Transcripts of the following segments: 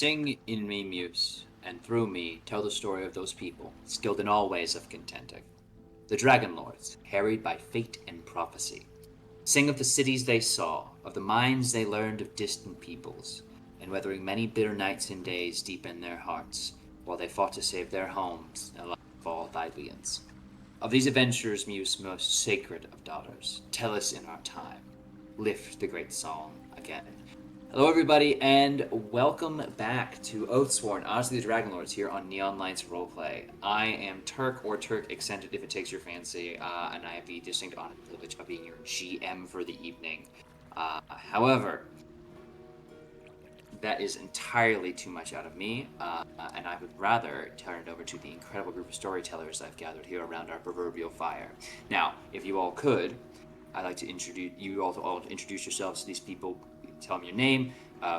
Sing in me muse, and through me tell the story of those people, skilled in all ways of contending. The Dragonlords, harried by fate and prophecy. Sing of the cities they saw, of the minds they learned of distant peoples, and weathering many bitter nights and days deep in their hearts, while they fought to save their homes and life of all Thyleans. Of these adventures, muse most sacred of daughters, tell us in our time. Lift the great song again. Hello everybody, and welcome back to Oathsworn, Odyssey the Dragonlords here on Neon Lights Roleplay. I am Turk, or Turk Extended if it takes your fancy, and I have the distinct honor and privilege of being your GM for the evening. However, that is entirely too much out of me, and I would rather turn it over to the incredible group of storytellers I've gathered here around our proverbial fire. Now, if you all could, I'd like to introduce you all to introduce yourselves to these people. Tell them your name,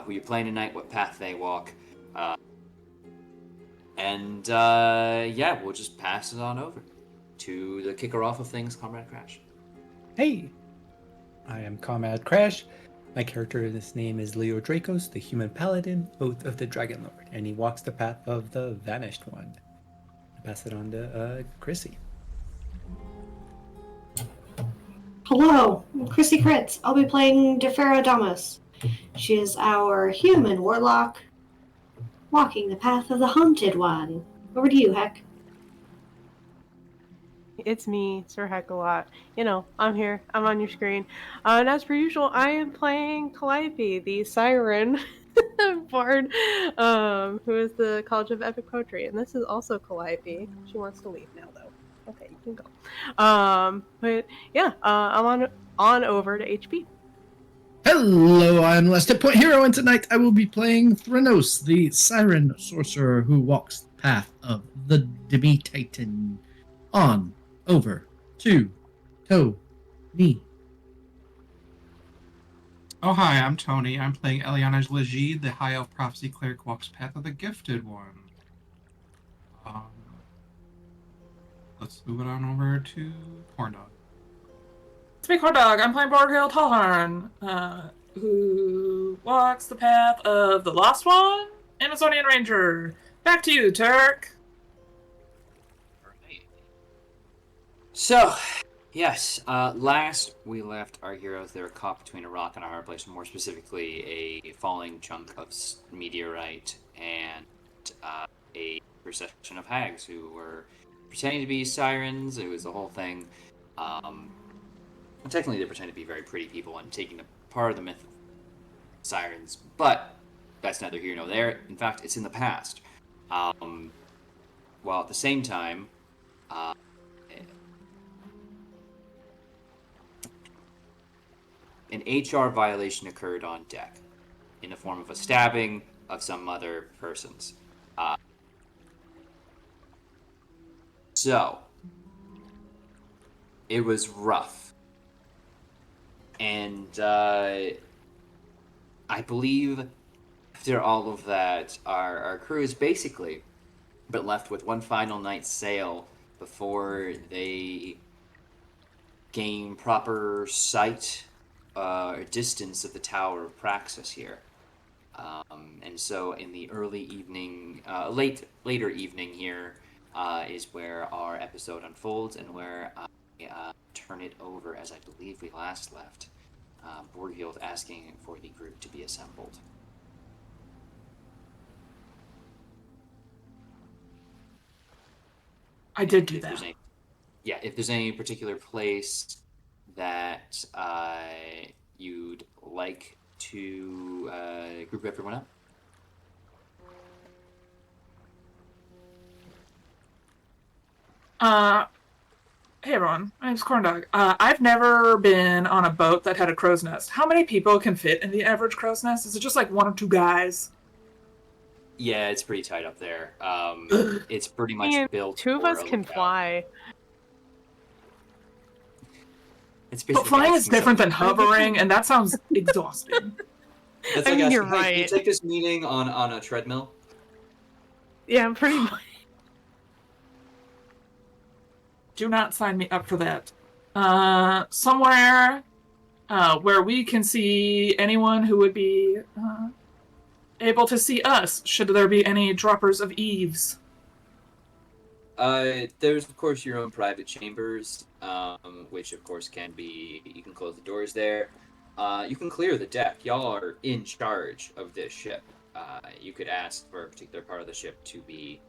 who you're playing tonight, what path they walk, and we'll just pass it on over to the kicker off of things, Comrade Crash. Hey, I am Comrade Crash. My character's name is Leo Dracos, the human paladin, Oath of the Dragonlord, and he walks the path of the Vanished One. I pass it on to Chrissy. Hello, I'm Chrissy Kritz. I'll be playing Defera Damas. She is our human warlock, walking the path of the Haunted One. Over to you, Heck. It's me, Sir Heckalot. You know, I'm here. I'm on your screen. And as per usual, I am playing Calliope, the siren bard, who is the College of Epic Poetry. And this is also Calliope. She wants to leave now, though. Okay, you can go. But yeah, I'm on over to HP. Hello, I'm Last Point Hero, and tonight I will be playing Thranos, the Siren Sorcerer who walks the path of the Demi Titan. On over to Tony. Oh, hi, I'm Tony. I'm playing Eliana Legid, the High Elf Prophecy Cleric walks path of the Gifted One. Let's move it on over to Corndog. It's me, Corndog. I'm playing Borghild Tallhorn, who walks the path of the Lost One, Amazonian Ranger. Back to you, Turk. Alright. So, yes, last we left our heroes, they were caught between a rock and a hard place, more specifically a falling chunk of meteorite and a procession of hags who were pretending to be sirens. It was the whole thing. Technically, they pretend to be very pretty people and taking a part of the myth of sirens, but that's neither here nor there. In fact, it's in the past. While at the same time, an HR violation occurred on deck in the form of a stabbing of some other persons. So, it was rough. And I believe after all of that, our crew is basically but left with one final night's sail before they gain proper sight or distance of the Tower of Praxis here. And so in the early evening, later evening here is where our episode unfolds and where I turn it over, as I believe we last left, Borghild asking for the group to be assembled. I did do that. If there's any particular place that you'd like to group everyone up. Hey everyone, my name's Corndog. I've never been on a boat that had a crow's nest. How many people can fit in the average crow's nest? Is it just like one or two guys? Yeah, it's pretty tight up there. It's pretty much built. Two of us can fly. But flying is different than hovering, and that sounds exhausting. That's I like mean, you're asking, hey, right. can you take this meeting on a treadmill? Yeah, pretty much. Do not sign me up for that. Somewhere where we can see anyone who would be able to see us, should there be any droppers of eaves? There's of course your own private chambers, which of course can be. You can close the doors there. You can clear the deck. Y'all are in charge of this ship. You could ask for a particular part of the ship to be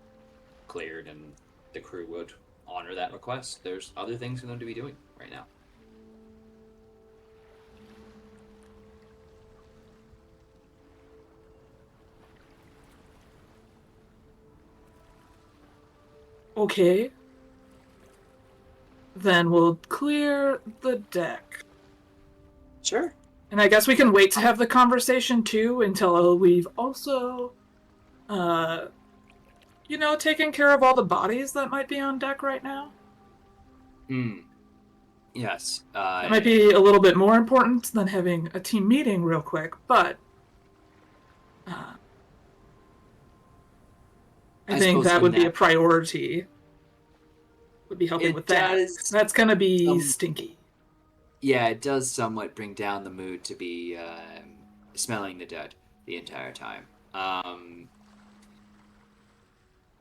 cleared, and the crew would honor that request. There's other things for them to be doing right now. Okay. Then we'll clear the deck. Sure. And I guess we can wait to have the conversation too until we've also, taken care of all the bodies that might be on deck right now. Yes. It might be a little bit more important than having a team meeting real quick, but I think that would be a priority. Would be helping with that. That's gonna be stinky. Yeah, it does somewhat bring down the mood to be smelling the dead the entire time.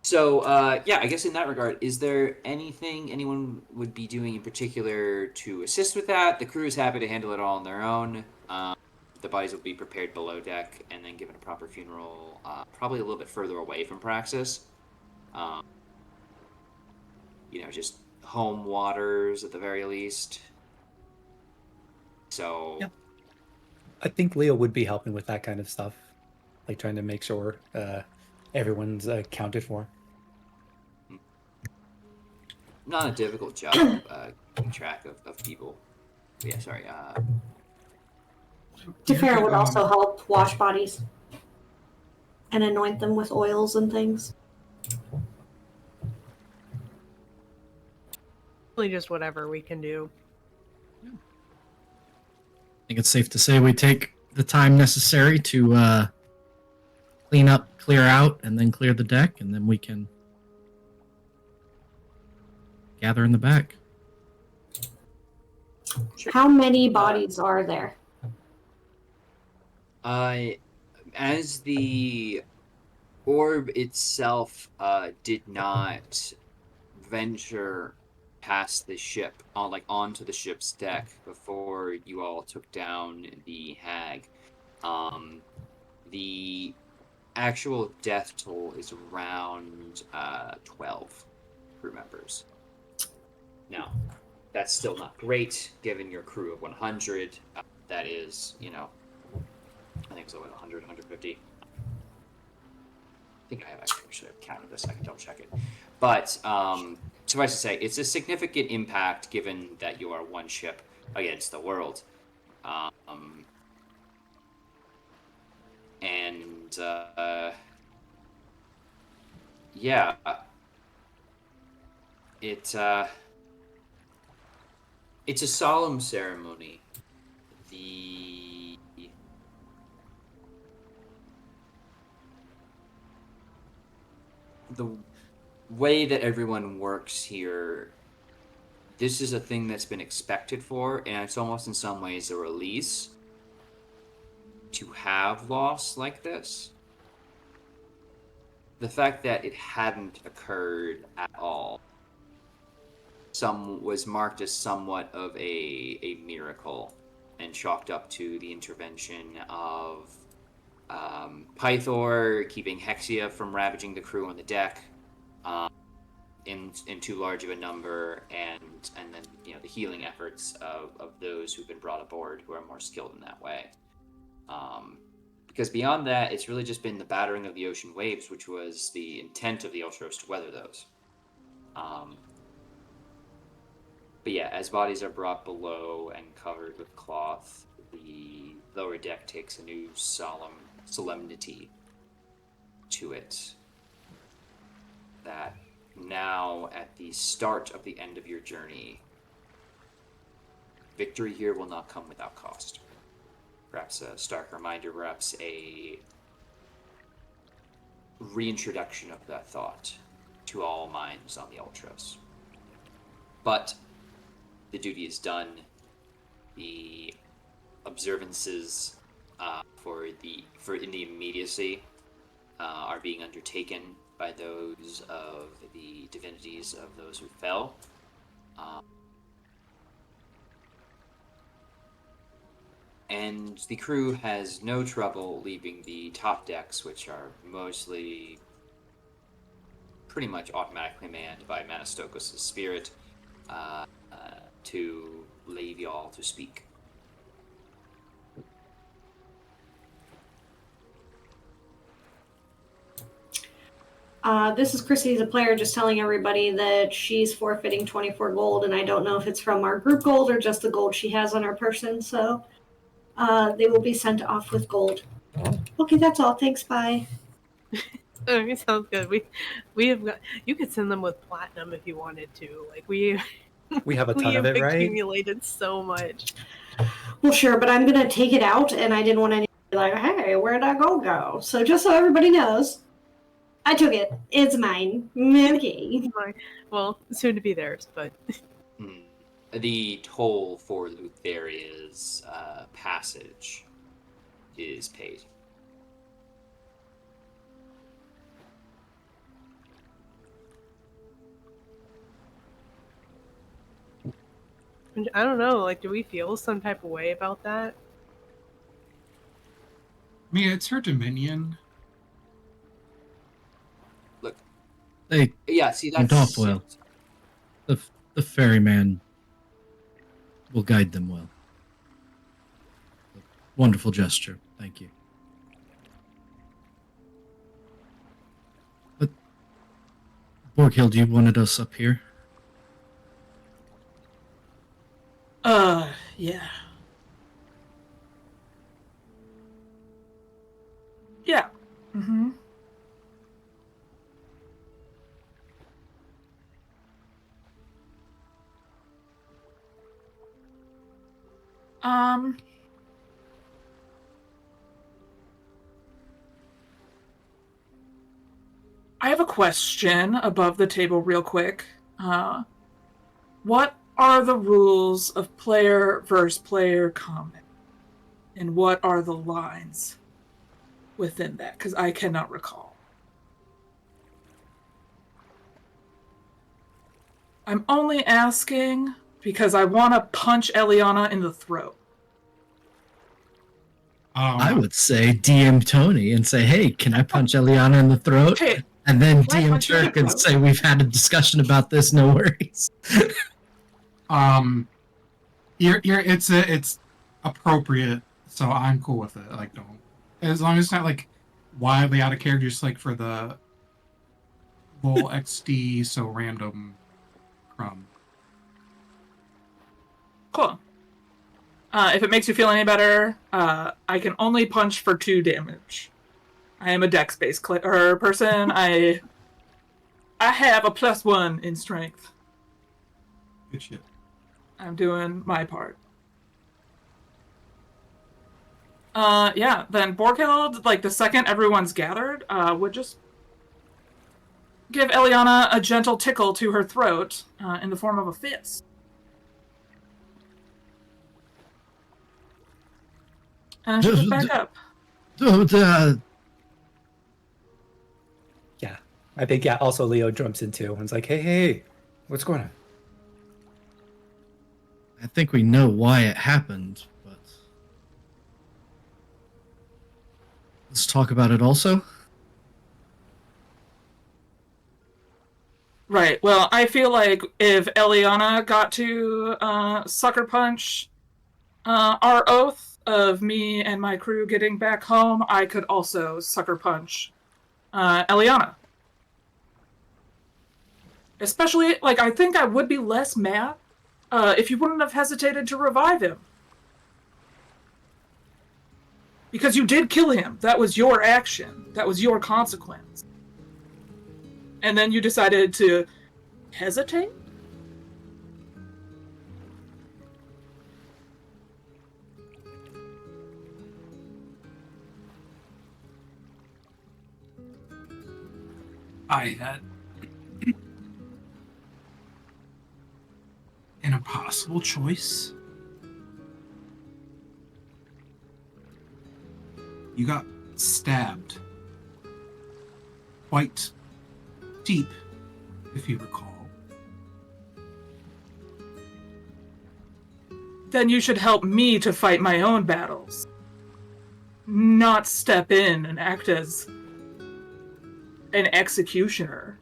I guess in that regard, is there anything anyone would be doing in particular to assist with that? The crew is happy to handle it all on their own. The bodies will be prepared below deck and then given a proper funeral, probably a little bit further away from praxis. Just home waters at the very least. So... Yep. I think Leo would be helping with that kind of stuff. Like trying to make sure everyone's accounted for. Not a difficult job keeping track of people. Yeah, sorry. Defera would also help wash bodies and anoint them with oils and things. Really just whatever we can do. I think it's safe to say we take the time necessary to clean up, clear out, and then clear the deck, and then we can gather in the back. How many bodies are there? As the orb itself did not venture past the ship, onto the ship's deck before you all took down the hag, the actual death toll is around 12 crew members. Now, that's still not great, given your crew of 100. That is, I think it's about 100, 150. I think I should have counted this. I can double check it. But suffice to say, it's a significant impact given that you are one ship against the world. It's a solemn ceremony. The way that everyone works here, this is a thing that's been expected for, and it's almost in some ways a release to have loss like this. The fact that it hadn't occurred at all was marked as somewhat of a miracle, and chalked up to the intervention of Pythor keeping Hexia from ravaging the crew on the deck in too large of a number, and then the healing efforts of those who've been brought aboard who are more skilled in that way. Because beyond that, it's really just been the battering of the ocean waves, which was the intent of the Ultros to weather those. But yeah, as bodies are brought below and covered with cloth, the lower deck takes a new solemnity to it. That now, at the start of the end of your journey, victory here will not come without cost. Perhaps a stark reminder, perhaps a reintroduction of that thought to all minds on the Ultros. But the duty is done. The observances in the immediacy are being undertaken by those of the divinities of those who fell. And the crew has no trouble leaving the top decks, which are mostly pretty much automatically manned by Manastokos' spirit, to leave y'all to speak. This is Chrissy, the player, just telling everybody that she's forfeiting 24 gold, and I don't know if it's from our group gold or just the gold she has on her person, so they will be sent off with gold. Okay, that's all. Thanks, bye. Okay, sounds good. We have got. You could send them with platinum if you wanted to. Like we We have a ton of it, right? accumulated so much. Well, sure, but I'm gonna take it out, and I didn't want anyone to be like, hey, where'd that gold go? So just so everybody knows, I took it. It's mine. Okay. Well, soon to be theirs, but The toll for Lutheria's passage is paid. I don't know. Like, do we feel some type of way about that? I mean, it's her dominion. Look, They yeah, see, went that's... off well. The ferryman will guide them well. Wonderful gesture. Thank you. But Borghild, you wanted us up here? Yeah. Yeah. Mm-hmm. I have a question above the table real quick. What are the rules of player versus player combat? And what are the lines within that? Because I cannot recall. I'm only asking because I want to punch Eliana in the throat. I would say DM Tony and say, hey, can I punch Eliana in the throat? Hey, And then can I DM punch you in the Turk and throat? say, we've had a discussion about this, no worries. It's appropriate, so I'm cool with it. Like, don't, as long as it's not like wildly out of character, just like for the whole XD, so random crumb. Cool. If it makes you feel any better, I can only punch for 2 damage. I am a dex-based person. I have a +1 in strength. Good shit. I'm doing my part. Yeah, then Borghild, like the second everyone's gathered, would just give Eliana a gentle tickle to her throat in the form of a fist. And she goes back up. Yeah. I think, yeah, also Leo jumps in too and is like, hey, what's going on? I think we know why it happened, but let's talk about it also. Right. Well, I feel like if Eliana got to sucker punch our oath of me and my crew getting back home, I could also sucker punch Eliana. Especially, like, I think I would be less mad if you wouldn't have hesitated to revive him. Because you did kill him. That was your action. That was your consequence. And then you decided to hesitate? I had an impossible choice. You got stabbed. Quite deep, if you recall. Then you should help me to fight my own battles. Not step in and act as an executioner.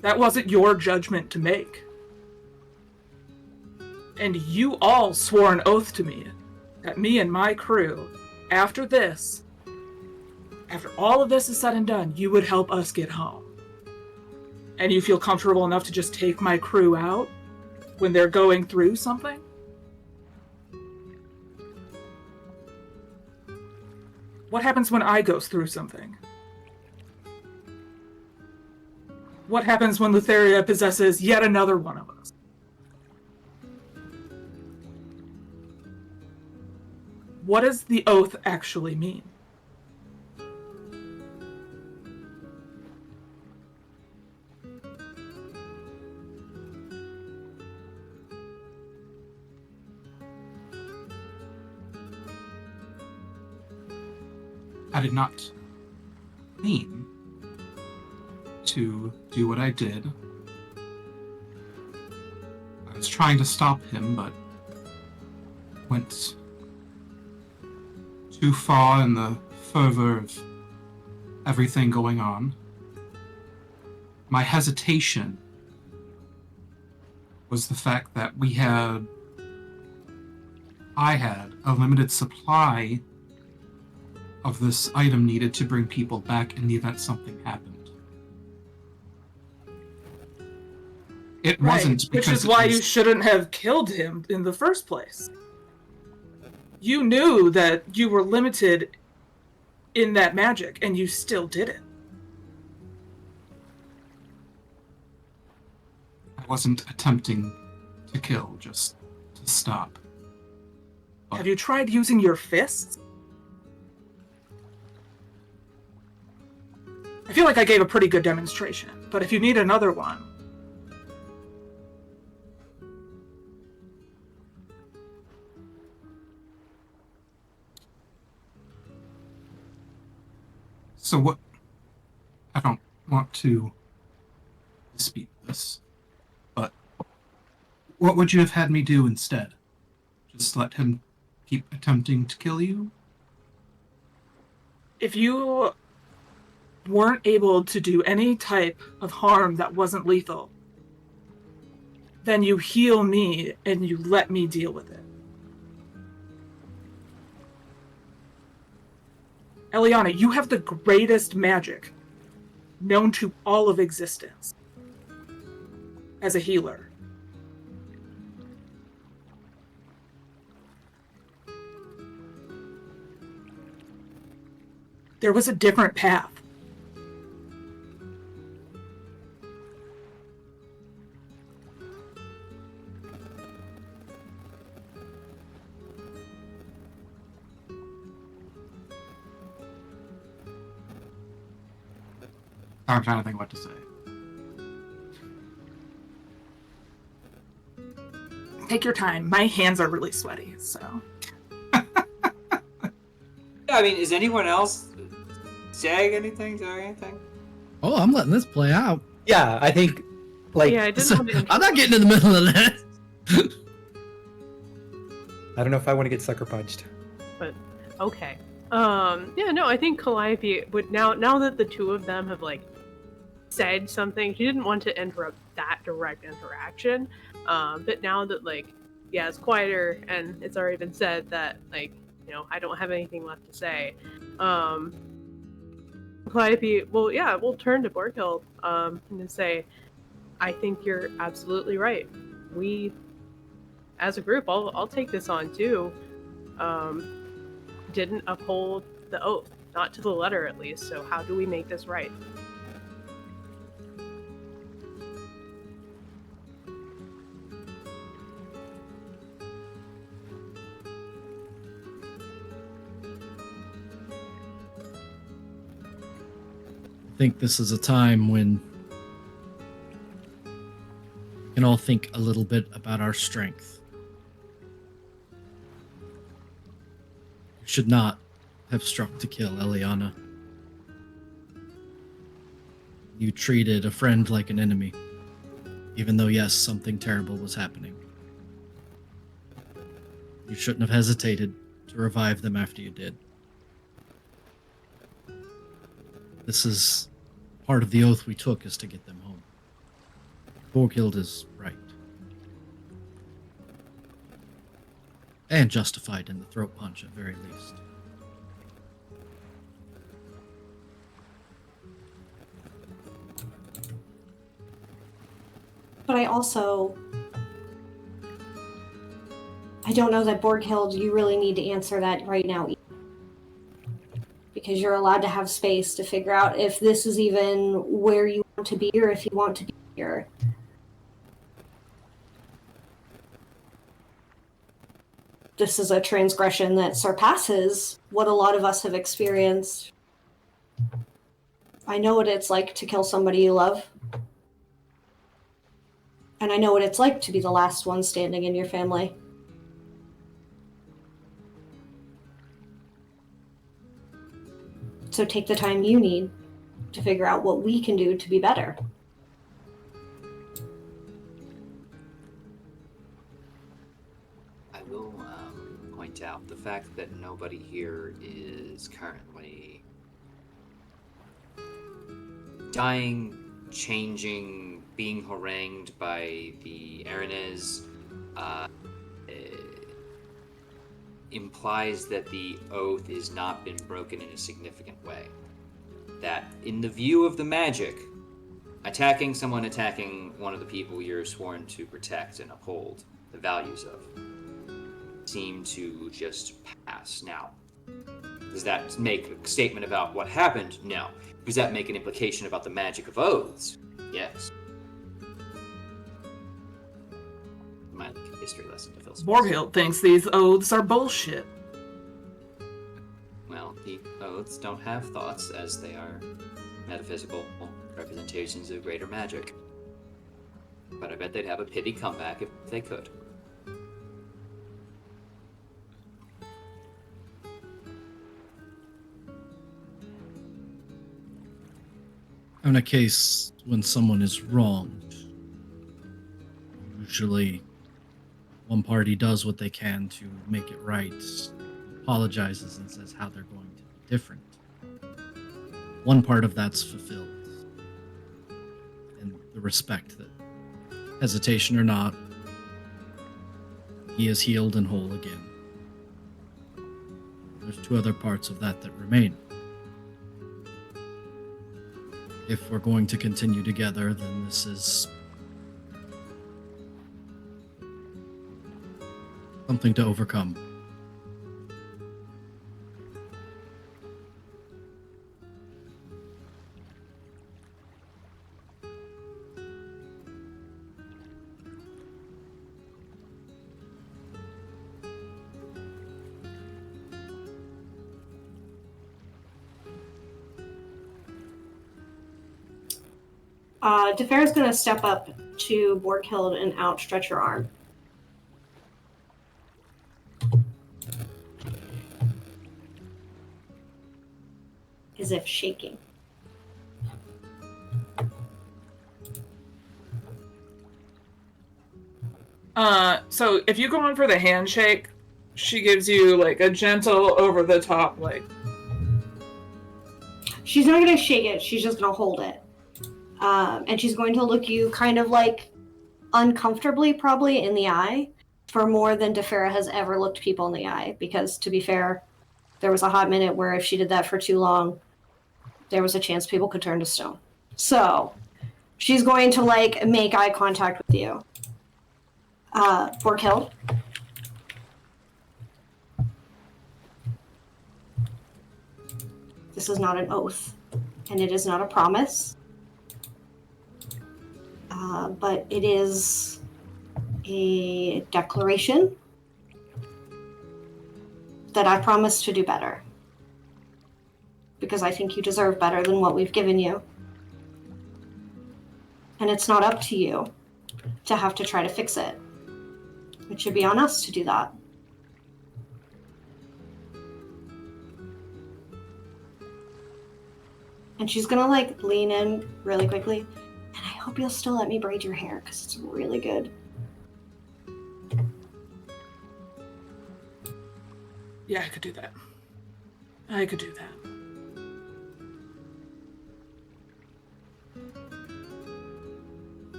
That wasn't your judgment to make. And you all swore an oath to me that me and my crew, after all of this is said and done, you would help us get home. And you feel comfortable enough to just take my crew out when they're going through something? What happens when I go through something? What happens when Thylea possesses yet another one of us? What does the oath actually mean? I did not mean to do what I did. I was trying to stop him, but went too far in the fervor of everything going on. My hesitation was the fact that I had a limited supply of this item needed to bring people back in the event something happened. It wasn't because which is why you shouldn't have killed him in the first place. You knew that you were limited in that magic, and you still did it. I wasn't attempting to kill, just to stop. Have you tried using your fists? I feel like I gave a pretty good demonstration, but if you need another one... So what... I don't want to dispute this, but what would you have had me do instead? Just let him keep attempting to kill you? If you weren't able to do any type of harm that wasn't lethal, then you heal me and you let me deal with it. Eliana, you have the greatest magic known to all of existence as a healer. There was a different path. I'm trying to think what to say. Take your time. My hands are really sweaty, so... I mean, is anyone else saying anything? Oh, I'm letting this play out. Yeah, I think, like, Yeah, I didn't want to I'm not getting in the middle of that. I don't know if I want to get sucker punched. but okay. Yeah, no, I think Calliope would now that the two of them have like said something, she didn't want to interrupt that direct interaction. But now that like, yeah, it's quieter and it's already been said that like, you know, I don't have anything left to say. Calliope, well, yeah, we'll turn to Borghild and say, I think you're absolutely right. We, as a group, I'll take this on too. Didn't uphold the oath, not to the letter at least. So how do we make this right? I think this is a time when we can all think a little bit about our strength. should not have struck to kill Eliana. You treated a friend like an enemy, even though, yes, something terrible was happening. You shouldn't have hesitated to revive them after you did. This is part of the oath we took, is to get them home. Borghild is right. And justified in the throat punch, at very least. But I don't know that Borghild, you really need to answer that right now. Because you're allowed to have space to figure out if this is even where you want to be or if you want to be here. This is a transgression that surpasses what a lot of us have experienced. I know what it's like to kill somebody you love. And I know what it's like to be the last one standing in your family. So take the time you need to figure out what we can do to be better. I will point out the fact that nobody here is currently dying, changing, being harangued by the Aranez implies that the oath has not been broken in a significant way. That in the view of the magic, attacking one of the people you're sworn to protect and uphold the values of seem to just pass. Now, does that make a statement about what happened? No. Does that make an implication about the magic of oaths? Yes. My history lesson to Phil Smith. Borghild thinks these oaths are bullshit. Well, the oaths don't have thoughts, as they are metaphysical representations of greater magic. But I bet they'd have a pity comeback if they could. In a case when someone is wronged, usually one party does what they can to make it right, apologizes and says how they're going to be different. One part of that's fulfilled. And the respect that, hesitation or not, he is healed and whole again. There's two other parts of that that remain. If we're going to continue together, then this is something to overcome. Defera's going to step up to Borghild and outstretch her arm. As if shaking. So if you go in for the handshake, she gives you like a gentle over the top, like. She's not going to shake it, she's just going to hold it. And she's going to look you kind of like uncomfortably probably in the eye for more than Defera has ever looked people in the eye. Because to be fair, there was a hot minute where if she did that for too long, there was a chance people could turn to stone. So she's going to like make eye contact with you. Borghild. This is not an oath, and it is not a promise. But it is a declaration that I promise to do better. Because I think you deserve better than what we've given you. And it's not up to you to have to try to fix it. It should be on us to do that. And she's gonna like lean in really quickly. And I hope you'll still let me braid your hair because it's really good. Yeah, I could do that. I could do that.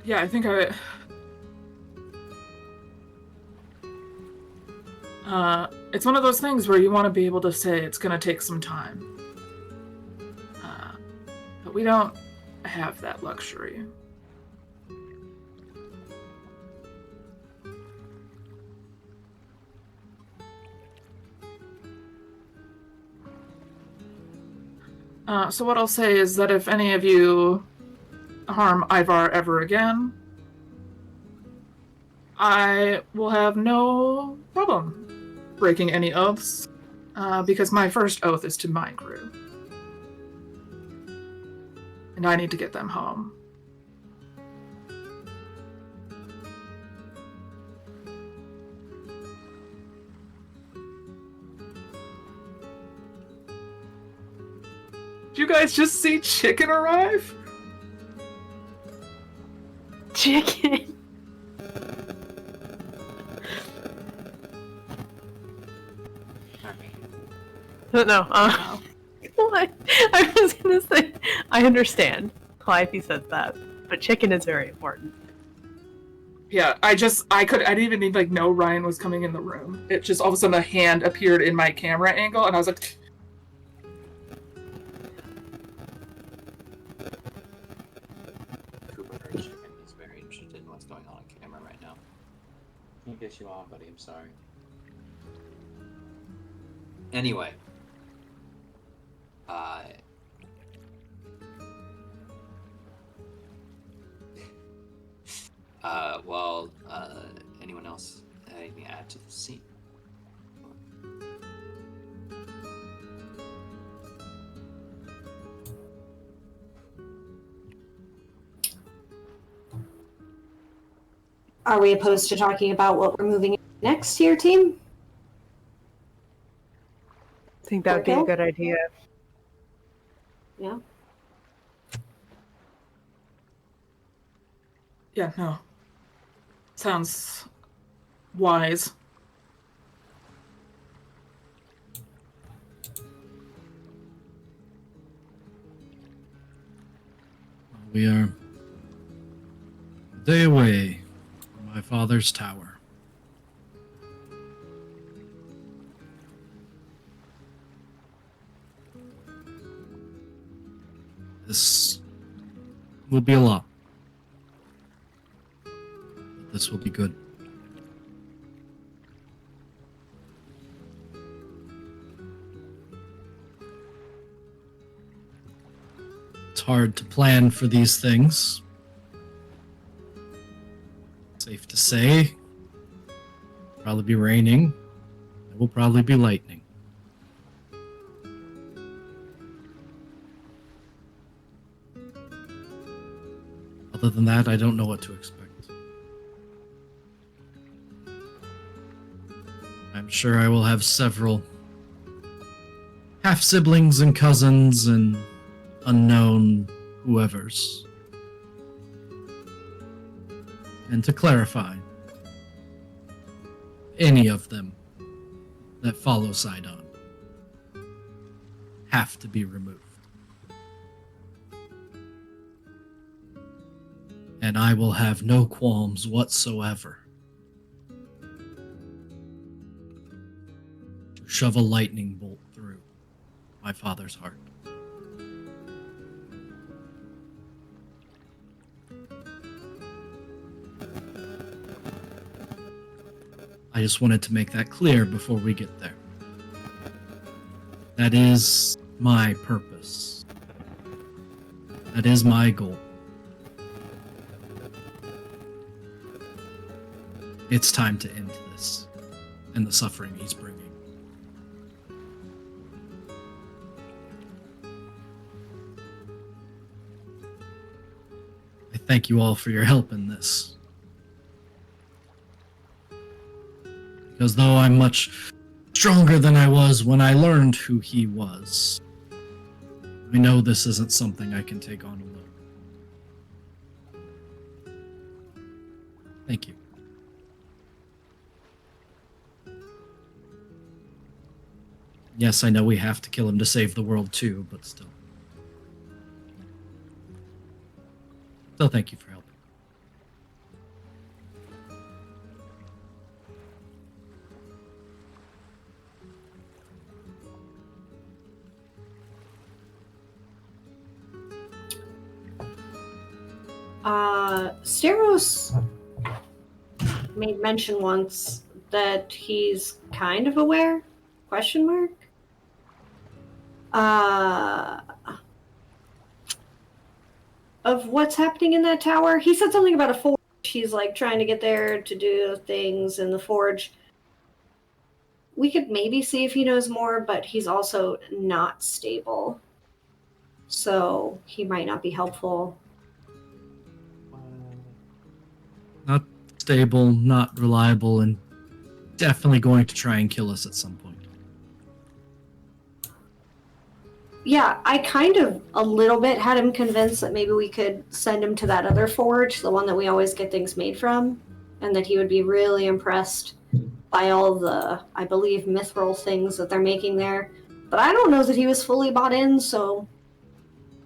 Yeah, I think it's one of those things where you want to be able to say it's going to take some time. But we don't have that luxury. So what I'll say is that if any of you harm Ivar ever again, I will have no problem breaking any oaths, because my first oath is to my crew. And I need to get them home. Did you guys just see Chicken arrive? Chicken. No. What? I was gonna say, I understand. Calliope says that, but chicken is very important. Yeah, I didn't even need know Ryan was coming in the room. It just all of a sudden a hand appeared in my camera angle, and I was like, He's very interested in what's going on camera right now. Can't get you on, buddy. I'm sorry. Anyway. Anyone else anything to add to the scene? Are we opposed to talking about what we're moving next to your team? I think that would be a good idea. Yeah. yeah, no. Sounds wise. We are a day away from my father's tower. This will be a lot. But this will be good. It's hard to plan for these things. Safe to say, probably be raining. It will probably be lightning. Other than that, I don't know what to expect. I'm sure I will have several half-siblings and cousins and unknown whoever's. And to clarify, any of them that follow Sidon have to be removed. And I will have no qualms whatsoever to shove a lightning bolt through my father's heart. I just wanted to make that clear before we get there. That is my purpose. That is my goal. It's time to end this and the suffering he's bringing. I thank you all for your help in this. Because though I'm much stronger than I was when I learned who he was, I know this isn't something I can take on alone. Thank you. Yes, I know we have to kill him to save the world too, but still. So thank you for helping. Steros made mention once that he's kind of aware? Question mark? Of what's happening in that tower. He said something about a forge. He's like trying to get there to do things in the forge. We could maybe see if he knows more, but he's also not stable. So he might not be helpful. Not stable, not reliable, and definitely going to try and kill us at some point. Yeah, I kind of a little bit had him convinced that maybe we could send him to that other forge, the one that we always get things made from, and that he would be really impressed by all the, I believe, mithril things that they're making there. But I don't know that he was fully bought in, so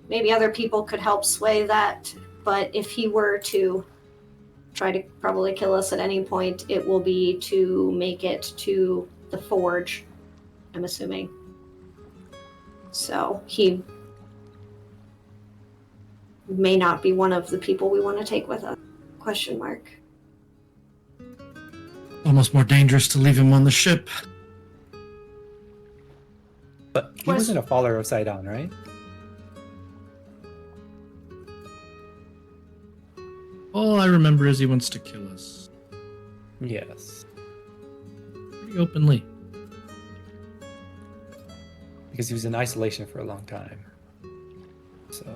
maybe other people could help sway that. But if he were to try to probably kill us at any point, it will be to make it to the forge, I'm assuming. So he may not be one of the people we want to take with us. Question mark. Almost more dangerous to leave him on the ship. But he wasn't a follower of Sidon, right? All I remember is he wants to kill us. Yes. Pretty openly. Because he was in isolation for a long time. So.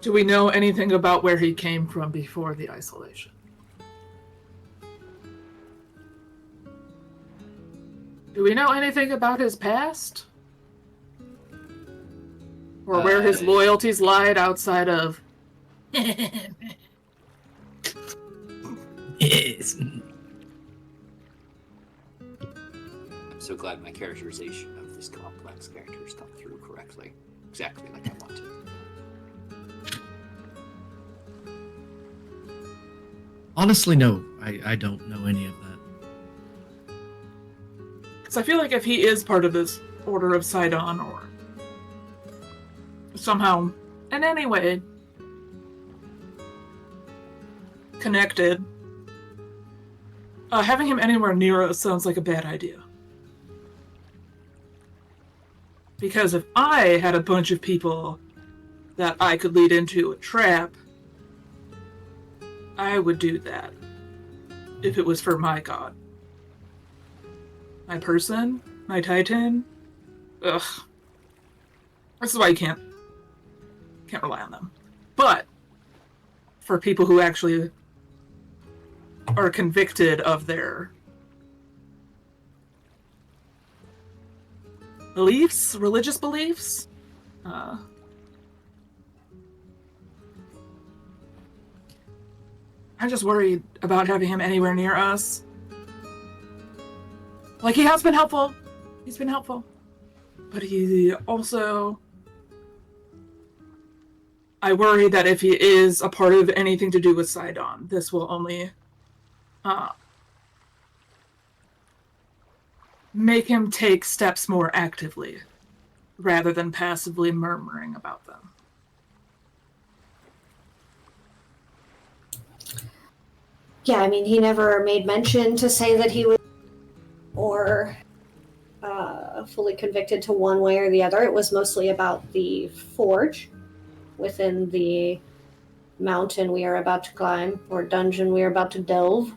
Do we know anything about where he came from before the isolation? Do we know anything about his past? Or where his loyalties lied outside of... Yes. I'm so glad my characterization of this complex character has come through correctly. Exactly like I wanted. Honestly, no. I don't know any of that. Because I feel like if he is part of this Order of Sidon, or somehow, in any way, connected, having him anywhere near us sounds like a bad idea. Because if I had a bunch of people that I could lead into a trap, I would do that. If it was for my god. My person? My titan? Ugh. This is why you can't rely on them. But for people who actually are convicted of their beliefs, religious beliefs, I'm just worried about having him anywhere near us. Like, he has been helpful. He's been helpful. But he also... I worry that if he is a part of anything to do with Sidon, this will only make him take steps more actively, rather than passively murmuring about them. Yeah, I mean, he never made mention to say that he was or fully convicted to one way or the other. It was mostly about the forge within the mountain we are about to climb, or dungeon we are about to delve.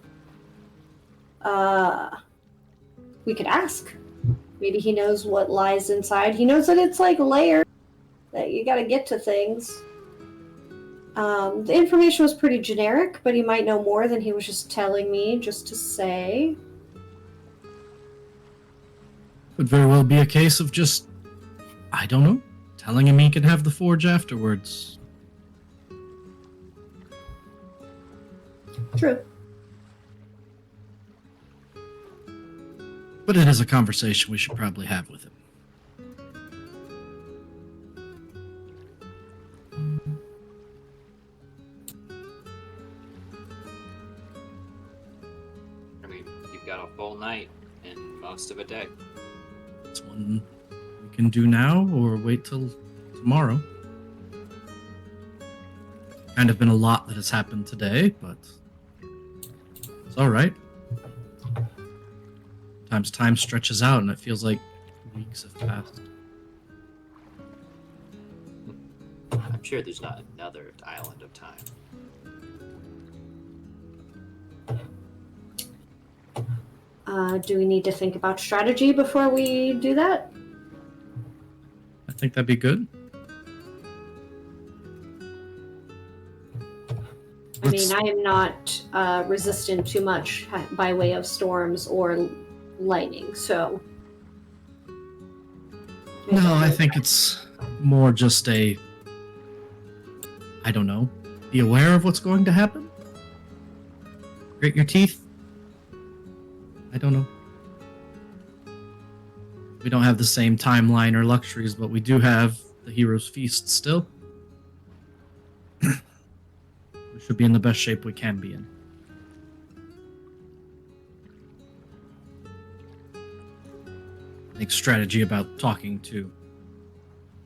We could ask. Maybe he knows what lies inside. He knows that it's like layered, that you gotta get to things. The information was pretty generic, but he might know more than he was just telling me, just to say. Could very well be a case of just, I don't know, telling him he can have the forge afterwards. True. But it is a conversation we should probably have with him. I mean, you've got a full night and most of a day. It's one we can do now or wait till tomorrow. Kind of been a lot that has happened today, but it's all right. Sometimes time stretches out and it feels like weeks have passed. I'm sure there's not another island of time. Do we need to think about strategy before we do that? I think that'd be good. I mean, I am not resistant to much by way of storms or lightning, so. No, I think it's more just I don't know, be aware of what's going to happen? Grit your teeth? I don't know. We don't have the same timeline or luxuries, but we do have the Hero's Feast still. We should be in the best shape we can be in. I think strategy about talking to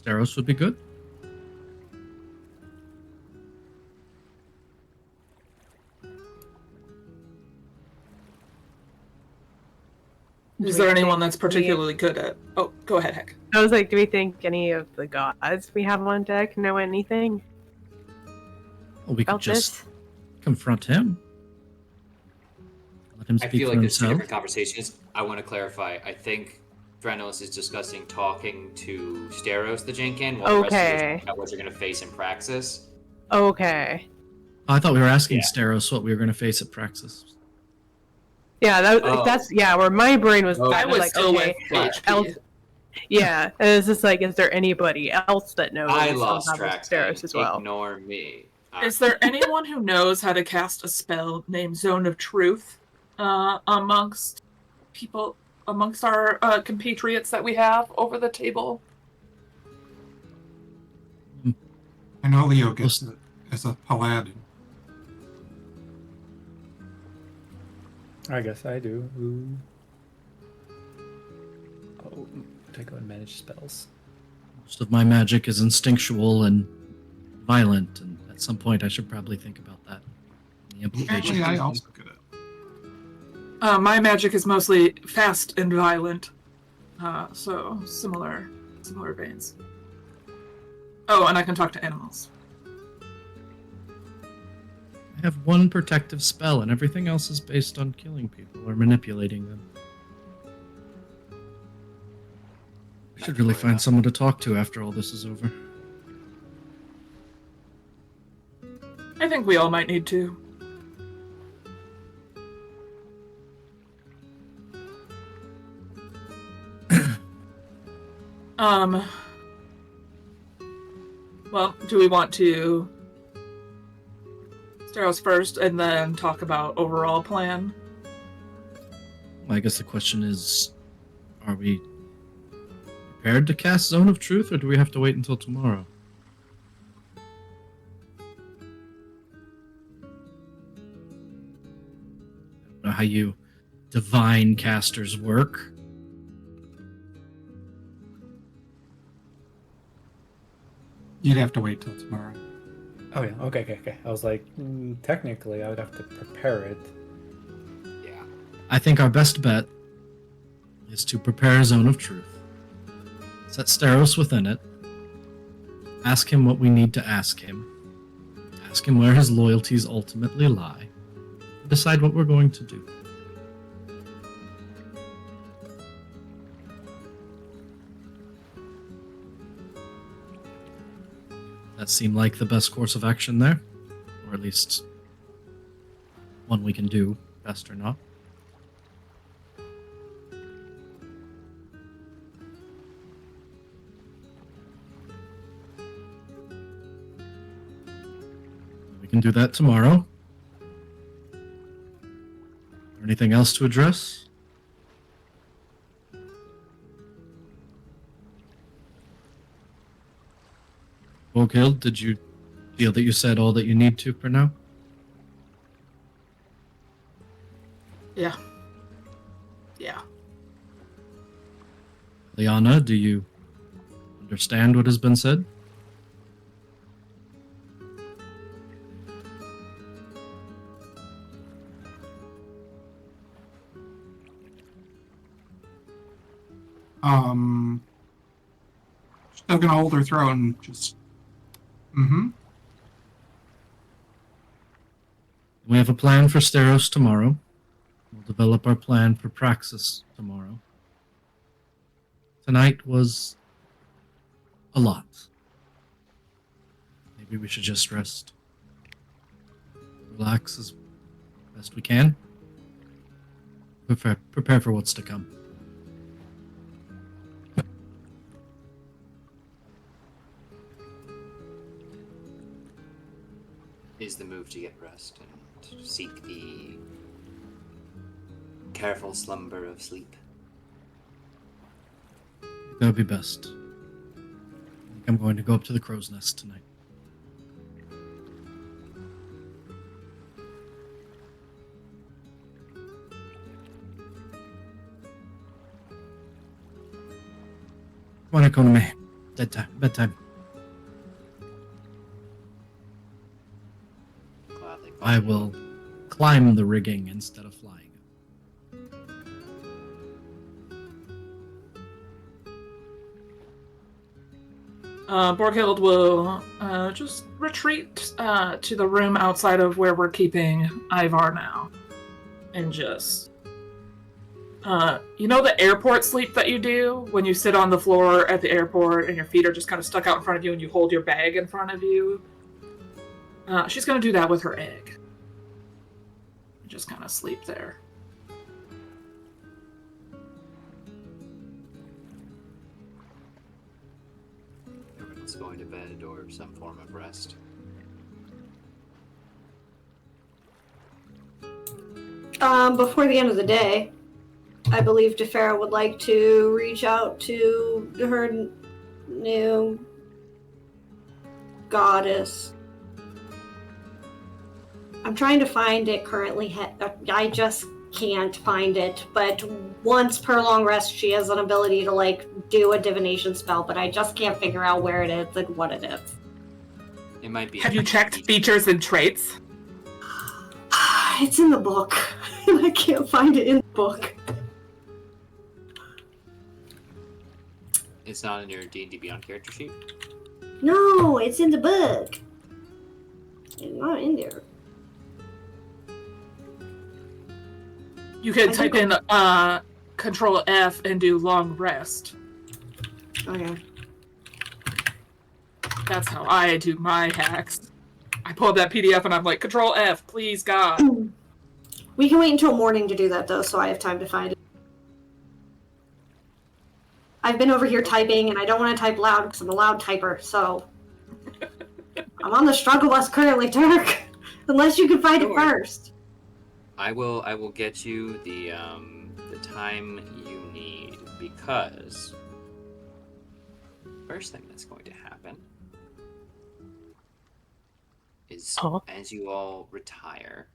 Steros would be good. Is there anyone that's particularly good at? Oh, go ahead, Heck. I was like, do we think any of the gods we have on deck know anything Well, we could about just this? confront him. Let him I speak feel for like there's two himself. different conversations. I want to clarify. I think Dragonlords is discussing talking to Steros the Jinkin, while the rest of you are Okay. talking about what you're going to face in Praxis. Okay. I thought we were asking Yeah. Steros what we were going to face at Praxis. Yeah, Oh. that's where my brain was. Okay. I was like, still okay, with HP. else- yeah, and it's just like, is there anybody else that knows? I about lost track. Steros as well. Ignore me. Is there anyone who knows how to cast a spell named Zone of Truth amongst people, amongst our compatriots that we have over the table? I know Leo gets it as a paladin. I guess I do. Ooh. Oh, take out and manage spells. Most of my magic is instinctual and violent, and at some point I should probably think about that. The Actually, implication. I also get it. My magic is mostly fast and violent, so similar veins. Oh, and I can talk to animals. I have one protective spell, and everything else is based on killing people or manipulating them. I should really find someone to talk to after all this is over. I think we all might need to. Well, do we want to Steros first and then talk about overall plan? Well, I guess the question is, are we prepared to cast Zone of Truth, or do we have to wait until tomorrow? I don't know how you divine casters work. You'd have to wait till tomorrow. Oh yeah. Okay. I was like, technically, I would have to prepare it. Yeah. I think our best bet is to prepare a Zone of Truth. Set Steros within it. Ask him what we need to ask him. Ask him where his loyalties ultimately lie. And decide what we're going to do. That seemed like the best course of action there. Or at least one we can do, best or not. We can do that tomorrow. Anything else to address? Okay, did you feel that you said all that you need to for now? Yeah. Yeah. Liana, do you understand what has been said? Still gonna hold her throat and just. Mm-hmm. We have a plan for Steros tomorrow. We'll develop our plan for Praxis tomorrow. Tonight was a lot. Maybe we should just rest. Relax as best we can. Prepare for what's to come. Is the move to get rest and seek the careful slumber of sleep. That would be best. I think I'm going to go up to the crow's nest tonight. Come on, Economy. Bedtime. Gladly. I will climb the rigging instead of flying. Borghild will just retreat to the room outside of where we're keeping Ivar now. And just... you know the airport sleep that you do? When you sit on the floor at the airport and your feet are just kind of stuck out in front of you and you hold your bag in front of you? She's going to do that with her egg. Just kind of sleep there. Everyone's going to bed or some form of rest. Before the end of the day, I believe Defera would like to reach out to her new goddess. I'm trying to find it currently. I just can't find it. But once per long rest, she has an ability to, like, do a divination spell, but I just can't figure out where it is and what it is. It might be. Have you checked features and traits? It's in the book. I can't find it in the book. It's not in your D&D Beyond character sheet? No, it's in the book. It's not in there. You can type in Control F and do long rest. Okay. That's how I do my hacks. I pull up that PDF and I'm like, Control F, please God. We can wait until morning to do that, though, so I have time to find it. I've been over here typing, and I don't want to type loud because I'm a loud typer, so... I'm on the struggle bus currently, Turk. Unless you can find it first. I will get you the time you need, because first thing that's going to happen is as you all retire,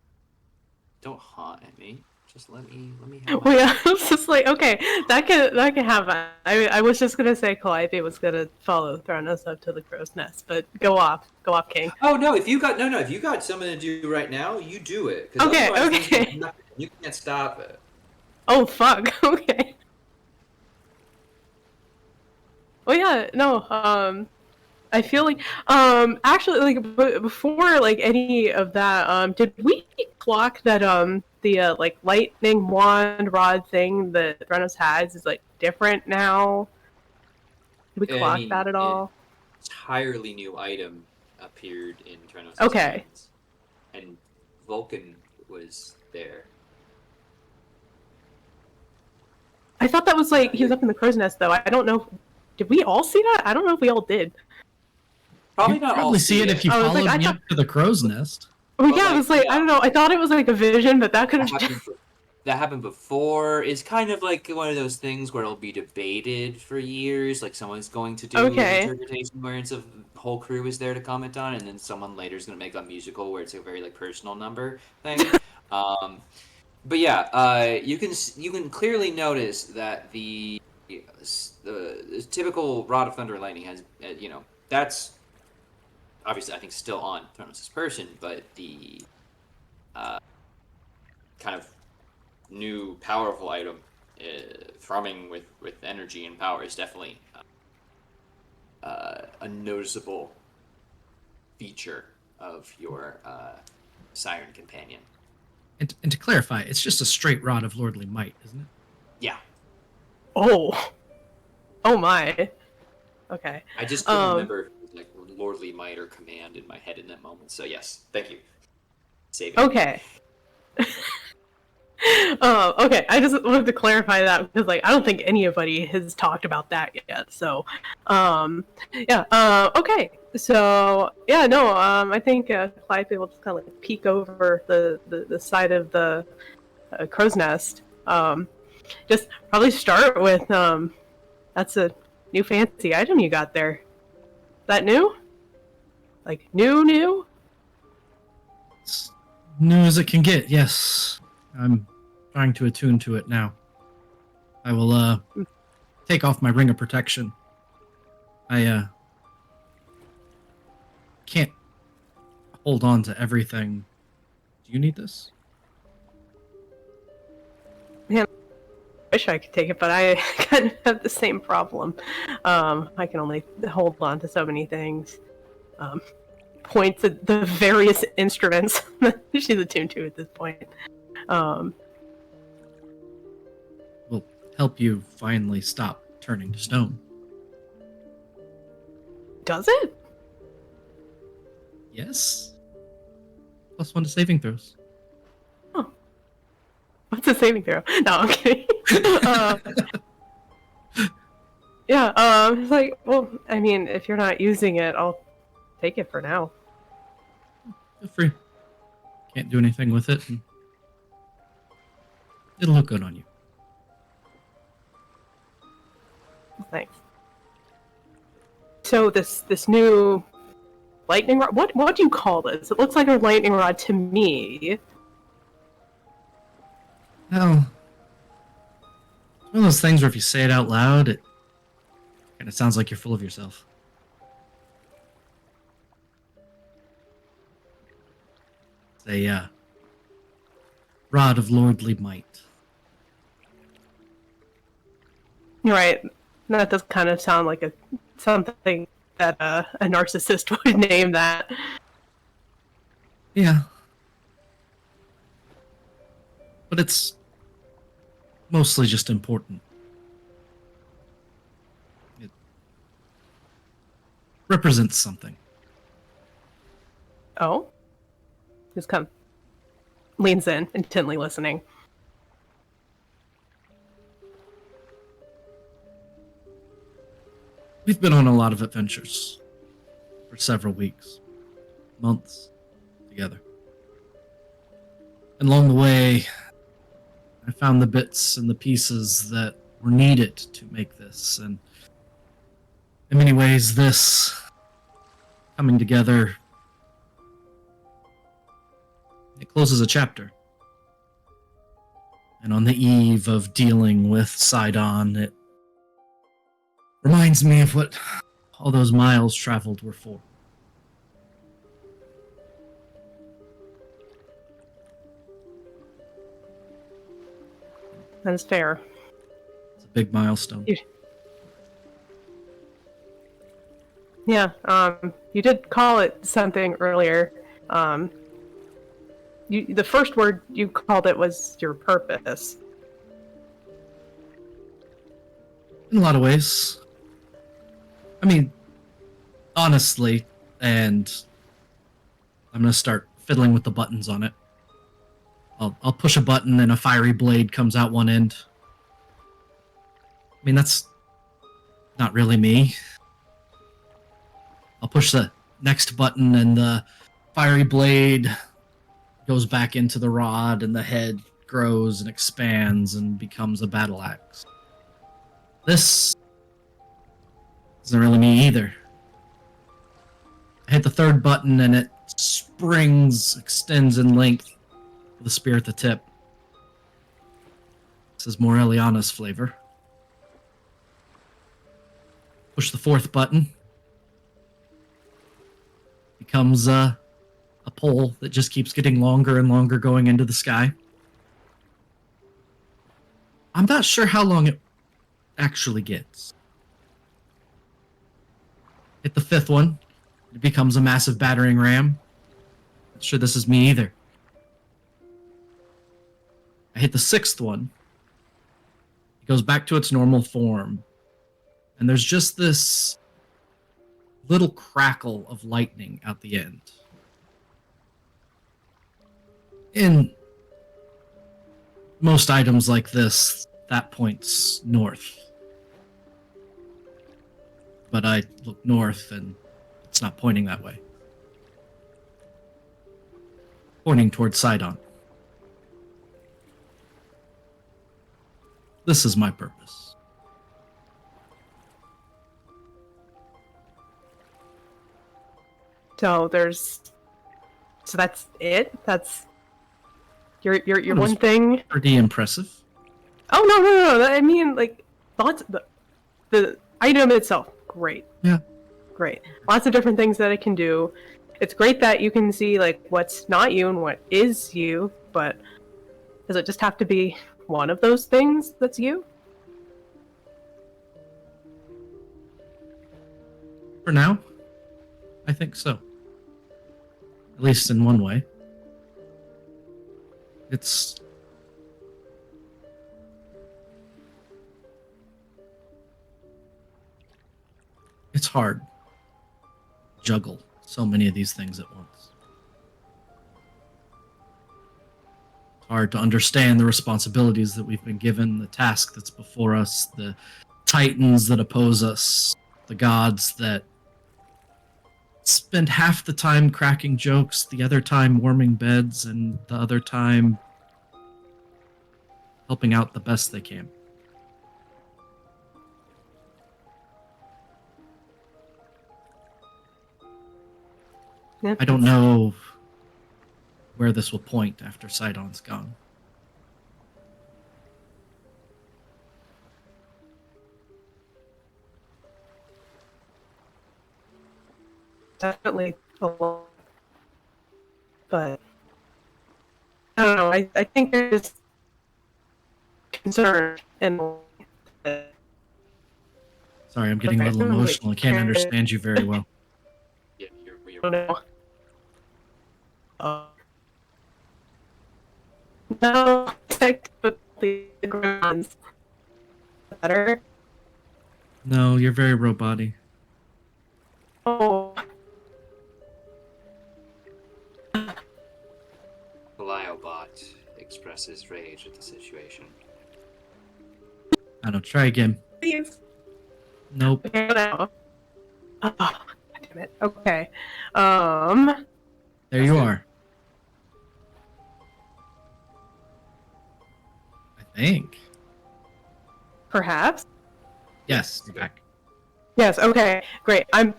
don't haunt at me. Just let me have Well, yeah, I was just like, okay, that can happen. I was just gonna say Calliope was gonna follow Thronos up to the crow's nest, but go off, King. Oh no! If you got something to do right now, you do it. 'Cause Okay, otherwise okay. you can't stop it. Oh fuck. Okay. Well, yeah, no. I feel like, actually, like before, like any of that, did we clock that the like lightning wand rod thing that Thronos has is like different now? Did we clock that at all? Entirely new item appeared in Thronos' Okay. hands, and Vulcan was there. I thought that was like he was up in the crow's nest though. I don't know. Did we all see that? I don't know if we all did. Probably You'd not all probably see it if you I was followed like, I me thought- up to the crow's nest. Well, But, yeah, I was like, I don't know. I thought it was like a vision, but that could That have. happened, that happened before. It's kind of like one of those things where it'll be debated for years. Like someone's going to do Okay. an interpretation where it's a whole crew is there to comment on, and then someone later is going to make a musical where it's a very like personal number thing. But yeah, you can clearly notice that the typical Rod of Thunder and Lightning has that's obviously I think still on Thronos' person, but the kind of new powerful item thrumming with energy and power is definitely a noticeable feature of your Siren companion. And to clarify, it's just a straight rod of lordly might, isn't it? Yeah, Oh. Oh my. Okay. I just couldn't remember like lordly might or command in my head in that moment. So yes, thank you. Saving. Okay. Okay. I just wanted to clarify that because, like, I don't think anybody has talked about that yet. So, yeah. Okay. So, yeah. No. I think Calliope will just kind of like peek over the side of the crow's nest. Just probably start with that's a new fancy item you got there. Is that new? Like new? It's new as it can get, yes. I'm trying to attune to it now. I will take off my ring of protection. I can't hold on to everything. Do you need this? Wish I could take it, but I kind of have the same problem. I can only hold on to so many things. Points at the various instruments that she's attuned to at this point. Will help you finally stop turning to stone. Does it? Yes. +1 to saving throws. What's a saving throw? No, I'm kidding. Yeah, it's like, well, I mean, if you're not using it, I'll take it for now. Feel free. Can't do anything with it. And it'll look good on you. Thanks. So this new lightning rod, what do you call this? It looks like a lightning rod to me. Well, it's one of those things where if you say it out loud, it kind of sounds like you're full of yourself. It's a rod of lordly might. You're right. That does kind of sound like something that a narcissist would name that. Yeah. But it's mostly just important. It represents something. Oh? Just leans in, intently listening. We've been on a lot of adventures for several weeks, months together. And along the way, I found the bits and the pieces that were needed to make this. And in many ways, this coming together, it closes a chapter. And on the eve of dealing with Sidon, it reminds me of what all those miles traveled were for. That's fair. It's a big milestone. Yeah, you did call it something earlier. The first word you called it was your purpose. In a lot of ways. I mean, honestly, and I'm going to start fiddling with the buttons on it. I'll push a button and a fiery blade comes out one end. I mean, that's not really me. I'll push the next button, and the fiery blade goes back into the rod, and the head grows and expands and becomes a battle axe. This isn't really me either. I hit the third button, and it springs, extends in length with a spear at the tip. This is more Eliana's flavor. Push the fourth button. Becomes a pole that just keeps getting longer and longer going into the sky. I'm not sure how long it actually gets. Hit the fifth one. It becomes a massive battering ram. Not sure this is me either. I hit the sixth one. It goes back to its normal form. And there's just this little crackle of lightning at the end. In most items like this, that points north. But I look north and it's not pointing that way. Pointing towards Sidon. This is my purpose. So that's it? That's your one thing? Pretty impressive. Oh, no. I mean, like, lots of the item itself, great. Yeah. Great. Lots of different things that it can do. It's great that you can see, like, what's not you and what is you, but does it just have to be one of those things that's you? For now, I think so. At least in one way. It's hard to juggle so many of these things at once. It's hard to understand the responsibilities that we've been given, the task that's before us, the titans that oppose us, the gods that spend half the time cracking jokes, the other time warming beds, and the other time helping out the best they can. Yep. I don't know where this will point after Sidon's gone. Definitely a lot. But I don't know, I think there's concern and Sorry, I'm getting a little emotional. I can't understand you very well. Yeah, I don't know. No, technically the grounds better. No, you're very robot-y. Oh, Thylea expresses rage at the situation. I don't try again. please. Nope. Okay, now. Oh, God damn it. Okay. There you are. I think. Perhaps. Yes, you're back. Yes. Okay. Great. I'm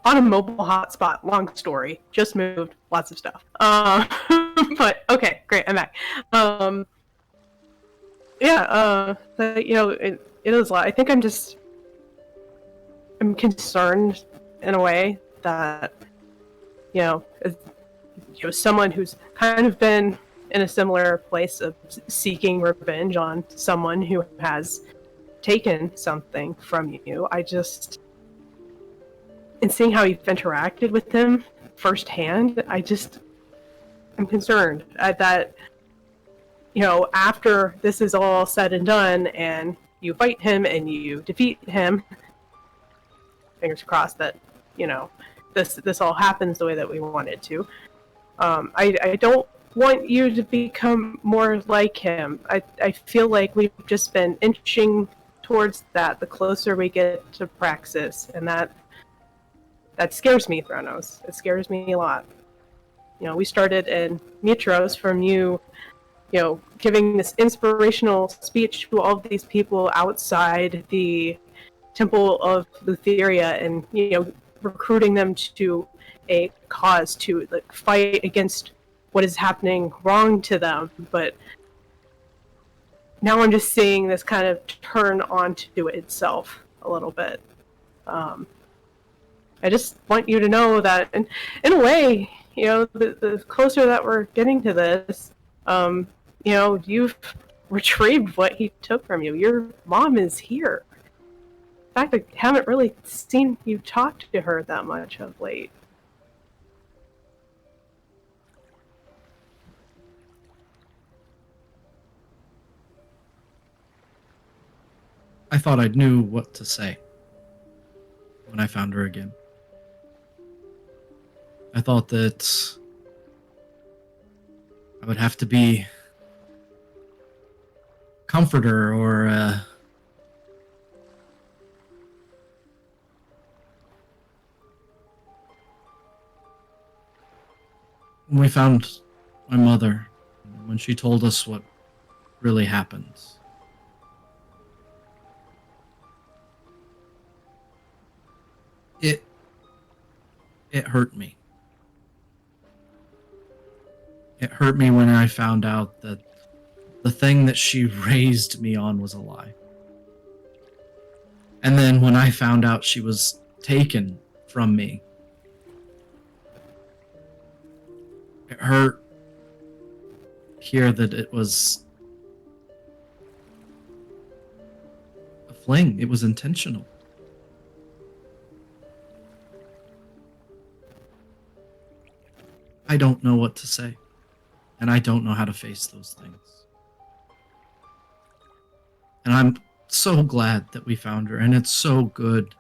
on a mobile hotspot. Long story. Just moved. Lots of stuff. But okay. Great. I'm back. Yeah. You know, it is a lot. I think I'm concerned in a way that, you know, as, you know, someone who's kind of been in a similar place of seeking revenge on someone who has taken something from you. And seeing how you've interacted with him firsthand, I'm concerned that, you know, after this is all said and done and you fight him and you defeat him, fingers crossed that, you know, this all happens the way that we want it to. I don't want you to become more like him. I feel like we've just been inching towards that the closer we get to praxis, and that that scares me, Thronos. It scares me a lot. You know, we started in Mitros from you know, giving this inspirational speech to all of these people outside the Temple of Lutheria, and you know, recruiting them to a cause to like fight against what is happening wrong to them. But now I'm just seeing this kind of turn onto itself a little bit. I just want you to know that, in a way, you know, the closer that we're getting to this, you know, you've retrieved what he took from you. Your mom is here. In fact, I haven't really seen you talk to her that much of late. I thought I knew what to say when I found her again. I thought that I would have to be comforter or when we found my mother, when she told us what really happened. It hurt me. It hurt me when I found out that the thing that she raised me on was a lie. And then when I found out she was taken from me, it hurt to hear that it was a fling. It was intentional. I don't know what to say, and I don't know how to face those things. And I'm so glad that we found her, and it's so good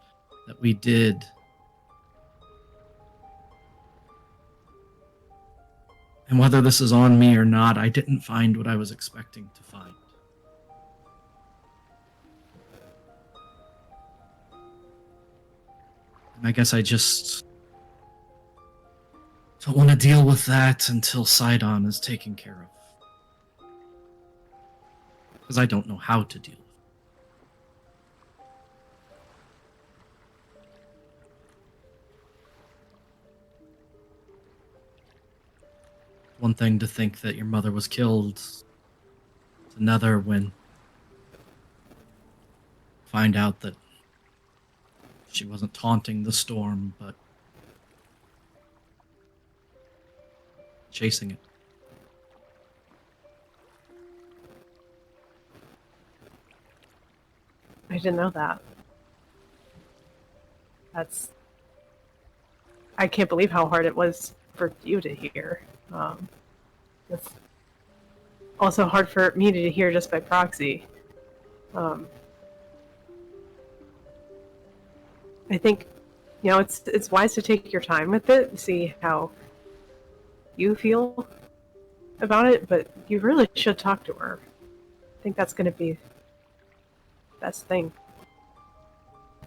that we did. And whether this is on me or not, I didn't find what I was expecting to find. And I guess I just don't want to deal with that until Sidon is taken care of. Because I don't know how to deal with it. One thing to think that your mother was killed. It's another when find out that she wasn't taunting the storm, but chasing it. I didn't know that. I can't believe how hard it was for you to hear. It's also hard for me to hear just by proxy. I think, you know, it's wise to take your time with it and see how you feel about it, but you really should talk to her. I think that's going to be the best thing.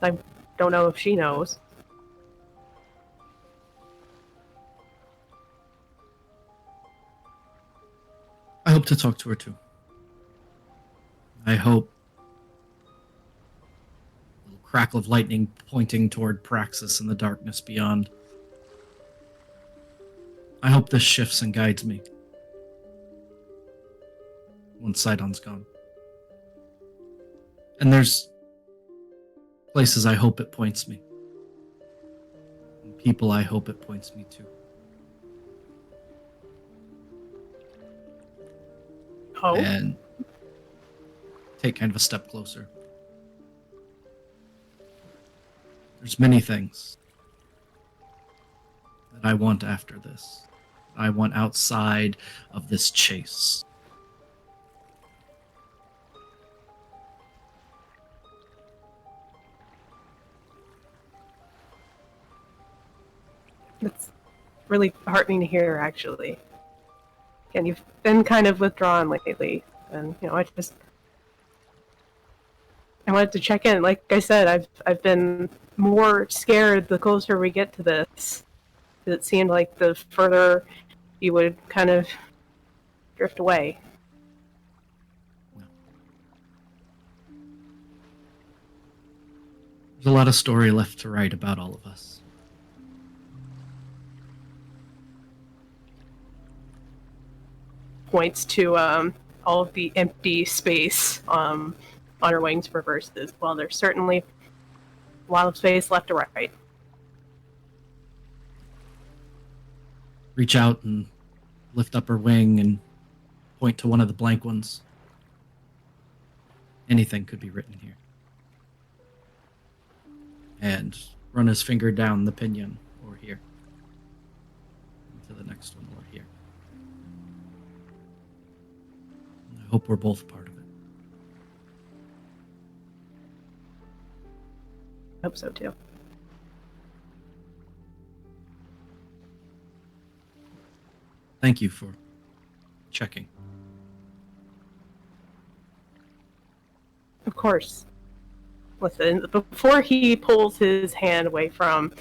I don't know if she knows. I hope to talk to her too. I hope a little crackle of lightning pointing toward Praxis in the darkness beyond. I hope this shifts and guides me once Sidon's gone. And there's places I hope it points me. And people I hope it points me to. Oh? And take kind of a step closer. There's many things that I want after this. I want outside of this chase. It's really heartening to hear, actually. And you've been kind of withdrawn lately, and you know, I wanted to check in. Like I said, I've been more scared the closer we get to this. It seemed like the further you would kind of drift away. There's a lot of story left to write about all of us. Points to all of the empty space on our wings for verses. Well, there's certainly a lot of space left to write. Reach out and lift up her wing and point to one of the blank ones. Anything could be written here. And run his finger down the pinion, or here. To the next one, or here. I hope we're both part of it. I hope so too. Thank you for checking. Of course. Listen, before he pulls his hand away from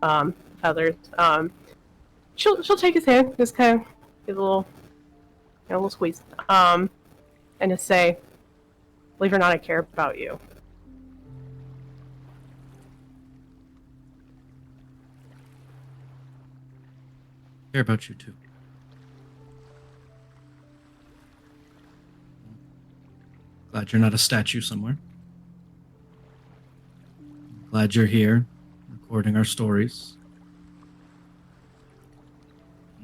others, she'll take his hand, just kind of give a little squeeze, and just say, "Believe it or not, I care about you." Care about you too. Glad you're not a statue somewhere. Glad you're here, recording our stories.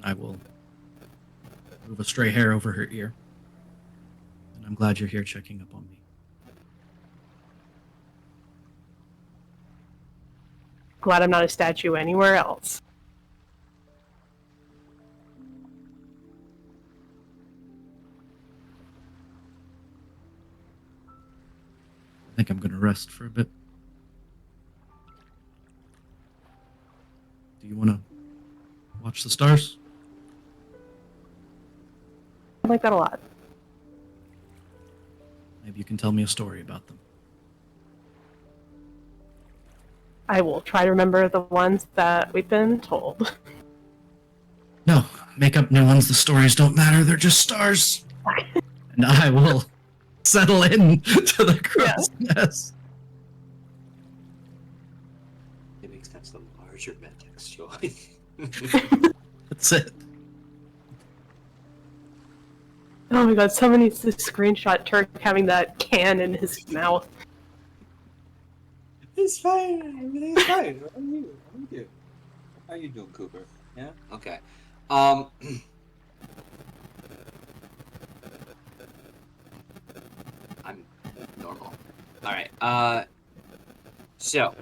I will move a stray hair over her ear. And I'm glad you're here checking up on me. Glad I'm not a statue anywhere else. I think I'm going to rest for a bit. Do you want to watch the stars? I like that a lot. Maybe you can tell me a story about them. I will try to remember the ones that we've been told. No, make up new ones. The stories don't matter. They're just stars. And I will settle in to the crow's nest. It makes sense. The larger metextual. That's it. Oh my god, somebody needs to screenshot Turk having that can in his mouth. It's fine. Everything's fine. How are you? How you doing, Cooper? Yeah. Okay. I'm normal. All right. So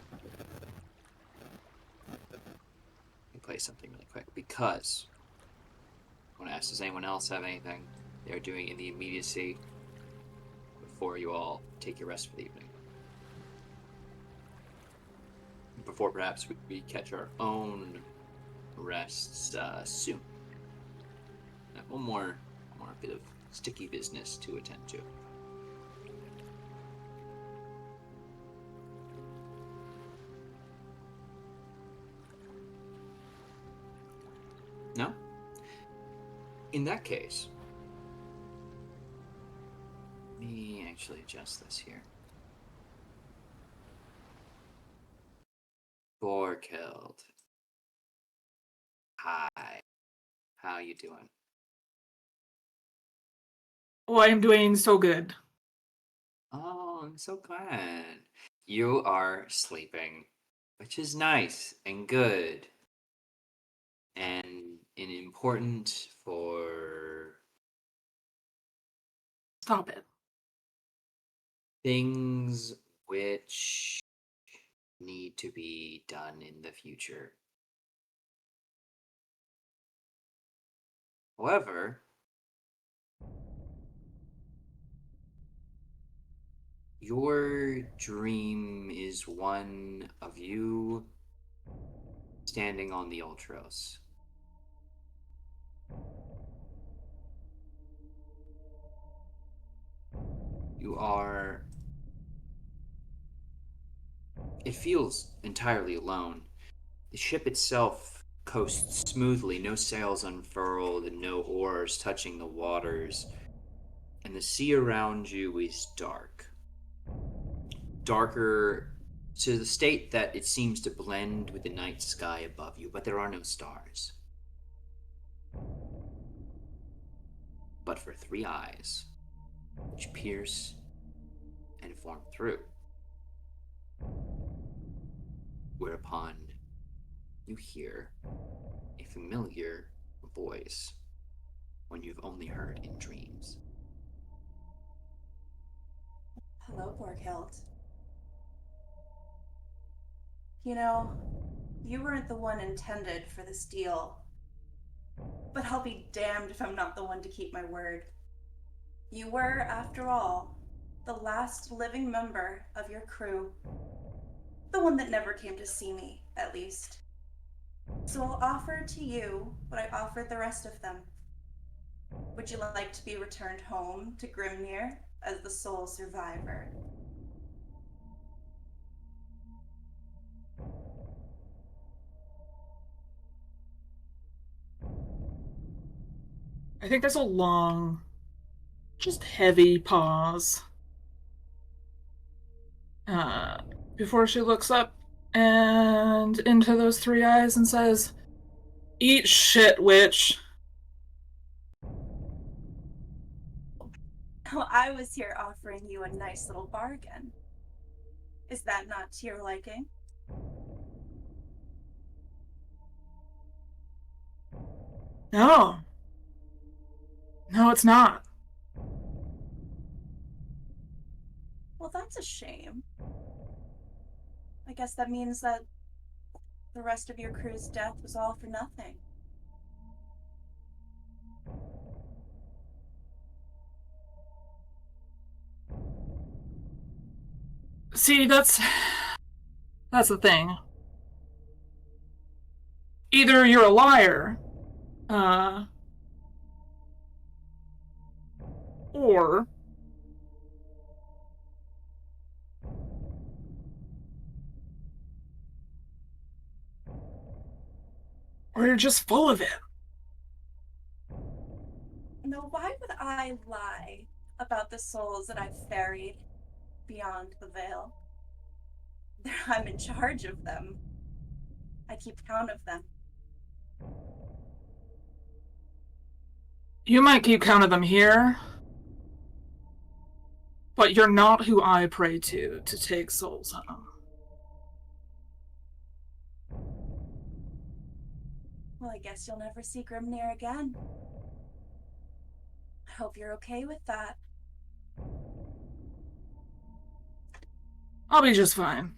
let me play something really quick because I want to ask: does anyone else have anything they're doing in the immediacy before you all take your rest for the evening? Before perhaps we catch our own rests soon. One more bit of sticky business to attend to. No? In that case, let me actually adjust this here. Borkeld. Hi. How you doing? Oh, I am doing so good. Oh, I'm so glad. You are sleeping, which is nice and good. And important for Stop it. things which need to be done in the future. However, your dream is one of you standing on the Ultros. You are It feels entirely alone. The ship itself coasts smoothly, no sails unfurled and no oars touching the waters, and the sea around you is dark. Darker to the state that it seems to blend with the night sky above you, but there are no stars. But for three eyes, which pierce and form through. Whereupon you hear a familiar voice when you've only heard in dreams. Hello, Borghild. You know, you weren't the one intended for this deal. But I'll be damned if I'm not the one to keep my word. You were, after all, the last living member of your crew. The one that never came to see me, at least. So I'll offer to you what I offered the rest of them. Would you like to be returned home to Grimnir as the sole survivor? I think there's a long, just heavy pause. Before she looks up and into those three eyes and says, "Eat shit, witch." Well, I was here offering you a nice little bargain. Is that not to your liking? No. No, it's not. Well, that's a shame. I guess that means that the rest of your crew's death was all for nothing. See, that's the thing. Either you're a liar, or you're just full of it. Now, why would I lie about the souls that I've ferried beyond the veil? I'm in charge of them. I keep count of them. You might keep count of them here, but you're not who I pray to take souls home. Well, I guess you'll never see Grimnir again. I hope you're okay with that. I'll be just fine.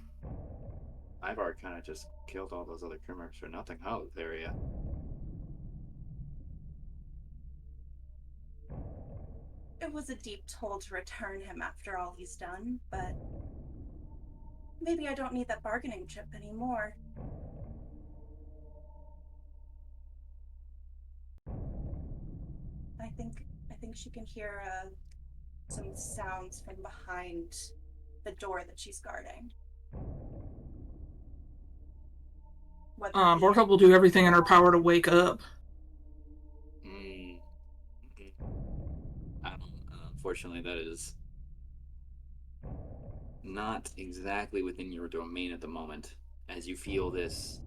I've already kind of just killed all those other criminals for nothing. Oh, Thylea. It was a deep toll to return him after all he's done, but maybe I don't need that bargaining chip anymore. I think she can hear some sounds from behind the door that she's guarding. Borkop will do everything in her power to wake up. Unfortunately, that is not exactly within your domain at the moment, as you feel this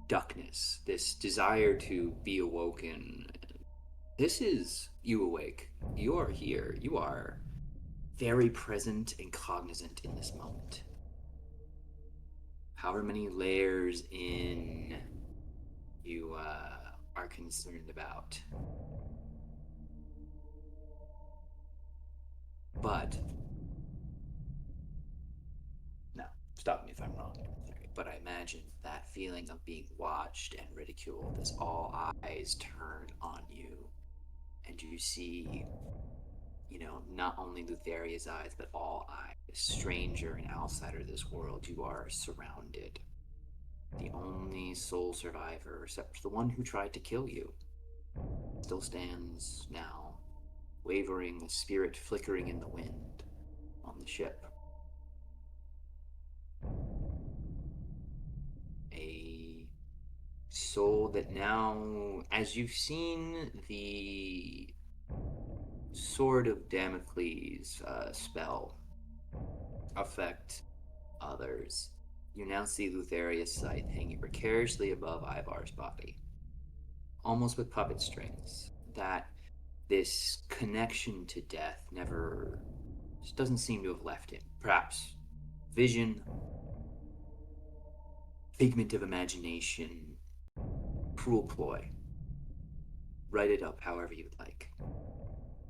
duckness, this desire to be awoken. This is you awake. You are here. You are very present and cognizant in this moment. However many layers in you are concerned about. But, no, stop me if I'm wrong. But I imagine that feeling of being watched and ridiculed as all eyes turn on you. And you see, not only Lutheria's eyes, but all eyes. Stranger and outsider of this world, you are surrounded. The only sole survivor, except for the one who tried to kill you, still stands now, wavering, a spirit flickering in the wind on the ship. So that now, as you've seen the Sword of Damocles spell affect others, you now see Lutheria's scythe hanging precariously above Ivar's body, almost with puppet strings. That this connection to death never just doesn't seem to have left him. Perhaps vision, figment of imagination, cruel ploy. Write it up however you'd like.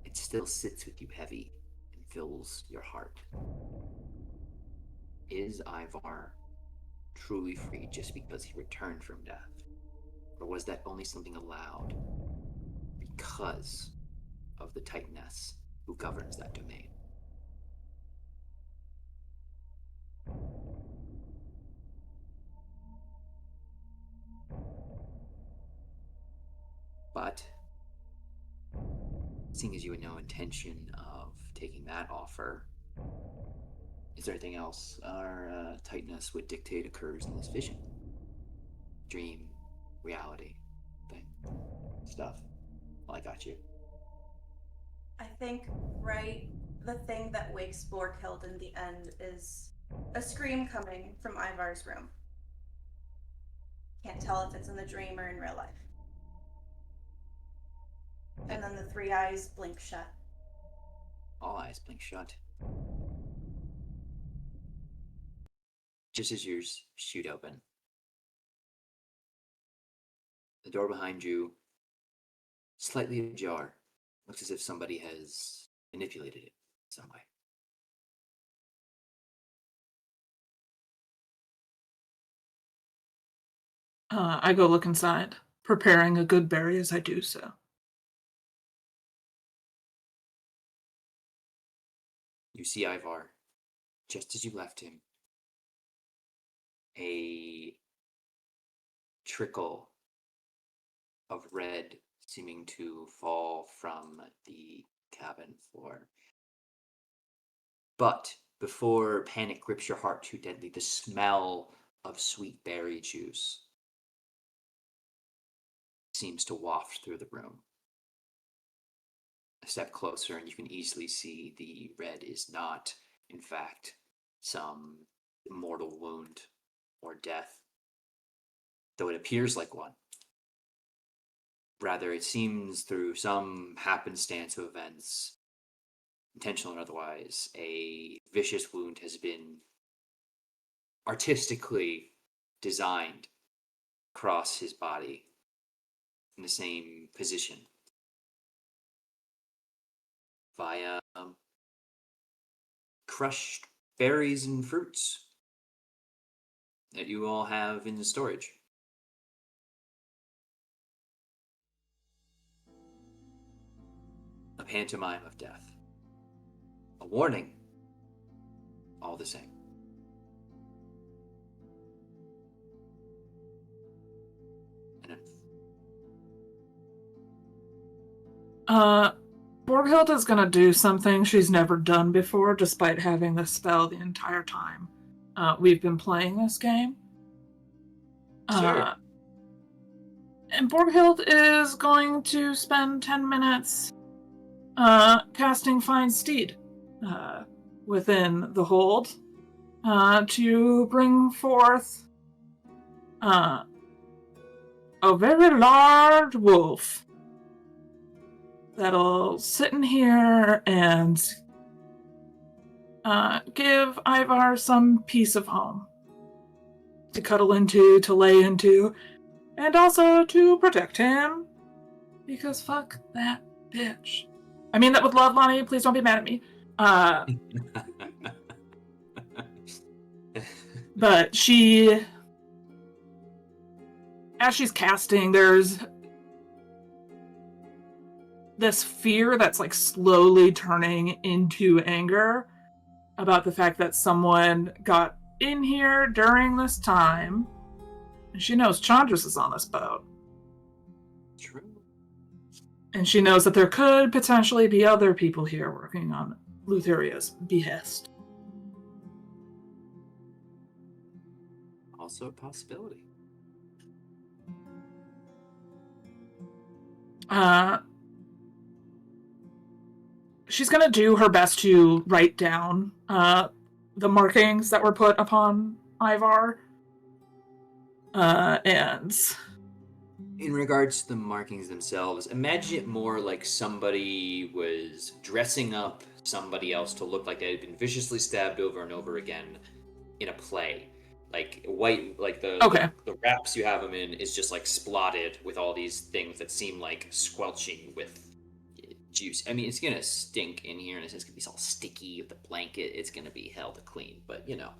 It still sits with you heavy and fills your heart. Is Ivar truly free just because he returned from death? Or was that only something allowed because of the Titaness who governs that domain? But seeing as you had no intention of taking that offer, is there anything else our Titaness would dictate occurs in this vision? Dream, reality, thing, stuff? Well, I got you. I think, right, the thing that wakes Borghild in the end is a scream coming from Ivar's room. Can't tell if it's in the dream or in real life. And then the three eyes blink shut. All eyes blink shut. Just as yours shoot open, the door behind you, slightly ajar, looks as if somebody has manipulated it in some way. I go look inside, preparing a good berry as I do so. You see Ivar, just as you left him, a trickle of red seeming to fall from the cabin floor. But before panic grips your heart too deadly, the smell of sweet berry juice seems to waft through the room. A step closer, and you can easily see the red is not, in fact, some mortal wound or death, though it appears like one. Rather, it seems through some happenstance of events, intentional or otherwise, a vicious wound has been artistically designed across his body in the same position via crushed berries and fruits that you all have in the storage. A pantomime of death. A warning, all the same. And Borghild is gonna do something she's never done before, despite having the spell the entire time we've been playing this game. Sure. And Borghild is going to spend 10 minutes casting Find Steed within the hold to bring forth a very large wolf that'll sit in here and give Ivar some piece of home to cuddle into, to lay into, and also to protect him. Because fuck that bitch. I mean that with love, Lonnie. Please don't be mad at me. But as she's casting, there's this fear that's like slowly turning into anger about the fact that someone got in here during this time. And she knows Chandras is on this boat. True. And she knows that there could potentially be other people here working on Lutheria's behest. Also a possibility. she's gonna do her best to write down the markings that were put upon Ivar. And in regards to the markings themselves, imagine it more like somebody was dressing up somebody else to look like they had been viciously stabbed over and over again in a play. Like white, like the wraps you have them in is just like splotted with all these things that seem like squelching with juice. I mean, it's gonna stink in here, and it's gonna be all sticky with the blanket. It's gonna be hell to clean, but you know.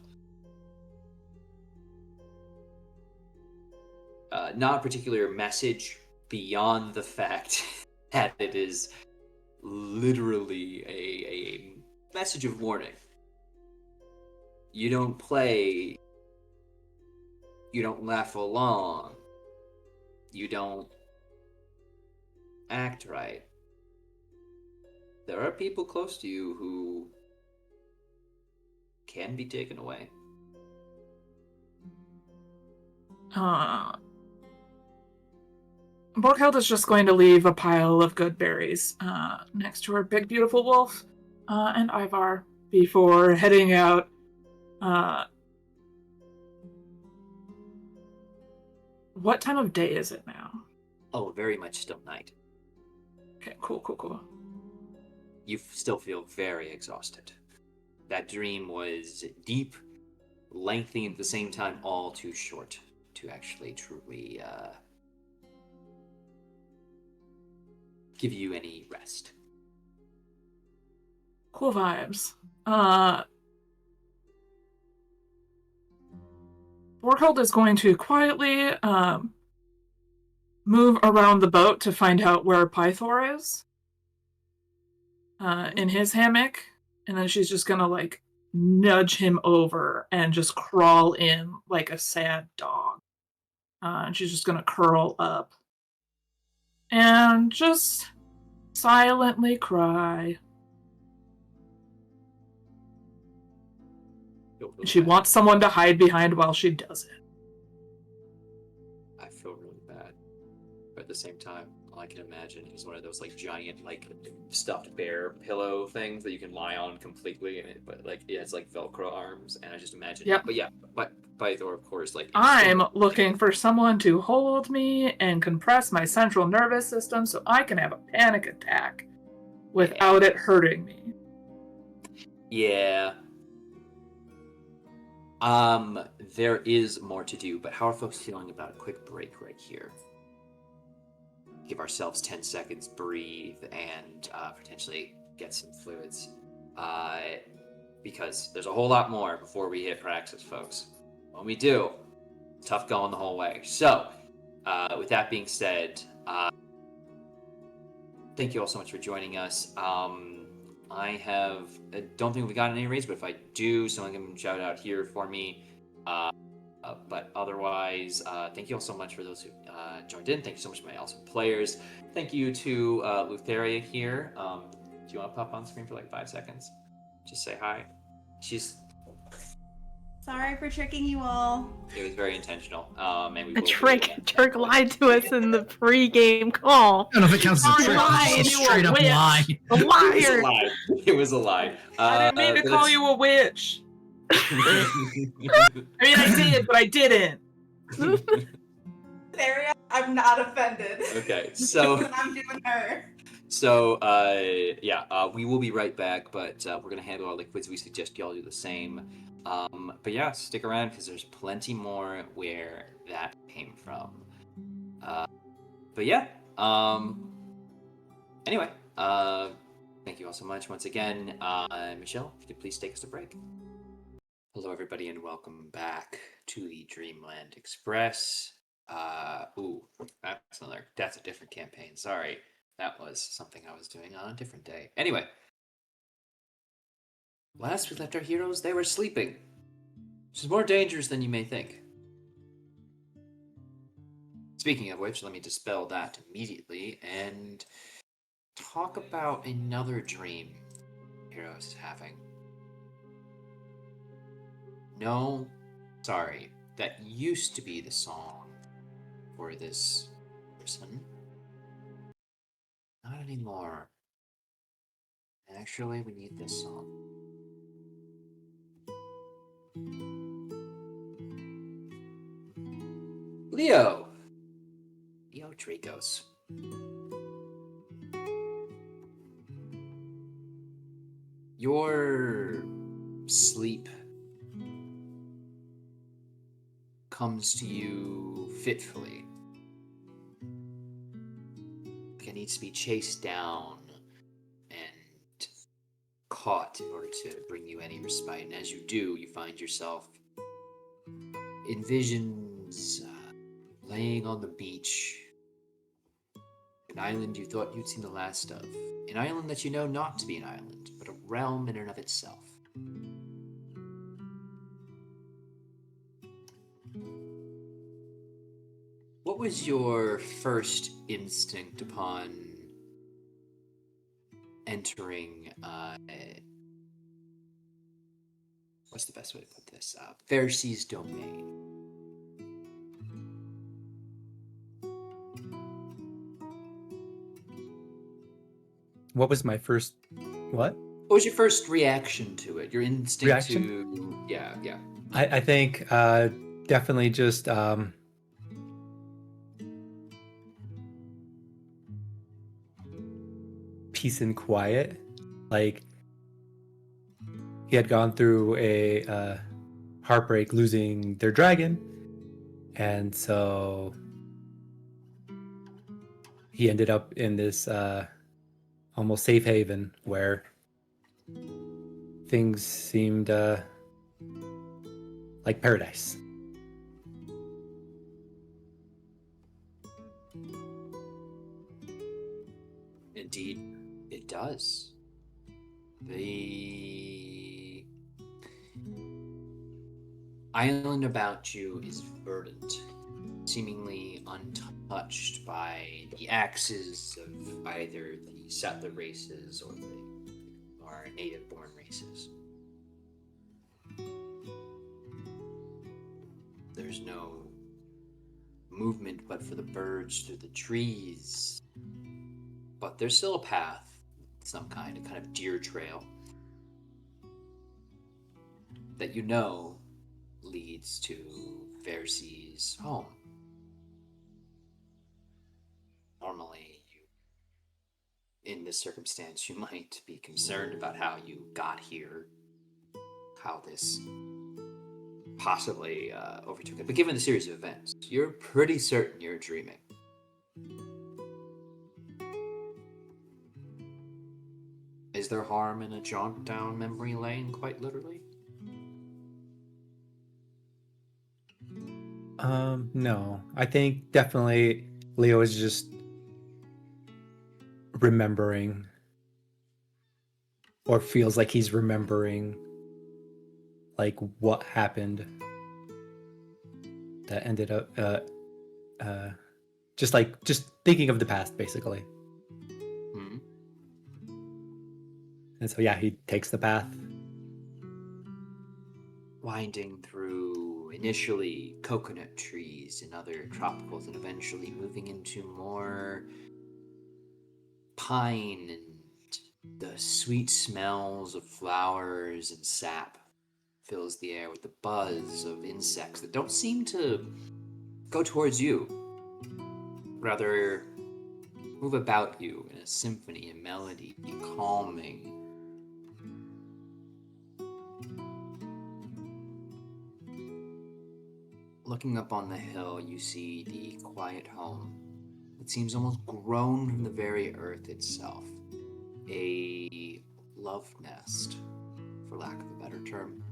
Not a particular message beyond the fact that it is literally a message of warning. You don't play, you don't laugh along, you don't act right. There are people close to you who can be taken away. Borghild is just going to leave a pile of good berries next to her big, beautiful wolf and Ivar before heading out. What time of day is it now? Oh, very much still night. Okay, cool. You still feel very exhausted. That dream was deep, lengthy, and at the same time all too short to actually truly give you any rest. Cool vibes. Borghild is going to quietly move around the boat to find out where Pythor is in his hammock, and then she's just gonna like nudge him over and just crawl in like a sad dog. And she's just gonna curl up and just silently cry. She wants someone to hide behind while she does it. I feel really bad. But at the same time, all I can imagine is one of those like giant like stuffed bear pillow things that you can lie on completely in it, but like it has like Velcro arms, and I just imagine But yeah, but Pythor, of course, like I'm looking for someone to hold me and compress my central nervous system so I can have a panic attack without it hurting me. Yeah. There is more to do, but how are folks feeling about a quick break right here? Give ourselves 10 seconds, breathe, and potentially get some fluids. Because there's a whole lot more before we hit praxis, folks. When we do, tough going the whole way. So, with that being said, thank you all so much for joining us. I don't think we've gotten any raids, but if I do, someone can shout out here for me. But otherwise, thank you all so much for those who joined in. Thank you so much to my awesome players. Thank you to Lutheria here. Do you want to pop on screen for like 5 seconds? Just say hi. She's... Sorry for tricking you all. It was very intentional. And we Trick lied to us in the pre-game call. I don't know if it counts as a trick. It's just a straight up lie. A liar. It was a lie. It was a lie. I didn't mean to call you a witch. I mean, I did, but I didn't. Thylea, I'm not offended. Okay, so I'm doing her. So, we will be right back, but we're going to handle all the quiz. We suggest y'all do the same. But yeah, stick around because there's plenty more where that came from. But yeah, anyway, thank you all so much once again. Michelle, if you could please take us to break. Hello, everybody, and welcome back to the Dreamland Express. That's a different campaign. Sorry. That was something I was doing on a different day. Anyway. Last we left our heroes, they were sleeping. Which is more dangerous than you may think. Speaking of which, let me dispel that immediately and talk about another dream heroes is having. No, sorry, that used to be the song for this person. Not anymore. Actually, we need this song. Leo Dracos. Your sleep comes to you fitfully. Like it needs to be chased down and caught in order to bring you any respite. And as you do, you find yourself in visions laying on the beach. An island you thought you'd seen the last of. An island that you know not to be an island, but a realm in and of itself. What was your first instinct upon entering, what's the best way to put this? Pharisee's domain. What was my first? What? What was your first reaction to it? Your instinct Reaction? to... Yeah. I think definitely just peace and quiet. Like he had gone through a heartbreak losing their dragon, and so he ended up in this almost safe haven where things seemed like paradise. Indeed, it does. The island about you is verdant, seemingly untouched by the axes of either the settler races or native-born races. There's no movement but for the birds through the trees, but there's still a path, some kind of deer trail that you know leads to Pharisee home. Normally, in this circumstance, you might be concerned about how you got here, how this possibly overtook it. But given the series of events, you're pretty certain you're dreaming. Is there harm in a jaunt down memory lane, quite literally? No. I think definitely Leo is just remembering, or feels like he's remembering, like what happened that ended up just thinking of the past, basically. Hmm. And so yeah, he takes the path. Winding through initially coconut trees and other tropicals, and eventually moving into more pine and the sweet smells of flowers and sap fills the air with the buzz of insects that don't seem to go towards you, rather move about you in a symphony and melody, calming. Looking up on the hill, you see the quiet home. It seems almost grown from the very earth itself. A love nest, for lack of a better term.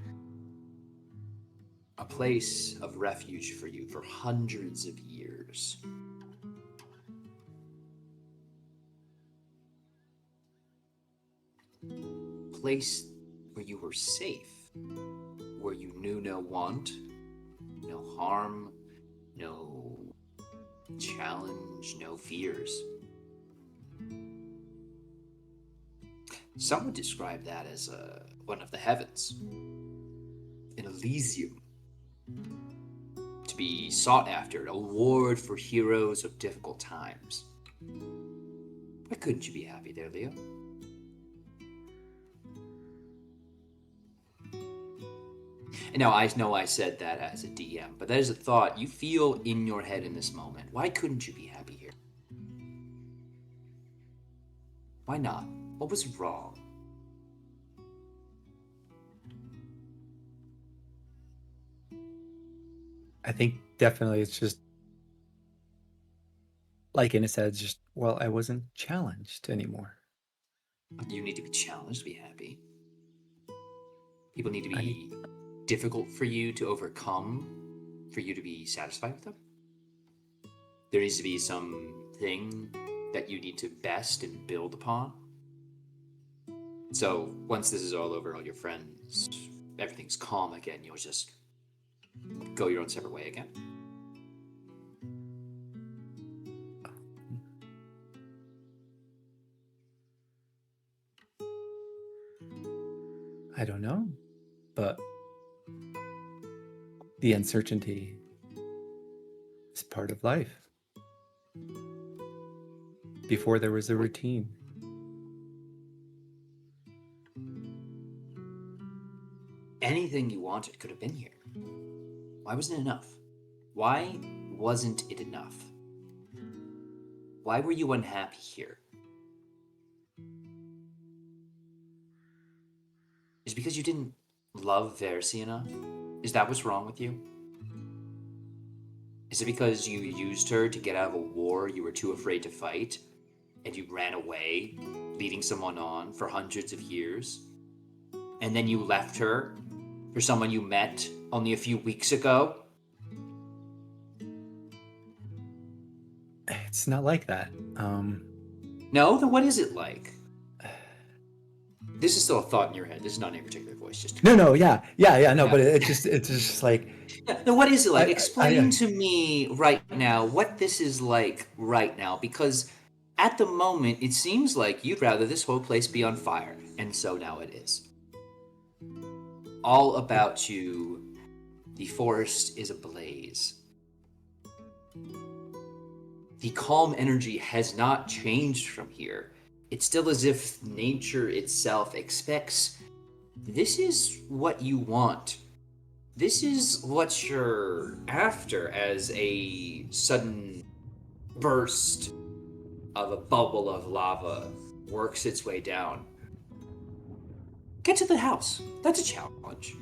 A place of refuge for you for hundreds of years. Place where you were safe, where you knew no want, no harm, no challenge, no fears. Some would describe that as one of the heavens, an Elysium, to be sought after, an award for heroes of difficult times. Why couldn't you be happy there, Leo? And now I know I said that as a DM, but that is a thought you feel in your head in this moment. Why couldn't you be happy here? Why not? What was wrong? I think definitely it's just like Inna said, it's just, well, I wasn't challenged anymore. You need to be challenged to be happy. People need to be difficult for you to overcome, for you to be satisfied with them. There needs to be something that you need to best and build upon. So once this is all over, all your friends, everything's calm again, you'll just go your own separate way again. I don't know, but the uncertainty is part of life. Before there was a routine. Anything you wanted could have been here. Why wasn't it enough? Why wasn't it enough? Why were you unhappy here? Is it because you didn't love Versi enough? Is that what's wrong with you? Is it because you used her to get out of a war you were too afraid to fight, and you ran away, leading someone on for hundreds of years? And then you left her for someone you met only a few weeks ago? It's not like that. No? Then what is it like? This is still a thought in your head. This is not any particular voice. Just No, yeah, no, Yeah. but it's just like, Now, what is it like? I- Explain to me right now what this is like right now, because at the moment it seems like you'd rather this whole place be on fire, and so now it is. All about you, the forest is ablaze. The calm energy has not changed from here. It's still as if nature itself expects this is what you want. This is what you're after, as a sudden burst of a bubble of lava works its way down. Get to the house. That's a challenge.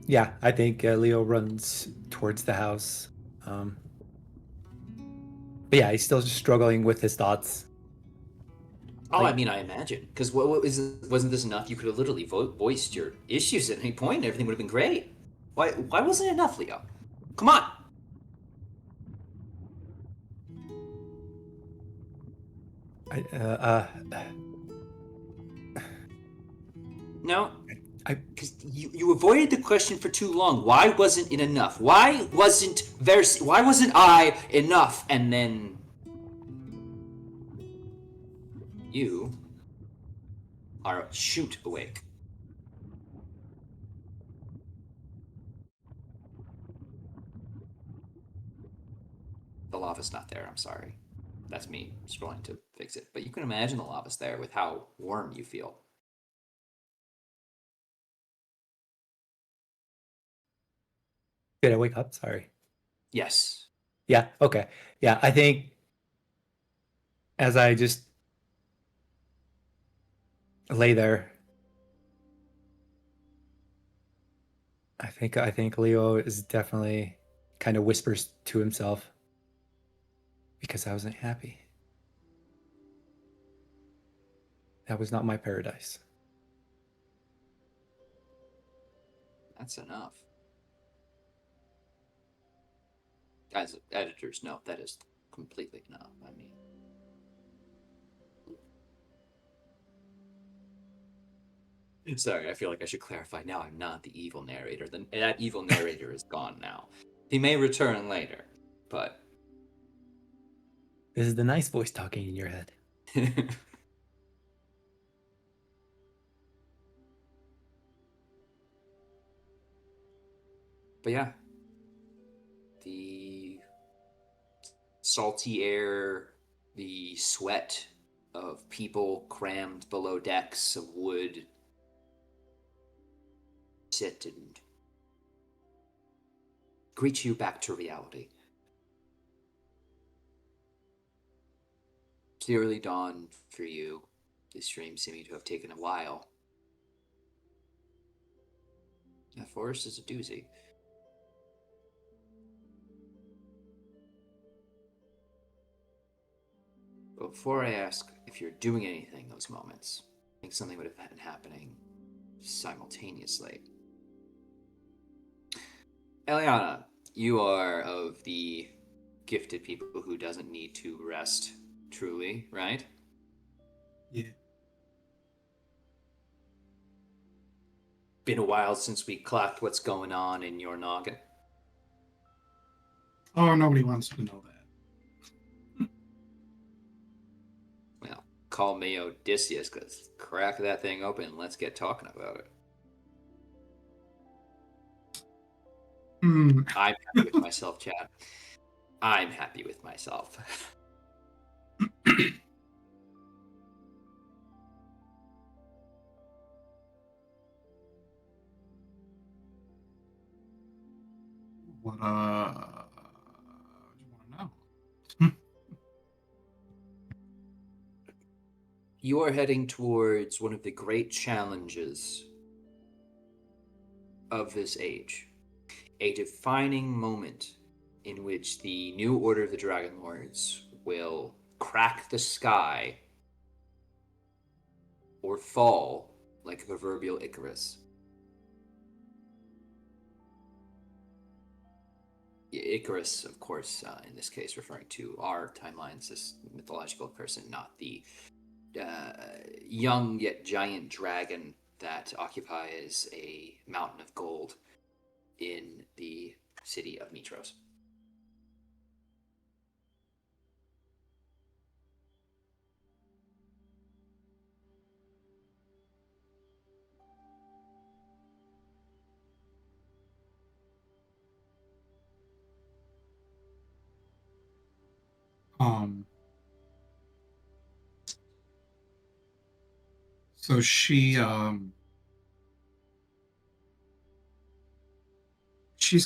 yeah, I think Leo runs towards the house. But yeah, he's still just struggling with his thoughts. Oh, Like- I mean, I imagine. Because wasn't this enough? You could have literally voiced your issues at any point, and everything would have been great. Why wasn't it enough, Leo? Come on! No? Because you avoided the question for too long. Why wasn't it enough? Why wasn't I enough? And then you are shoot awake. The lava's not there, I'm sorry. That's me scrolling to fix it. But you can imagine the lava's there with how warm you feel. Did I wake up? Sorry. Yes. Yeah, okay. Yeah, I think as I just lay there, I think Leo is definitely kind of whispers to himself, because I wasn't happy. That was not my paradise. That's enough. As editors note, that is completely enough. I mean, sorry, I feel like I should clarify now. I'm not the evil narrator. That evil narrator is gone now. He may return later, but This is the nice voice talking in your head. But yeah, the salty air, the sweat of people crammed below decks of wood sit and greet you back to reality. It's the early dawn for you. This stream seeming to have taken a while. The forest is a doozy. But before I ask if you're doing anything those moments, I think something would have been happening simultaneously. Eliana, you are of the gifted people who doesn't need to rest truly, right? Yeah. Been a while since we clocked what's going on in your noggin. Oh, nobody wants to know that. Well, call me Odysseus, because crack that thing open and let's get talking about it. I'm happy with myself, Chad. I'm happy with myself. What do you want to know? You are heading towards one of the great challenges of this age. A defining moment in which the new order of the Dragonlords will crack the sky or fall like a proverbial Icarus. Icarus, of course, in this case, referring to our timelines, this mythological person, not the young yet giant dragon that occupies a mountain of gold in the city of Mitros. So she's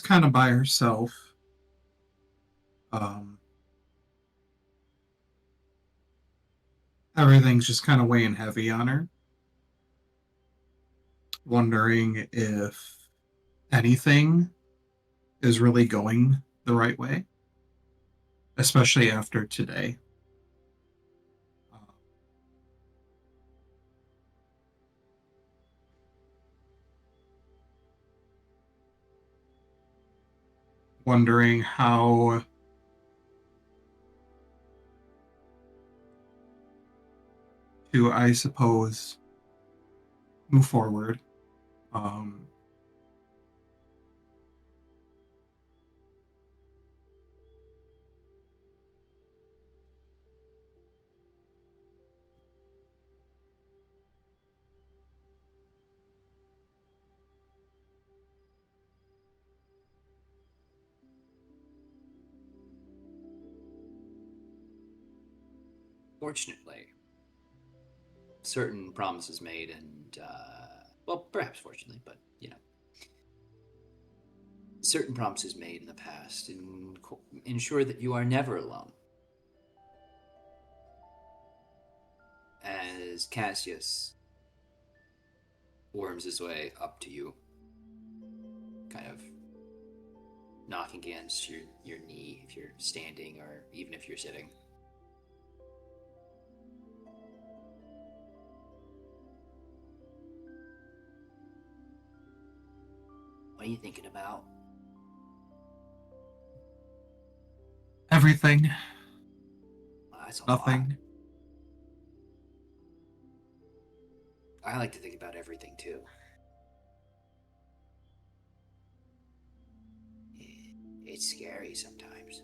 kind of by herself. Everything's just kind of weighing heavy on her. Wondering if anything is really going the right way, especially after today. Wondering how to, I suppose, move forward. Fortunately, certain promises made and, well, perhaps fortunately, but, you know, certain promises made in the past ensure that you are never alone. As Cassius worms his way up to you, kind of knocking against your knee if you're standing or even if you're sitting. What are you thinking about? Everything. Well, that's a Nothing. lot. I like to think about everything too. It's scary sometimes.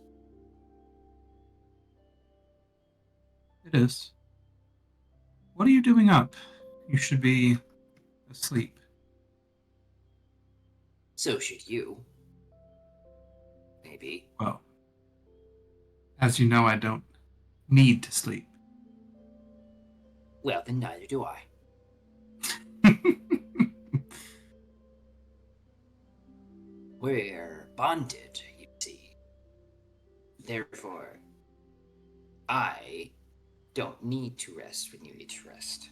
It is. What are you doing up? You should be asleep. So should you. Maybe. Well, As you know, I don't need to sleep. Well, then neither do I. We're bonded, you see. Therefore, I don't need to rest when you need to rest.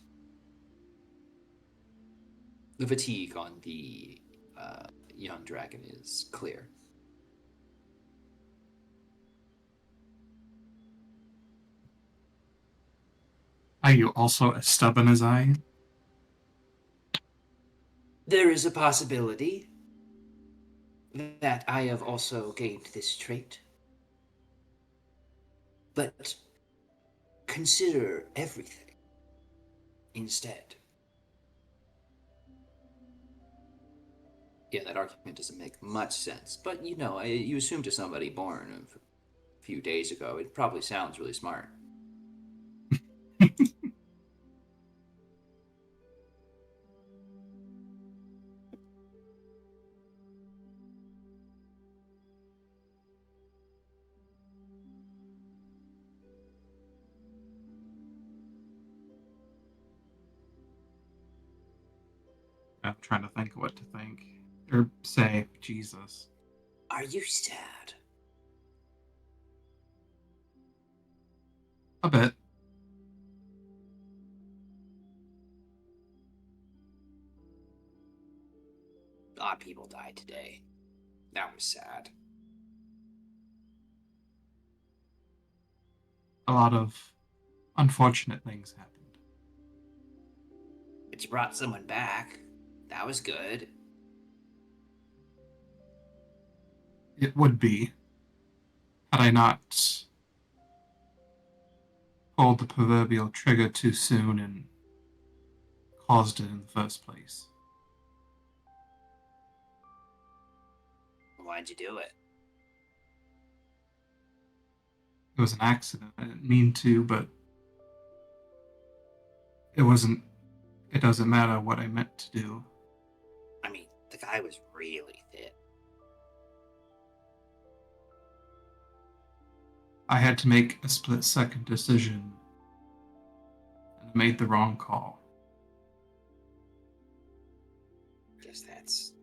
The fatigue on the young dragon is clear. Are you also as stubborn as I am? There is a possibility that I have also gained this trait. But consider everything instead. Yeah, that argument doesn't make much sense. But you know, you assume to somebody born a few days ago, it probably sounds really smart. I'm trying to think of what to think. Or say, Jesus. Are you sad? A bit. A lot of people died today. That was sad. A lot of unfortunate things happened. It's brought someone back. That was good. It would be, had I not pulled the proverbial trigger too soon and caused it in the first place. Why'd you do it? It was an accident. I didn't mean to, but it wasn't. It doesn't matter what I meant to do. I mean, the guy was really thin. I had to make a split-second decision, and I made the wrong call. Guess that's...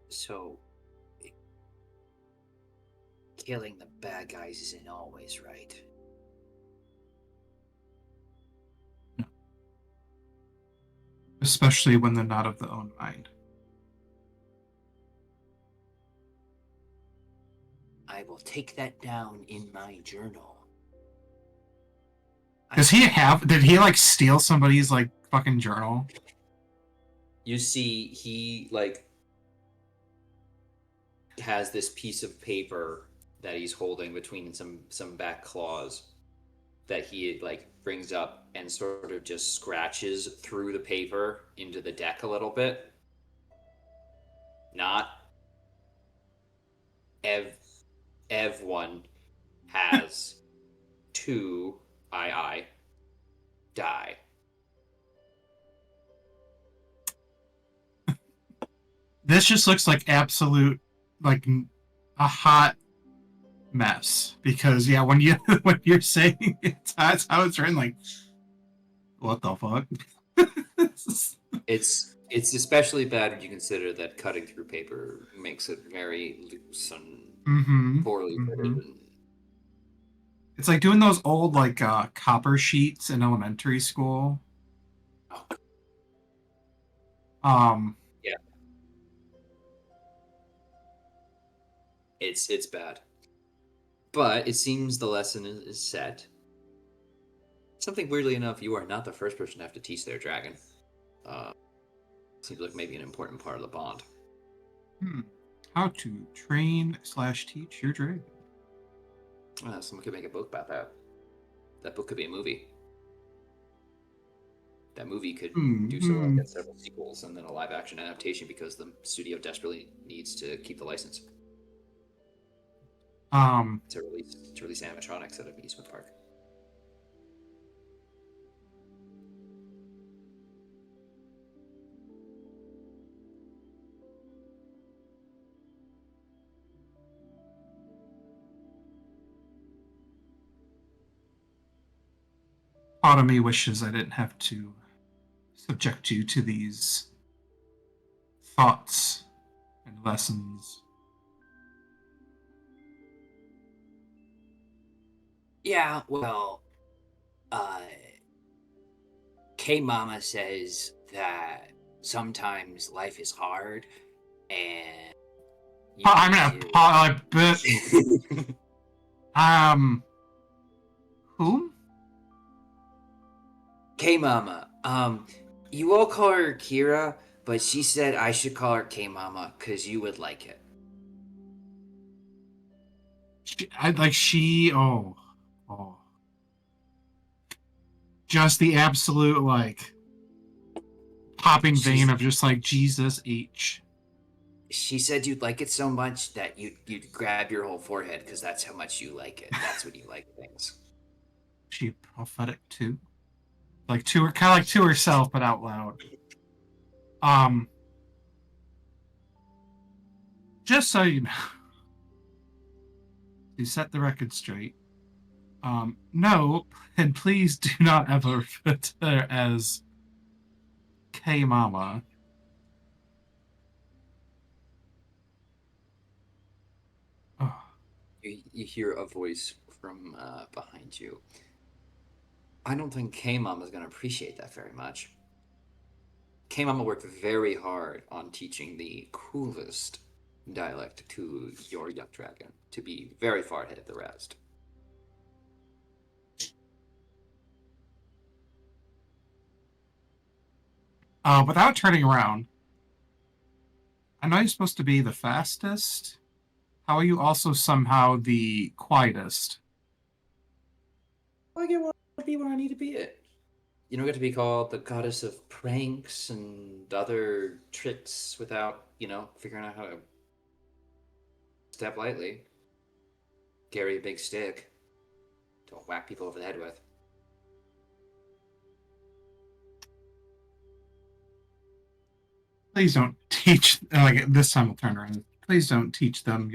So... Killing the bad guys isn't always right. Especially when they're not of their own mind. I will take that down in my journal. Does he have? Did he like steal somebody's like fucking journal? You see, he like has this piece of paper that he's holding between some back claws that he like brings up and sort of just scratches through the paper into the deck a little bit. Not Ev one has two I die. This just looks like absolute like a hot mess because yeah, when you're saying it, that's how it's written. Like, what the fuck? It's especially bad when you consider that cutting through paper makes it very loose and poorly written. It's like doing those old like copper sheets in elementary school. Yeah. It's bad. But it seems the lesson is set. Something weirdly enough, you are not the first person to have to teach their dragon. Seems like maybe an important part of the bond. How to train/teach your dragon. Someone could make a book about that. That book could be a movie. That movie could do so well, get several sequels and then a live action adaptation because the studio desperately needs to keep the license. To release animatronics at amusement park. part of me wishes I didn't have to subject you to these thoughts and lessons. Yeah, well, K-Mama says that sometimes life is hard, and you I'm need gonna but to... whom? K-Mama, you all call her Kira, but she said I should call her K-Mama because you would like it. Oh, just the absolute like popping vein of just like Jesus H. She said you'd like it so much that you'd grab your whole forehead because that's how much you like it. That's when you like things. She prophetic too, like to her, kind of like to herself, but out loud. Just so you know, to set the record straight. No, and please do not ever refer to her as K Mama. Oh. You hear a voice from behind you. I don't think K-Mama's going to appreciate that very much. K-Mama worked very hard on teaching the coolest dialect to your young dragon to be very far ahead of the rest. Without turning around, I know you're supposed to be the fastest. How are you also somehow the quietest? I get what to be when I need to be it. You don't get to be called the goddess of pranks and other tricks without, figuring out how to step lightly. Carry a big stick to whack people over the head with. Please don't teach, like this time we'll turn around. Please don't teach them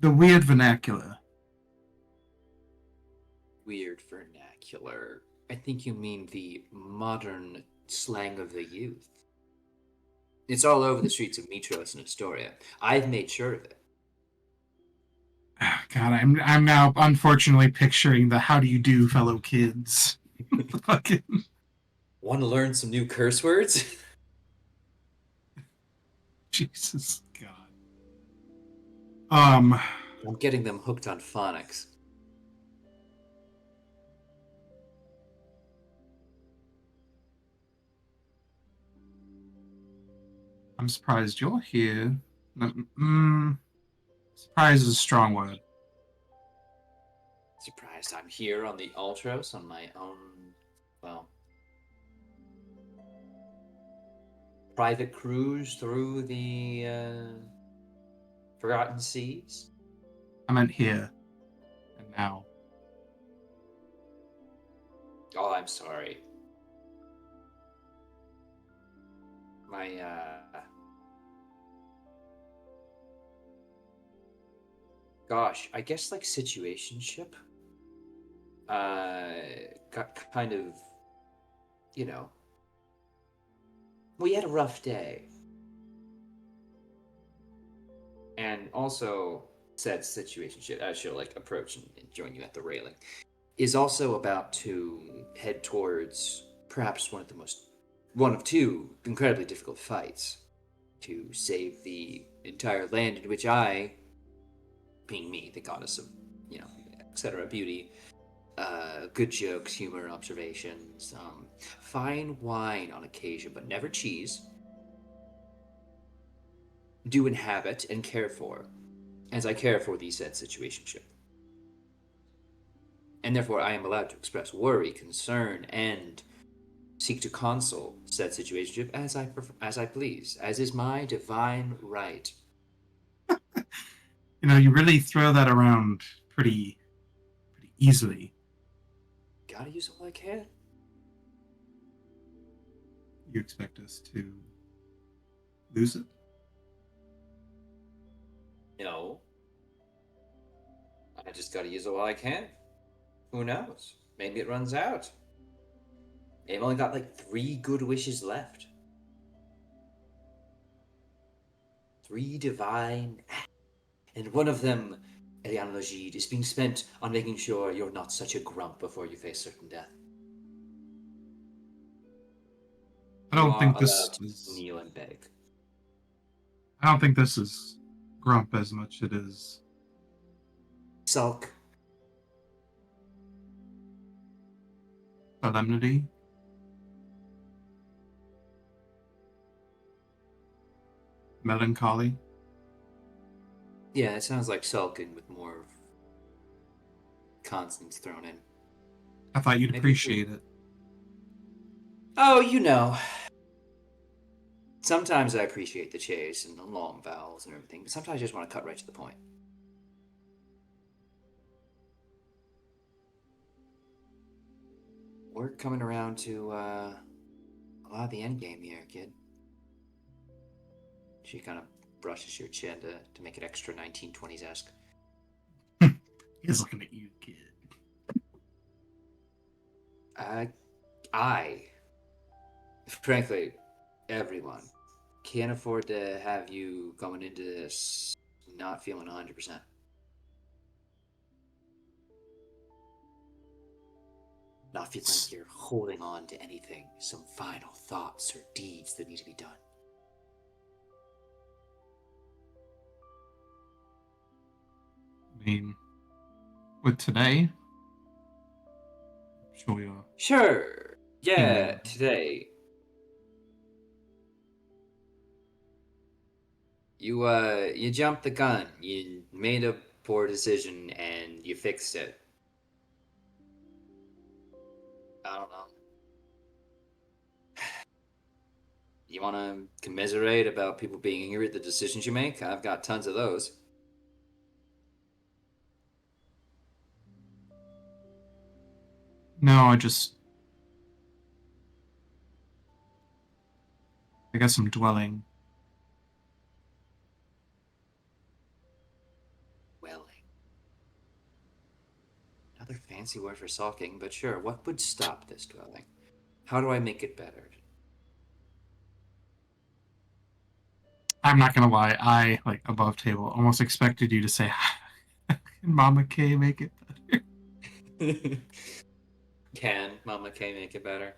the weird vernacular. Weird vernacular. I think you mean the modern slang of the youth. It's all over the streets of Mitros and Astoria. I've made sure of it. God, I'm now unfortunately picturing the "How do you do, fellow kids?" Fucking Want to learn some new curse words? Jesus God. I'm getting them hooked on phonics. I'm surprised you're here. Surprise is a strong word. Surprised I'm here on the Ultros on my own, private cruise through the Forgotten Seas. I meant here and now. Oh, I'm sorry. My gosh, I guess like situationship got kind of, we had a rough day. And also said situationship, as she'll like approach and join you at the railing, is also about to head towards perhaps one of two incredibly difficult fights to save the entire land in which I, being me, the goddess of, etc., beauty, good jokes, humor, observations, fine wine on occasion, but never cheese, do inhabit and care for, as I care for the said situationship. And therefore I am allowed to express worry, concern, and seek to console said situationship as I please, as is my divine right. You really throw that around pretty easily. Gotta use all I can. You expect us to lose it? No. I just gotta use it while I can. Who knows? maybe it runs out. They've only got like 3 good wishes left. 3 divine, and one of them, Eliana Logid, is being spent on making sure you're not such a grump before you face certain death. I don't You think are this allowed to is. kneel and beg. I don't think this is grump as much it is Sulk. solemnity. Melancholy. Yeah, it sounds like sulking with more of consonants thrown in. I thought you'd Maybe appreciate it. Oh, you know. Sometimes I appreciate the chase and the long vowels and everything, but sometimes I just want to cut right to the point. We're coming around to a lot of the end game here, kid. She kind of brushes your chin to make it extra 1920s-esque. He's looking at you, kid. Frankly, everyone can't afford to have you going into this not feeling 100%. Not feeling like you're holding on to anything, some final thoughts or deeds that need to be done. I mean, with today, I'm sure you're. Sure. Yeah, Yeah. today. You jumped the gun. You made a poor decision and you fixed it. I don't know. You want to commiserate about people being angry at the decisions you make? I've got tons of those. No, I guess I'm dwelling. Welling. Another fancy word for sulking, but sure, what would stop this dwelling? How do I make it better? I'm not gonna lie, I, like, above table, almost expected you to say, can Mama K make it better? Can Mama K make it better?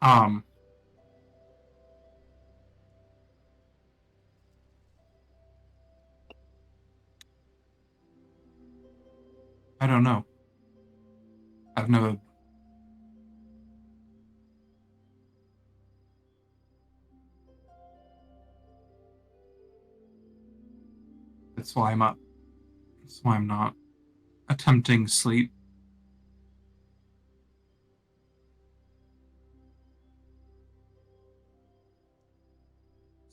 Um, I don't know. I've never. That's why I'm up. That's why I'm not attempting sleep.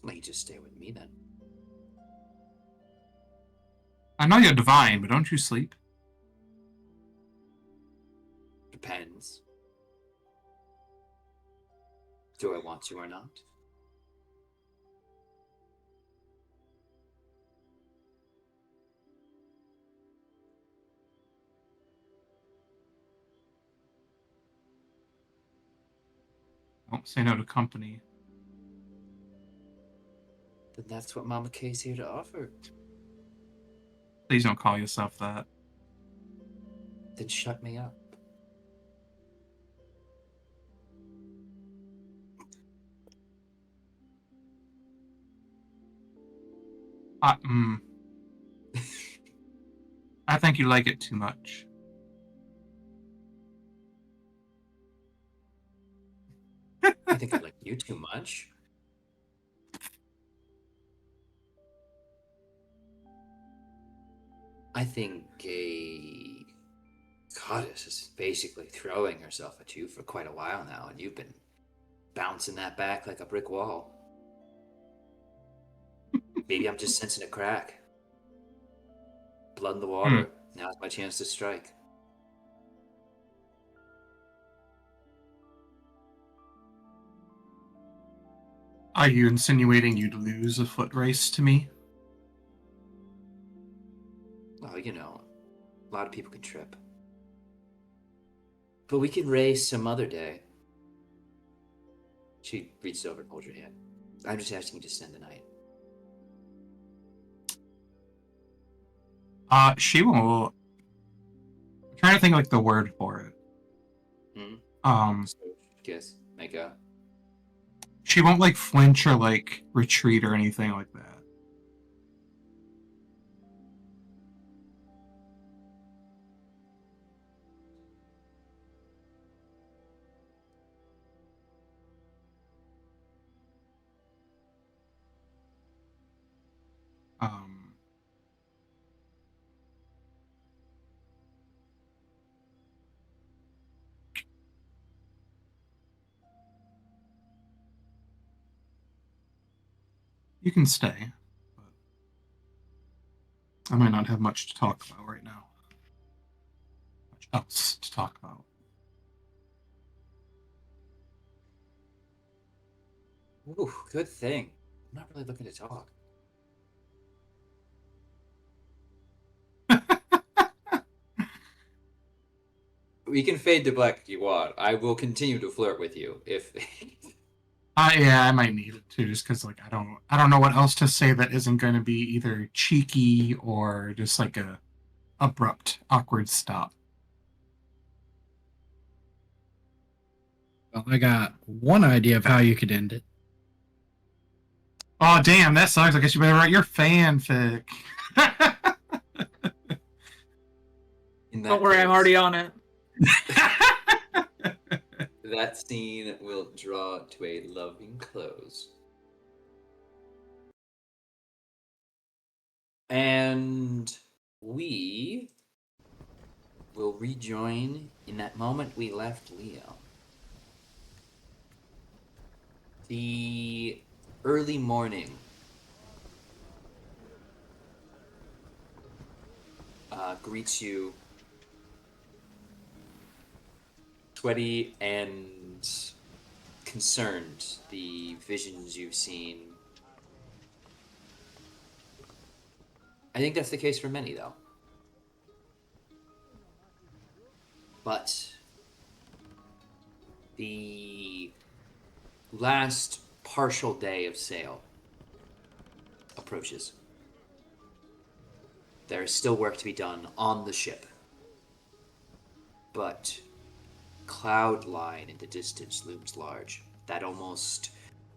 Let you just stay with me then. I know you're divine, but don't you sleep? Depends. Do I want to or not? Don't say no to company. Then that's what Mama K's here to offer. Please don't call yourself that. Then shut me up. I think you like it too much. I think I like you too much. I think a goddess is basically throwing herself at you for quite a while now, and you've been bouncing that back like a brick wall. Maybe I'm just sensing a crack. Blood in the water. Now's my chance to strike. Are you insinuating you'd lose a foot race to me? Well, you know, a lot of people can trip. But we can race some other day. She reaches over and holds your hand. I'm just asking you to spend the night. She will. I'm trying to think like the word for it. So, guess, make a. She won't like flinch or like retreat or anything like that. You can stay. But I might not have much to talk about right now. Much else to talk about. Ooh, good thing. I'm not really looking to talk. We can fade to black if you want. I will continue to flirt with you if. Yeah, I might need it too, just because like I don't know what else to say that isn't going to be either cheeky or just like a abrupt, awkward stop. Well, I got one idea of how you could end it. Oh damn, that sucks. I guess you better write your fanfic. Don't worry, I'm already on it. That scene will draw to a loving close. And we will rejoin in that moment we left Leo. The early morning greets you sweaty and concerned. The visions you've seen. I think that's the case for many, though. But the last partial day of sail approaches. There is still work to be done on the ship. But cloud line in the distance looms large. That almost,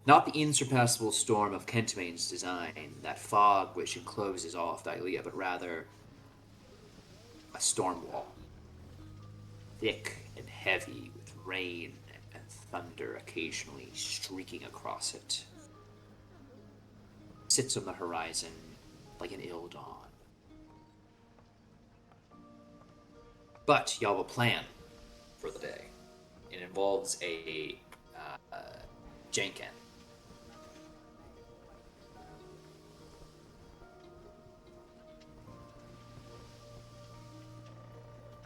not the insurpassable storm of Kentmane's design, that fog which encloses all of Thylea, but rather a storm wall. Thick and heavy with rain and thunder occasionally streaking across it. Sits on the horizon like an ill dawn. But y'all have a plan for the day. It involves a Janken.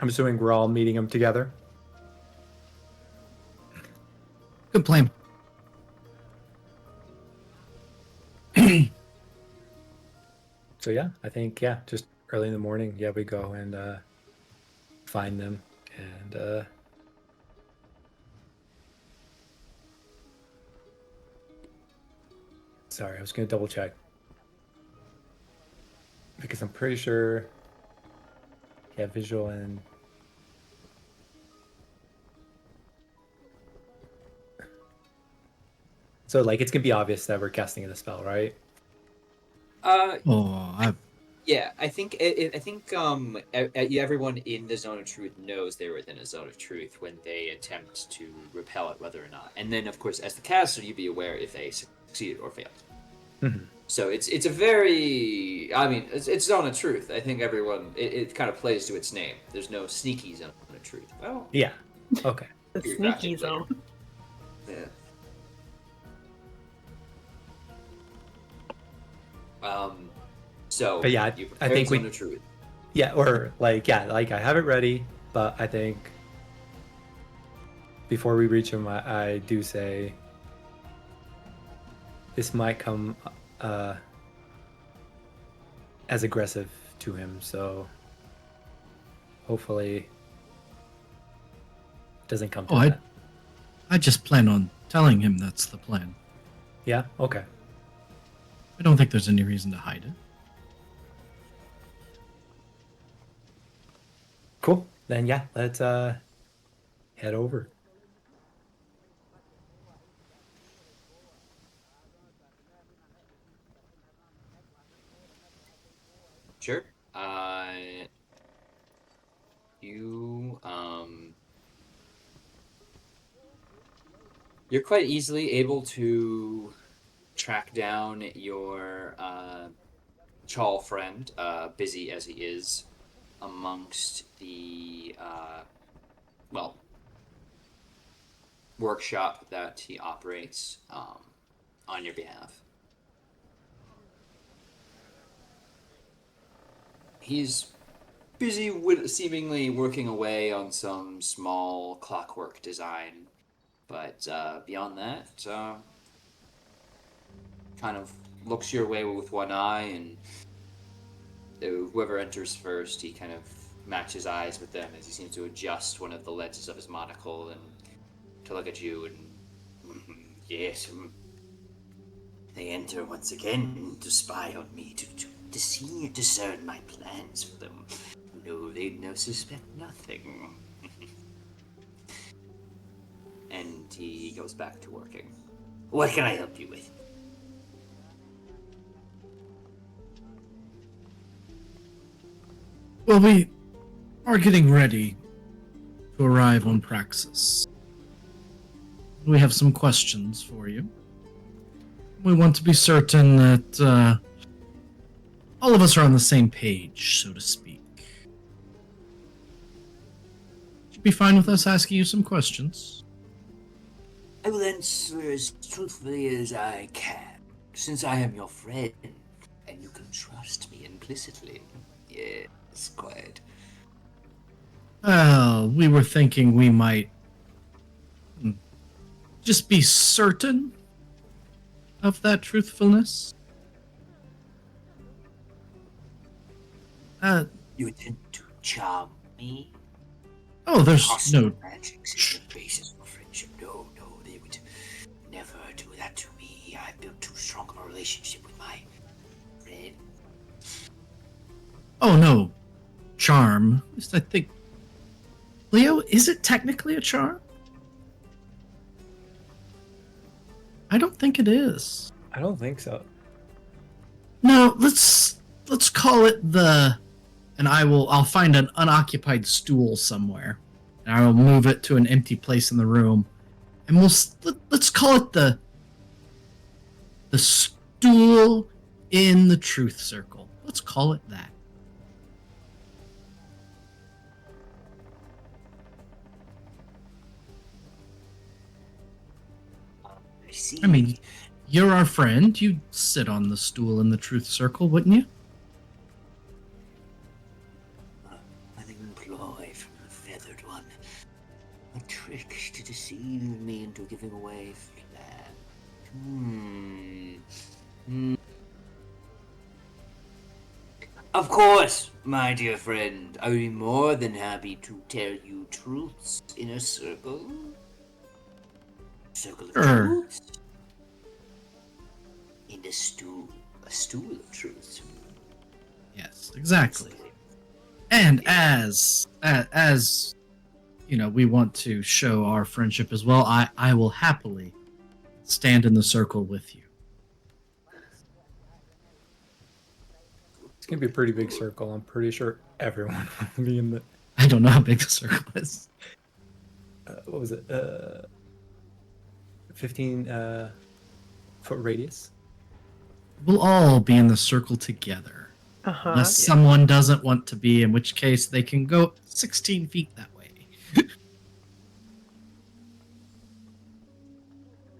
I'm assuming we're all meeting them together. Good plan. So yeah, I think just early in the morning, we go and find them and sorry, I was gonna double check because I'm pretty sure visual and so like it's gonna be obvious that we're casting the spell, right? Yeah, I think everyone in the zone of truth knows they're within a zone of truth when they attempt to repel it, whether or not. And then, of course, as the caster, you'd be aware if they succeeded or failed. Mm-hmm. So it's a very, I mean, it's zone of truth. I think everyone it kind of plays to its name. There's no sneaky zone of truth. Well, yeah, okay. The sneaky zone. Yeah. So, but yeah, I think zone of truth. Yeah, or like I have it ready, but I think before we reach him, I do say this might come as aggressive to him, so hopefully doesn't come to Oh, that. I just plan on telling him that's the plan. Yeah. Okay. I don't think there's any reason to hide it. Cool. Then yeah, let's head over. Sure. You you're quite easily able to track down your Chal friend, busy as he is, amongst the well, workshop that he operates on your behalf. He's busy with seemingly working away on some small clockwork design, but beyond that, kind of looks your way with one eye, and whoever enters first, he kind of matches eyes with them as he seems to adjust one of the lenses of his monocle and to look at you and yes, they enter once again to spy on me, to discern my plans for them. No, they suspect nothing. And he goes back to working. What can I help you with? Well, we are getting ready to arrive on Praxis. We have some questions for you. We want to be certain that all of us are on the same page, so to speak. You'd be fine with us asking you some questions? I will answer as truthfully as I can, since I am your friend, and you can trust me implicitly. Yes, quite. Well, we were thinking we might just be certain of that truthfulness. You intend to charm me? Oh, there's Hostile no... magics is the basis of friendship. No, they would never do that to me. I built too strong of a relationship with my friend. Oh, no. Charm. At least I think... Leo, is it technically a charm? I don't think it is. I don't think so. No, let's call it the... And I'll find an unoccupied stool somewhere. And I will move it to an empty place in the room. And let's call it the stool in the truth circle. Let's call it that. I see. I mean, you're our friend. You'd sit on the stool in the truth circle, wouldn't you? An employee from the feathered one. A trick to deceive me into giving away land. Of course, my dear friend, I would be more than happy to tell you truths in a circle. Circle of Sure. truths. In a stool of truths. Yes, exactly. And as you know, we want to show our friendship as well. I will happily stand in the circle with you. It's gonna be a pretty big circle. I'm pretty sure everyone will be in the. I don't know how big the circle is. What was it? 15 foot radius. We'll all be in the circle together. Unless someone doesn't want to be, in which case they can go 16 feet that way.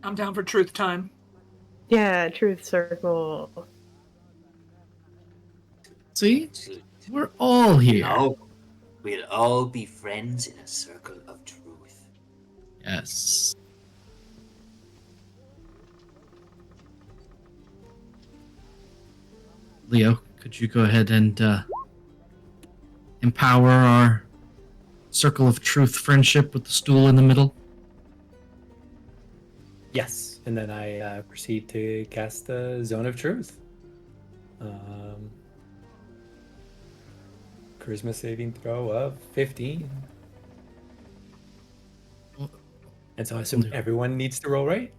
I'm down for truth time. Yeah, truth circle. See? We're all here. We'll all be friends in a circle of truth. Yes. Leo, could you go ahead and empower our circle of truth friendship with the stool in the middle? Yes, and then I proceed to cast the Zone of Truth. Charisma saving throw of 15. And so I assume everyone needs to roll, right?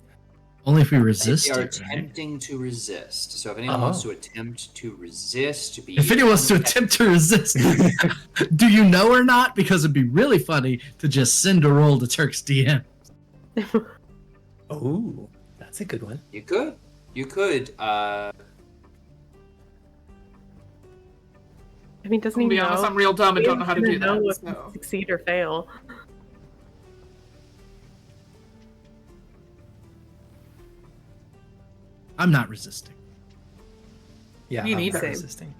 Only if we resist They are it, right? attempting to resist. So if anyone wants to attempt to resist, to be If anyone wants to attempt to resist, do you know or not? Because it'd be really funny to just send a roll to Turk's DM. Oh, that's a good one. You could. You could. I mean, doesn't To he be know? honest, I'm real dumb and don't know how to do Know that. if So. succeed or fail. I'm not resisting. Yeah, Me I'm neither. not resisting.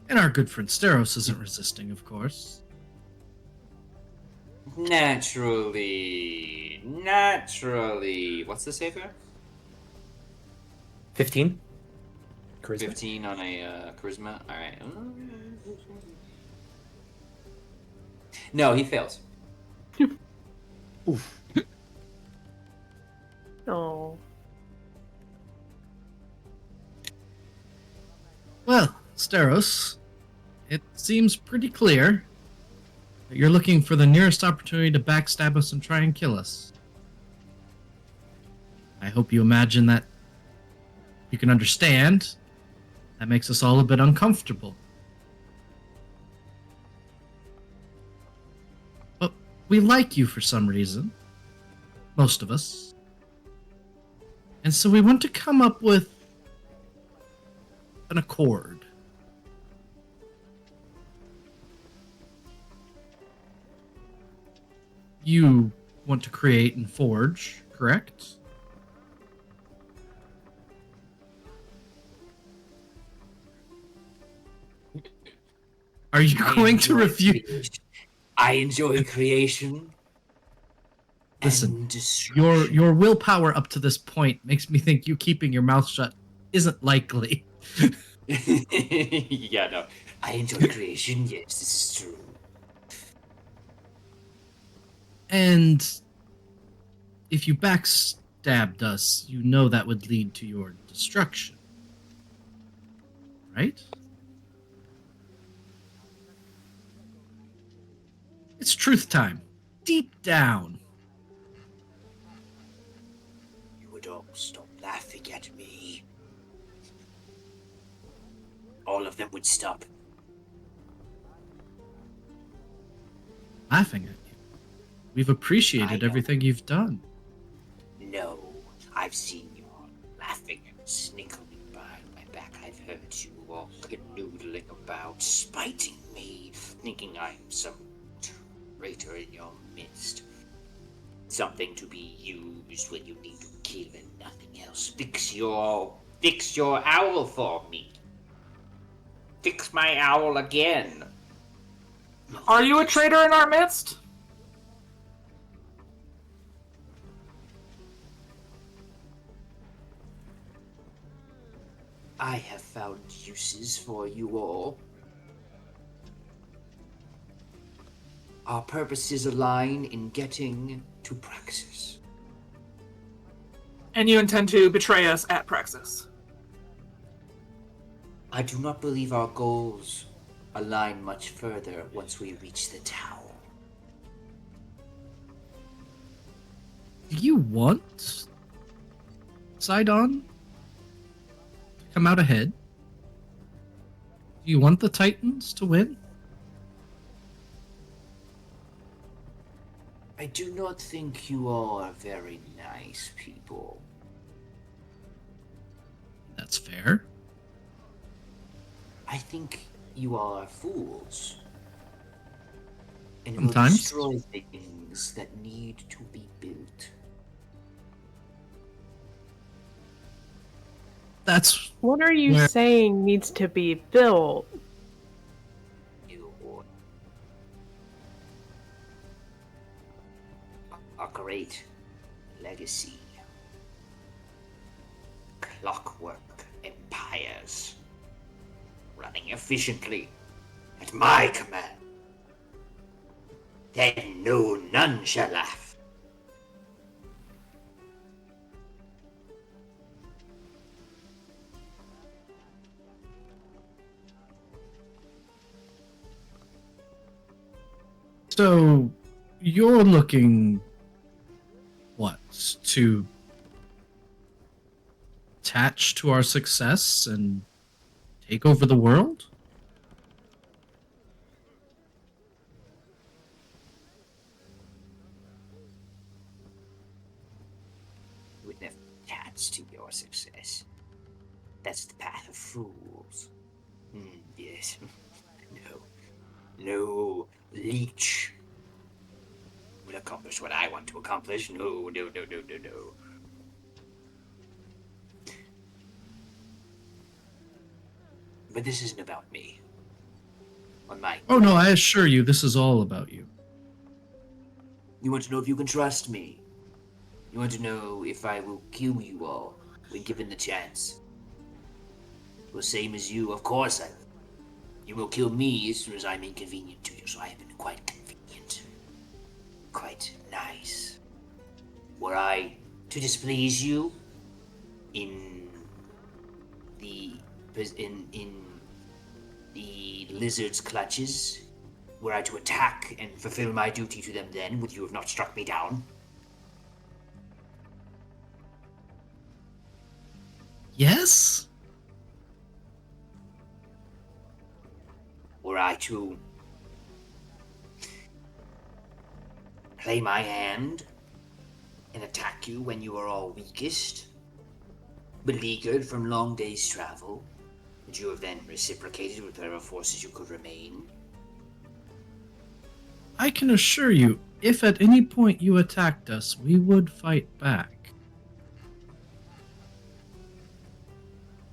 And our good friend Steros isn't resisting, of course. Naturally. What's the saver? 15? Charisma? 15 on a charisma. All right. No, he fails. Oof. Oh. Well, Steros, it seems pretty clear that you're looking for the nearest opportunity to backstab us and try and kill us. I hope you imagine that you can understand. That makes us all a bit uncomfortable. But we like you for some reason. Most of us. And so we want to come up with an accord. You want to create and forge, correct? Are you going to refuse? I enjoy creation. Listen, and destruction. your willpower up to this point makes me think you keeping your mouth shut isn't likely. Yeah, no. I enjoy creation, yes, this is true. And if you backstabbed us, you know that would lead to your destruction. Right? It's truth time. Deep down. You would all stop laughing at me. All of them would stop. Laughing at you. We've appreciated everything you've done. No, I've seen you all laughing and snickering behind my back. I've heard you all canoodling about, spiting me, thinking I'm some traitor in your midst. Something to be used when you need to kill and nothing else. Fix your owl for me. Fix my owl again. Are you a traitor in our midst? I have found uses for you all. Our purposes align in getting to praxis. And you intend to betray us at praxis? I do not believe our goals align much further once we reach the tower. Do you want Sidon to come out ahead? Do you want the Titans to win? I do not think you all are very nice people. That's fair. I think you all are fools. And will Sometimes. destroy things that need to be built. That's What are you Where- saying needs to be built? A great legacy. Clockwork empires. running efficiently at my command, then none shall laugh. So, you're looking, what, to attach to our success and take over the world? Would never attach to your success. That's the path of fools. Yes. No leech will accomplish what I want to accomplish. No. But this isn't about me. Oh no, I assure you, this is all about you. You want to know if you can trust me. You want to know if I will kill you all when given the chance. Well, same as you, of course I will. You will kill me as soon as I'm inconvenient to you, so I have been quite convenient. Quite nice. Were I to displease you in the lizard's clutches, were I to attack and fulfill my duty to them then, would you have not struck me down? Yes? Were I to play my hand and attack you when you are all weakest, beleaguered from long days' travel, would you have then reciprocated with whatever forces you could remain? I can assure you, if at any point you attacked us, we would fight back.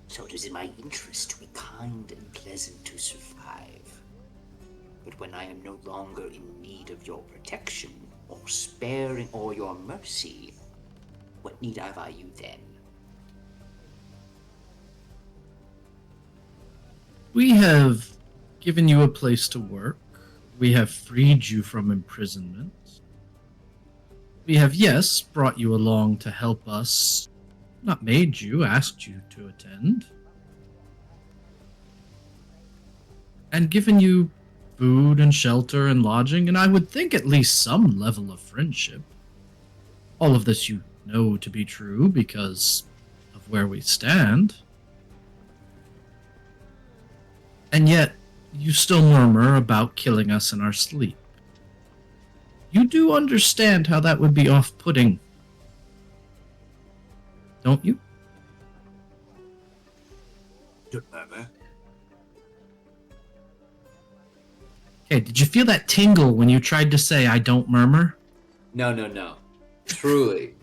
So it is in my interest to be kind and pleasant to survive. But when I am no longer in need of your protection, or sparing, or your mercy, what need have I you then? We have given you a place to work. We have freed you from imprisonment. We have, yes, brought you along to help us. Not made you, asked you to attend. And given you food and shelter and lodging, and I would think at least some level of friendship. All of this you know to be true because of where we stand. And yet, you still murmur about killing us in our sleep. You do understand how that would be off-putting, don't you? Don't murmur. Okay, did you feel that tingle when you tried to say, I don't murmur? No. Truly.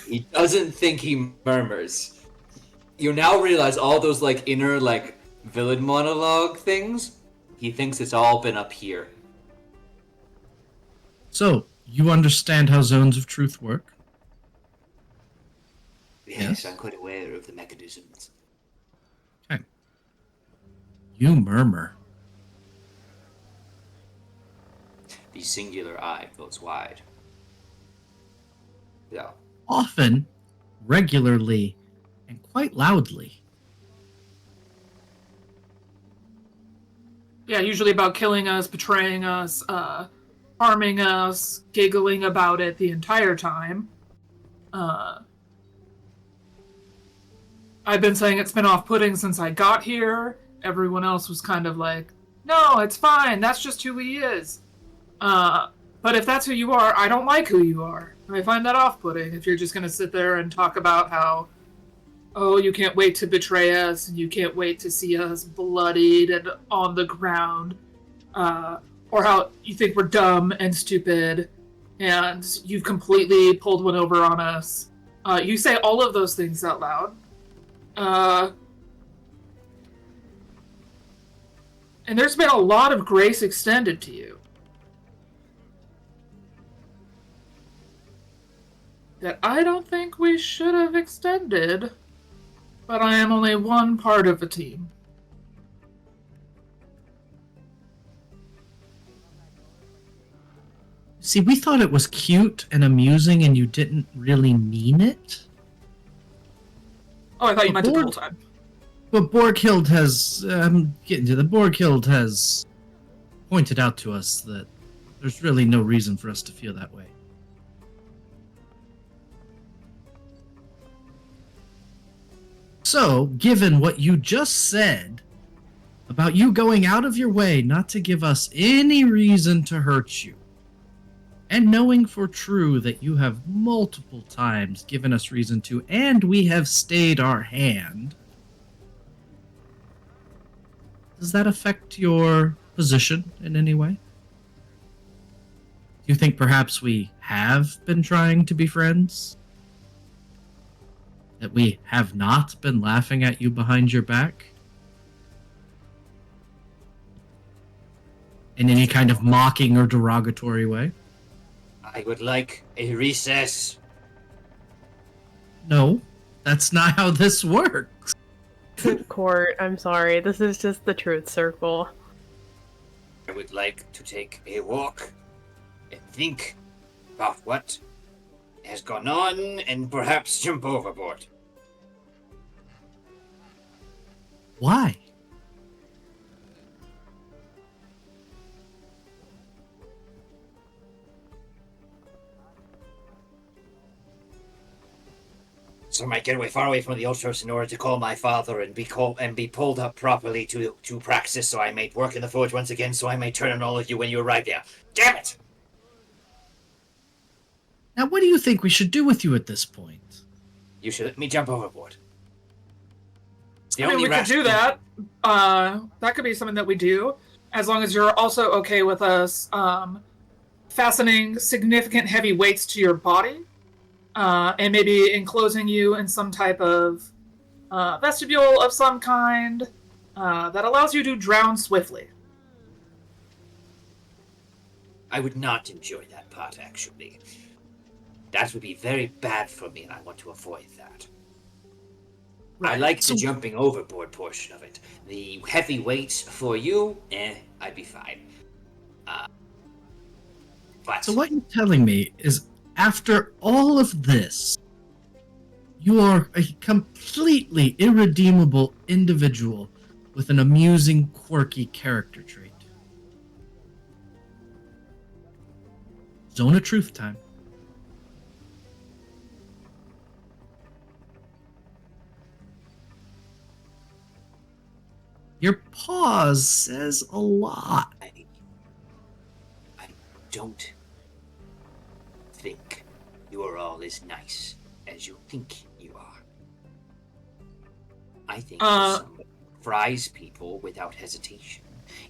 He doesn't think he murmurs. You now realize all those, inner, villain monologue things? He thinks it's all been up here. So, you understand how zones of truth work? Yes, I'm quite aware of the mechanisms. Okay. You murmur. The singular eye goes wide. Yeah. Often, regularly, and quite loudly. Yeah, usually about killing us, betraying us, harming us, giggling about it the entire time. I've been saying it's been off-putting since I got here. Everyone else was kind of like, no, it's fine, that's just who he is. But if that's who you are, I don't like who you are. I find that off-putting if you're just going to sit there and talk about how, oh, you can't wait to betray us, and you can't wait to see us bloodied and on the ground, or how you think we're dumb and stupid, and you've completely pulled one over on us. You say all of those things out loud. And there's been a lot of grace extended to you. That I don't think we should have extended, but I am only one part of a team. See, we thought it was cute and amusing and you didn't really mean it. Oh, I thought you meant it the Borg- whole time. But Borghild has, getting to the Borghild has pointed out to us that there's really no reason for us to feel that way. So, given what you just said about you going out of your way not to give us any reason to hurt you, and knowing for true that you have multiple times given us reason to, and we have stayed our hand, does that affect your position in any way? Do you think perhaps we have been trying to be friends? That we have not been laughing at you behind your back? In any kind of mocking or derogatory way? I would like a recess. No, that's not how this works. Court, I'm sorry. This is just the truth circle. I would like to take a walk and think about what has gone on and perhaps jump overboard. Why? So I might get far away from the Ultros in order to call my father and be pulled up properly to praxis, so I may work in the forge once again, so I may turn on all of you when you arrive there. Damn it! Now, what do you think we should do with you at this point? You should let me jump overboard. It's the I mean, only we could do that. That could be something that we do, as long as you're also okay with us fastening significant heavy weights to your body, and maybe enclosing you in some type of vestibule of some kind that allows you to drown swiftly. I would not enjoy that part, actually. That would be very bad for me, and I want to avoid that. I like the jumping overboard portion of it. The heavy weights for you, I'd be fine. But So what you're telling me is, after all of this, you are a completely irredeemable individual with an amusing, quirky character trait. Zone of truth time. Your pause says a lot. I don't think you are all as nice as you think you are. I think you're someone who fries people without hesitation.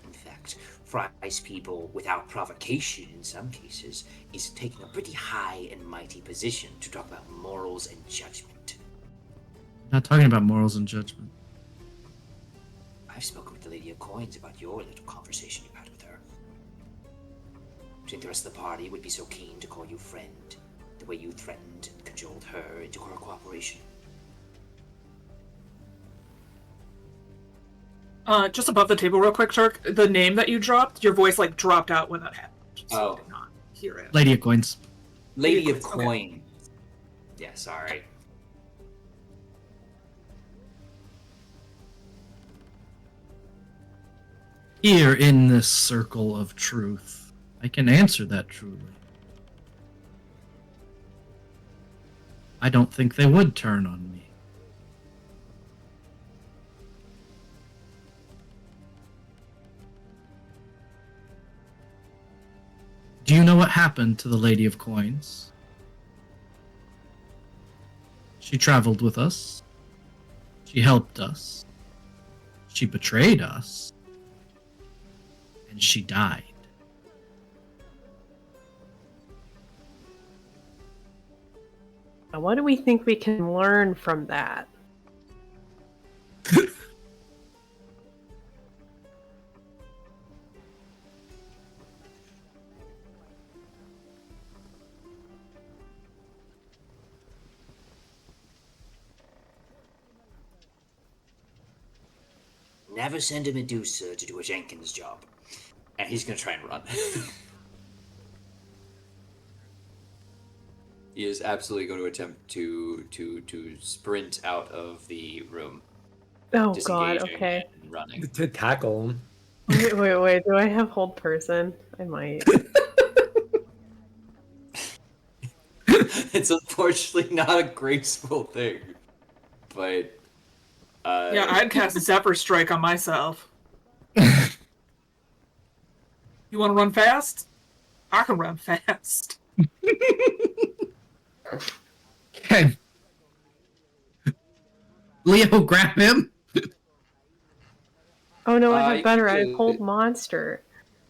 In fact, fries people without provocation in some cases is taking a pretty high and mighty position to talk about morals and judgment. Not talking about morals and judgment. I've spoken with the Lady of Coins about your little conversation you had with her. I think the rest of the party would be so keen to call you friend, the way you threatened and cajoled her into her cooperation. Just above the table real quick, Turk, the name that you dropped, your voice dropped out when that happened. So I did not hear it. Lady of Coins. Lady of Okay. Coin. Yeah, sorry. Here in this circle of truth, I can answer that truly. I don't think they would turn on me. Do you know what happened to the Lady of Coins? She traveled with us. She helped us. She betrayed us. And she died. Now, what do we think we can learn from that? Never send a Medusa to do a Jenkins job. And he's gonna try and run. He is absolutely going to attempt to sprint out of the room, Oh god, disengaging okay. and running. To tackle him. Wait. Do I have hold person? I might. It's unfortunately not a graceful thing, but Yeah, I'd cast Zephyr Strike on myself. You want to run fast? I can run fast. Okay. Leo, grab him. Oh no, I you have better. I have could- hold monster.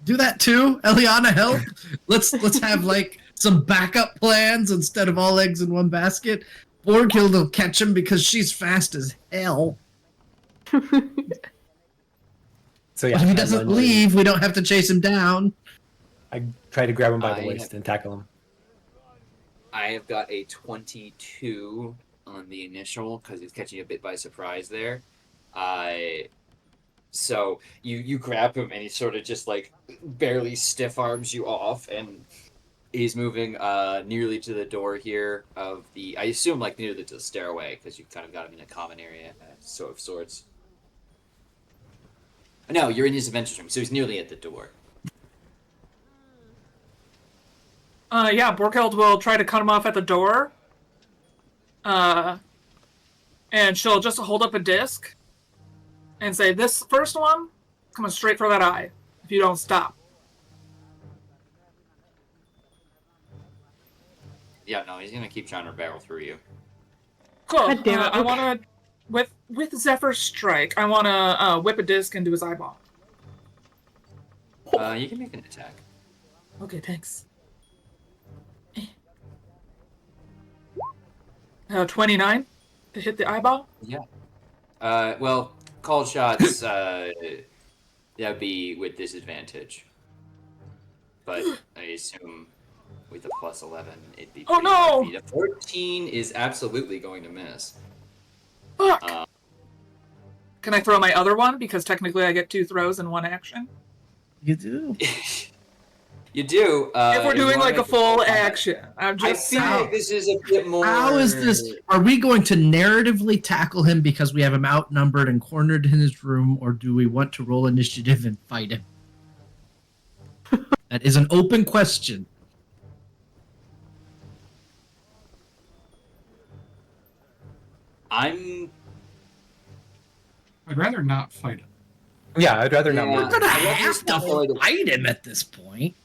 Do that too. Eliana, help. Let's have like some backup plans instead of all eggs in one basket. Borghild will catch him because she's fast as hell. So yeah, But if he I doesn't lunge in. leave, we don't have to chase him down. I try to grab him by the I waist and tackle him. I have got a 22 on the initial because it's catching you a bit by surprise there. So you grab him and he sort of just like barely stiff arms you off, and he's moving nearly to the door here of the, I assume like near the stairway, because you kind of got him in a common area of sorts. No, you're in his adventure room, so he's nearly at the door. Yeah, Borkeld will try to cut him off at the door. And she'll just hold up a disc and say, "This first one, coming straight for that eye, if you don't stop." Yeah, no, he's gonna keep trying to barrel through you. Cool. God damn it, I okay. want to, with Zephyr Strike, I want to whip a disc into his eyeball. You can make an attack. Okay, thanks. 29 to hit the eyeball. Yeah. Well, called shots, that'd be with disadvantage. But I assume with a plus 11, it'd be Oh, pretty no! hard to beat. A 14 is absolutely going to miss. Fuck! Can I throw my other one? Because technically I get 2 throws in 1 action. You do. You do. If we're you doing wanna like a make full combat. action. I'm I just feel saying. like this is a bit more... How is this? Are we going to narratively tackle him because we have him outnumbered and cornered in his room, or do we want to roll initiative and fight him? That is an open question. I'm... I'd rather not fight him. Yeah, I'd rather not Yeah. move. We're gonna I love have this to stuff. fight him at this point.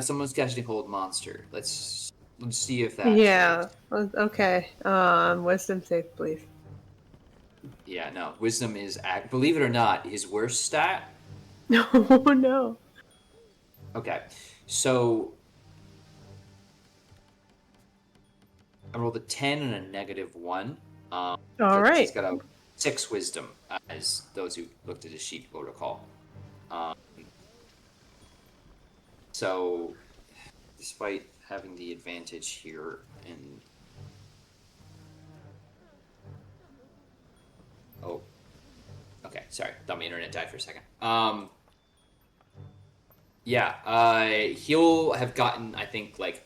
Someone's casting Hold Monster. Let's see if that... Yeah. Okay. Wisdom save, please. Yeah, no. Wisdom is, believe it or not, his worst stat. No, no. Okay, so I rolled a 10 and a -1. All He's right. got a 6 wisdom, as those who looked at his sheet will recall. So, despite having the advantage here, and oh, okay, sorry, thought my internet died for a second. Yeah, he'll have gotten, I think, like,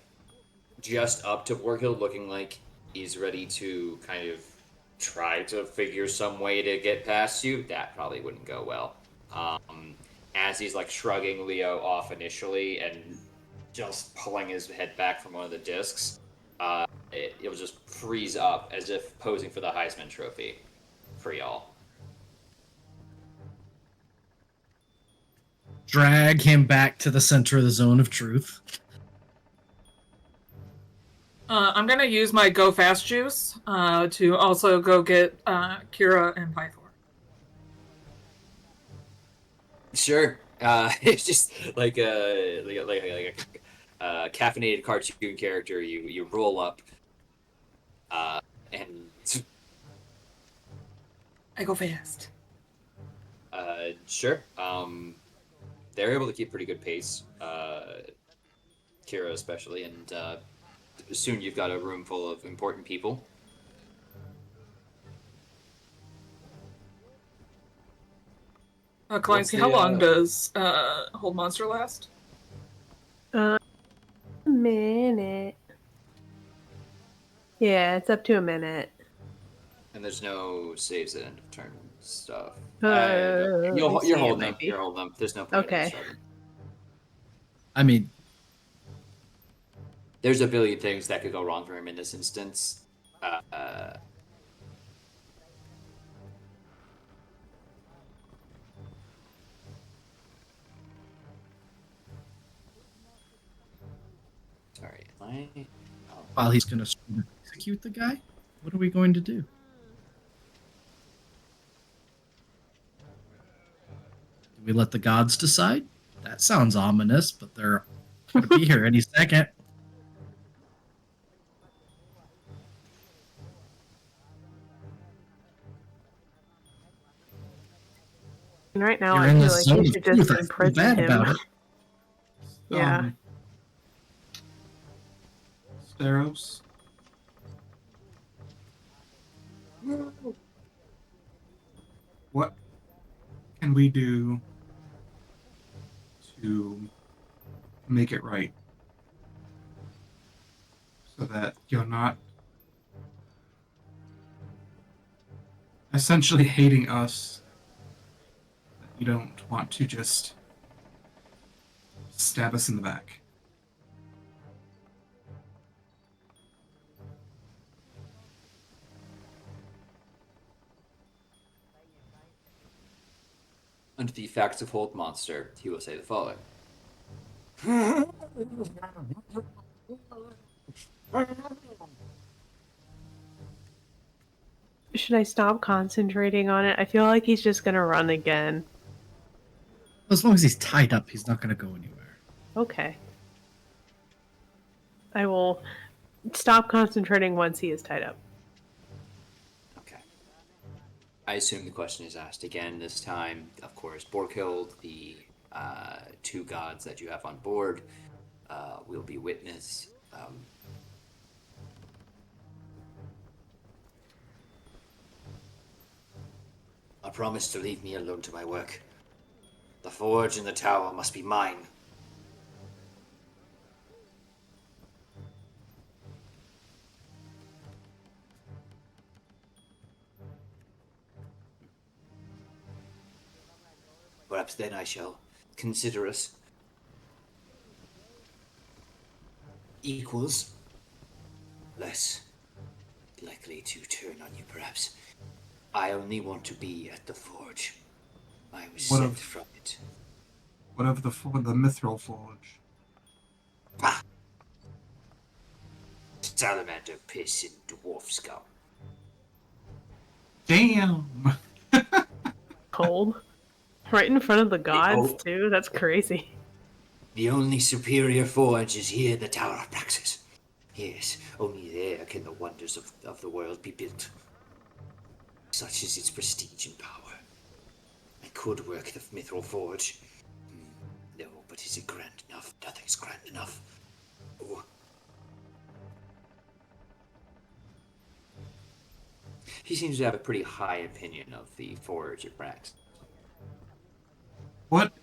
just up to Borghild, looking like he's ready to kind of try to figure some way to get past you. That probably wouldn't go well. As he's, like, shrugging Leo off initially and just pulling his head back from one of the discs, it'll just freeze up as if posing for the Heisman Trophy for y'all. Drag him back to the center of the zone of truth. I'm gonna use my Go Fast juice to also go get Kira and Pythor. Sure. It's just like a caffeinated cartoon character. You roll up, and I go fast. sure. They're able to keep pretty good pace. Kira especially, and soon you've got a room full of important people. Clancy, What's how the, long does Hold Monster last? A minute. Yeah, it's up to a minute. And there's no saves at end of turn stuff. Let me You're see, it holding might them. be. You're holding them. There's no point in Okay. starting. I mean, There's a billion things that could go wrong for him in this instance. Sorry, am I? Oh. while he's going to execute the guy, what are we going to do? Do we let the gods decide? That sounds ominous, but they're going to be here any second. And right now, You're I in feel the like zone you of should truth. just I feel imprison bad him. about it. Yeah. Steros. What can we do to make it right? So that you're not essentially hating us. That you don't want to just stab us in the back. Under the facts of Hold Monster, he will say the following. Should I stop concentrating on it? I feel like he's just gonna run again. As long as he's tied up, he's not going to go anywhere. Okay. I will stop concentrating once he is tied up. Okay. I assume the question is asked again this time. Of course, Borkhild, the two gods that you have on board, will be witness. I promise to leave me alone to my work. The forge and the tower must be mine. Perhaps then I shall consider us equals. Less likely to turn on you, perhaps. I only want to be at the forge. I was What sent of- from it. What of the Mithril Forge? Ah! Salamander piss and dwarf scum. Damn! Cold. Right in front of the gods, Oh. too? That's crazy. The only superior forge is here in the Tower of Praxis. Yes, only there can the wonders of the world be built. Such is its prestige and power. I could work the Mithril Forge. No, but is it grand enough? Nothing's grand enough. Oh. He seems to have a pretty high opinion of the Forge at Praxis. What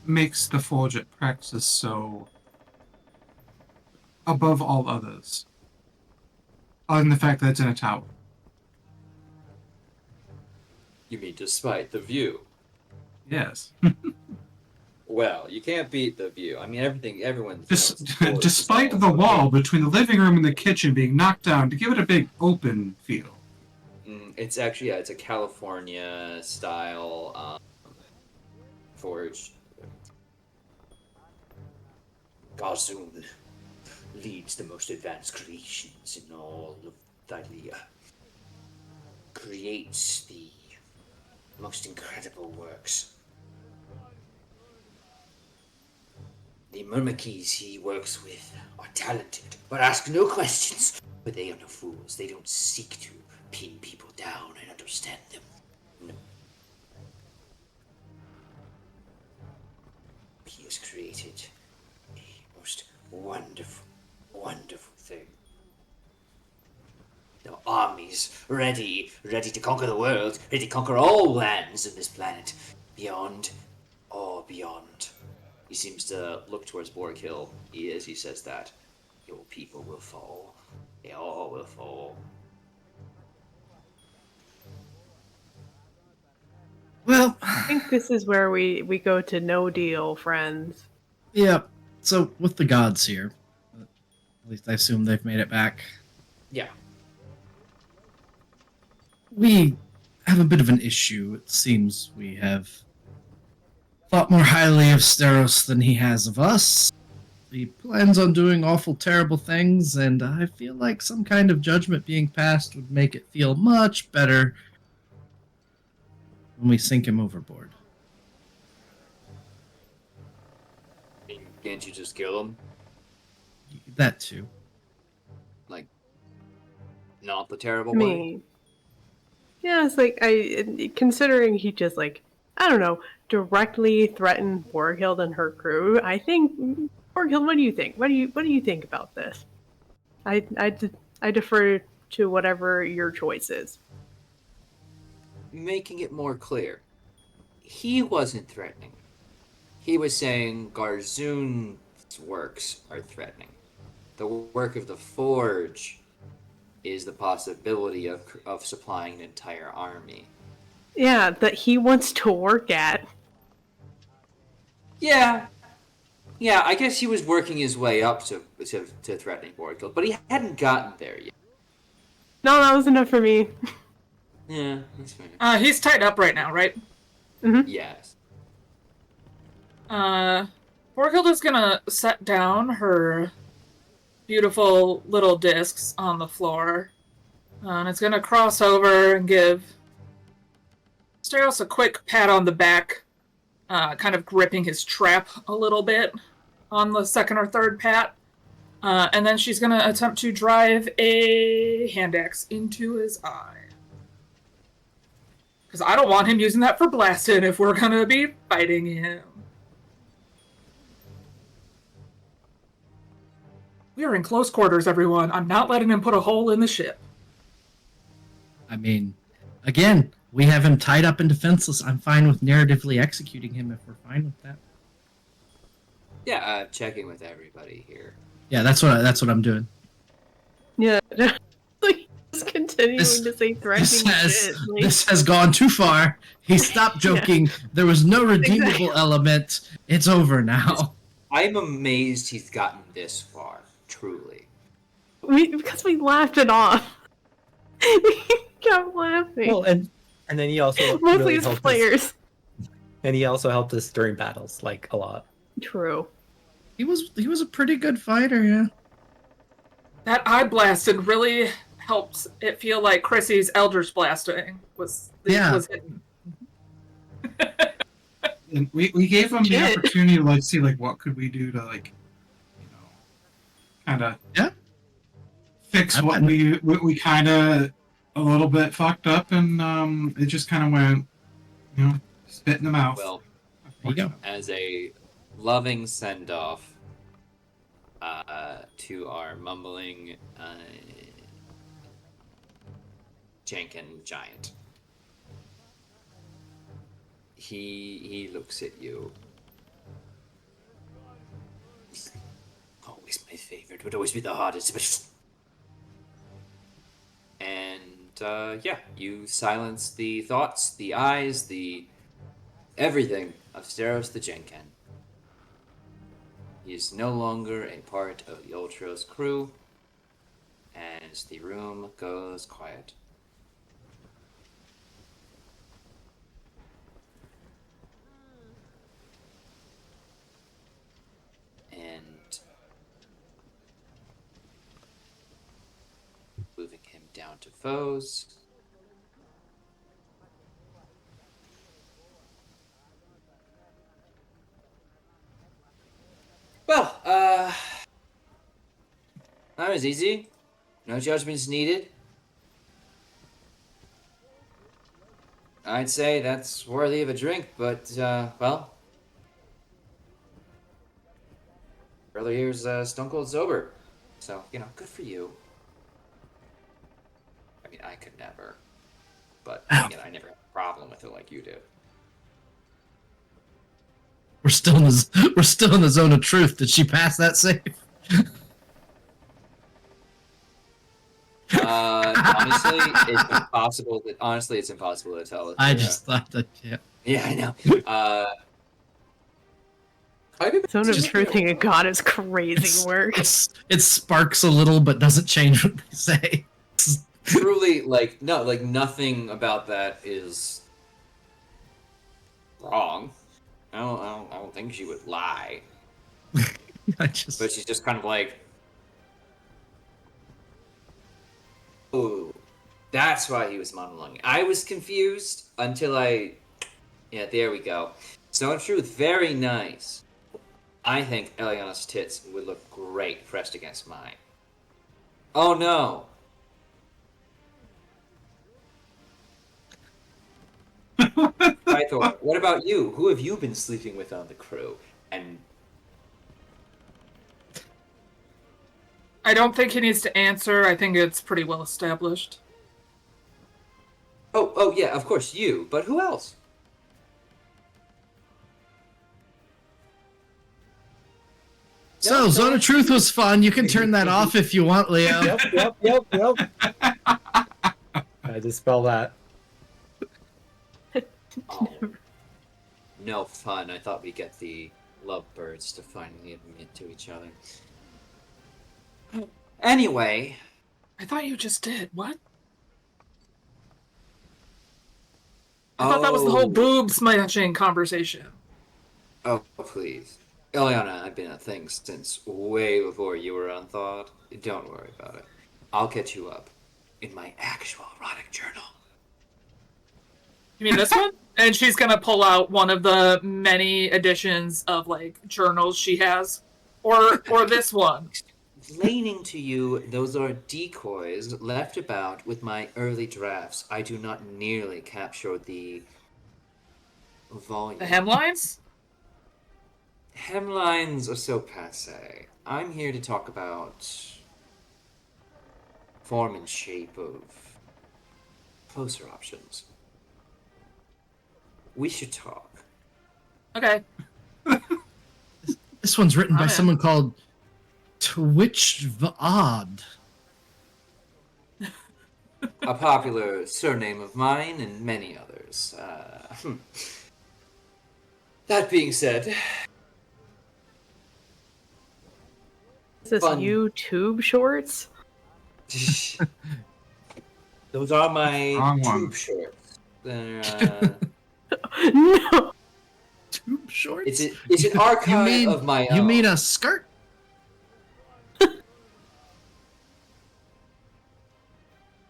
makes the Forge at Praxis so above all others? Other than the fact that it's in a tower. You mean despite the view? Yes. Well, you can't beat the view. I mean, everyone. Despite the wall between the living room and the kitchen being knocked down to give it a big open feel. It's actually, it's a California style forge. Garzoon leads the most advanced creations in all of Thylea. Creates the most incredible works. The Myrmikis he works with are talented, but ask no questions. But they are no fools. They don't seek to pin people down and understand them. No. He has created a most wonderful, wonderful thing. There are armies ready to conquer the world, ready to conquer all lands of this planet. Beyond, oh, beyond. He seems to look towards Borg Hill as he says that. Your people will fall. They all will fall. Well, I think this is where we go to no deal, friends. yeah. So with the gods here, at least I assume they've made it back. Yeah. We have a bit of an issue. It seems we have thought more highly of Steros than he has of us. He plans on doing awful, terrible things, and I feel like some kind of judgment being passed would make it feel much better when we sink him overboard. Can't you just kill him? That too. Like, not the terrible I way? mean, yeah, it's like considering he just like I don't know directly threatened Borghild and her crew. I think Borghild, what do you think? What do you think about this? I defer to whatever your choice is. Making it more clear. He wasn't threatening. He was saying Garzoon's works are threatening. The work of the Forge is the possibility of supplying an entire army. Yeah, that he wants to work at. Yeah. Yeah, I guess he was working his way up to threatening Borghild, but he hadn't gotten there yet. No, that was enough for me. Yeah, that's fair. He's tied up right now, right? Yes. Borghild is gonna set down her beautiful little discs on the floor. And it's gonna cross over and give Steros a quick pat on the back, kind of gripping his trap a little bit on the second or third pat. And then she's gonna attempt to drive a hand axe into his eye. Because I don't want him using that for blasting if we're gonna be fighting him. We are in close quarters, everyone. I'm not letting him put a hole in the ship. I mean, again, we have him tied up and defenseless. I'm fine with narratively executing him if we're fine with that. Yeah, checking with everybody here. Yeah, that's what I'm doing. Yeah, like just continuing to say threatening shit. Like, This has gone too far. He stopped joking. There was no redeemable element. It's over now. I'm amazed he's gotten this far, truly. because we laughed it off. We kept laughing. Well, and then he also Mostly really as helped players. us, and he also helped us during battles, like a lot. True. He was a pretty good fighter, yeah. That eye blasted really helped it feel like Chrissy's Eldritch blasting was hidden. And we gave him the Legit. opportunity to like see like what could we do to like, kind of fix what we kind of a little bit fucked up, and it just kind of went, spit in the mouth. Well, There you go. as a loving send-off to our mumbling Jenkin giant, he looks at you. Always my favorite, would always be the hardest, but... And, you silence the thoughts, the eyes, the everything of Steros the Jenkin. He is no longer a part of the Ultros crew, and the room goes quiet. And moving him down to foes. Well, that was easy. No judgments needed. I'd say that's worthy of a drink, but, well... Brother here's stone cold sober. So, good for you. I mean, I could never. But, again, I never have a problem with it like you do. still in the zone of truth. Did she pass that save? Honestly, it's impossible to tell. I just thought that. Yeah. Yeah, I know. Zone of truthing a god is crazy work. It sparks a little, but doesn't change what they say. Truly, nothing about that is wrong. I don't think she would lie. But she's just kind of like, oh, that's why he was monologuing. I was confused until yeah, there we go. So in truth, very nice. I think Eliana's tits would look great pressed against mine. Oh no. Pythor, what about you? Who have you been sleeping with on the crew? And I don't think he needs to answer. I think it's pretty well established. oh yeah, of course you. But who else? So, Zone of Truth was fun. You can turn that off if you want, Leo. Yep. I dispel that. Oh, no fun. I thought we'd get the lovebirds to finally admit to each other. Anyway. I thought you just did. What? I thought that was the whole boob smashing conversation. Oh, please. Eliana, I've been a thing since way before you were on thought. Don't worry about it. I'll catch you up in my actual erotic journal. You mean this one? And she's gonna pull out one of the many editions of, like, journals she has? Or this one? Explaining to you, those are decoys left about with my early drafts. I do not nearly capture the volume. The hemlines? Hemlines are so passe. I'm here to talk about form and shape of closer options. We should talk. Okay. This one's written by in. someone called Twitch Vaad. A popular surname of mine and many others. That being said... Is this Fun. YouTube shorts? Those are my Wrong tube one. shorts. They're, No! Tube shorts? it's an archive of my own. You mean a skirt?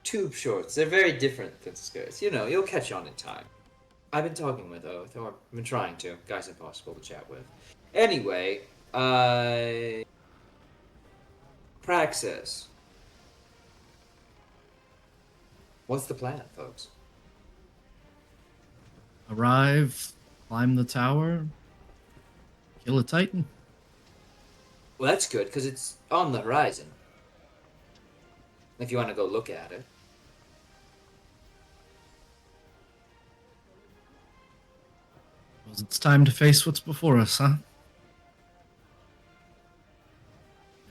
Tube shorts. They're very different than skirts. You know, you'll catch on in time. I've been talking with Oath, or I've been trying to. Guy's impossible to chat with. Anyway, praxis. What's the plan, folks? Arrive, climb the tower, kill a titan. Well, that's good, because it's on the horizon. If you want to go look at it. Well, it's time to face what's before us, huh?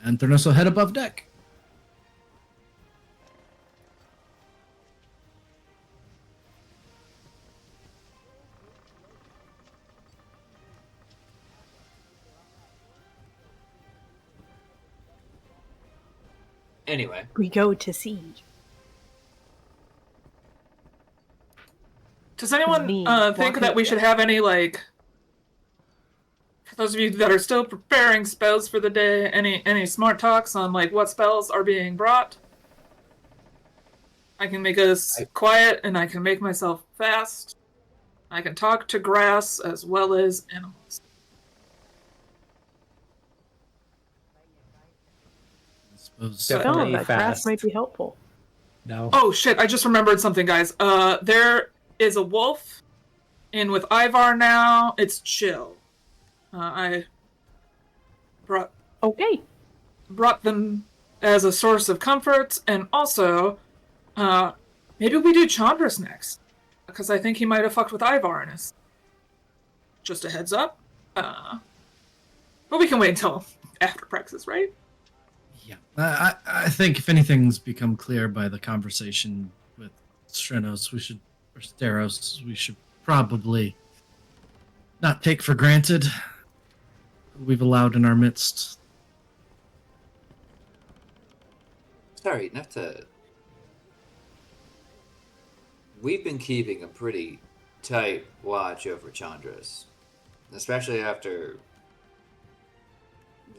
And Thranos will head above deck. Anyway. We go to sea. Does anyone Me think walking that we should have any, like, for those of you that are still preparing spells for the day, any smart talks on, like, what spells are being brought? I can make us quiet, and I can make myself fast. I can talk to grass as well as animals. Definitely that grass fast. might be helpful. No. Oh shit, I just remembered something, guys. There is a wolf in with Ivar now. It's chill. I Okay. brought them as a source of comfort, and also, maybe we do Chandras next. Because I think he might have fucked with Ivar in us. Just a heads up. But we can wait until after praxis, right? Yeah. I think if anything's become clear by the conversation with Strenos, or Steros, we should probably not take for granted who we've allowed in our midst. Sorry, not to... We've been keeping a pretty tight watch over Chandras. Especially after...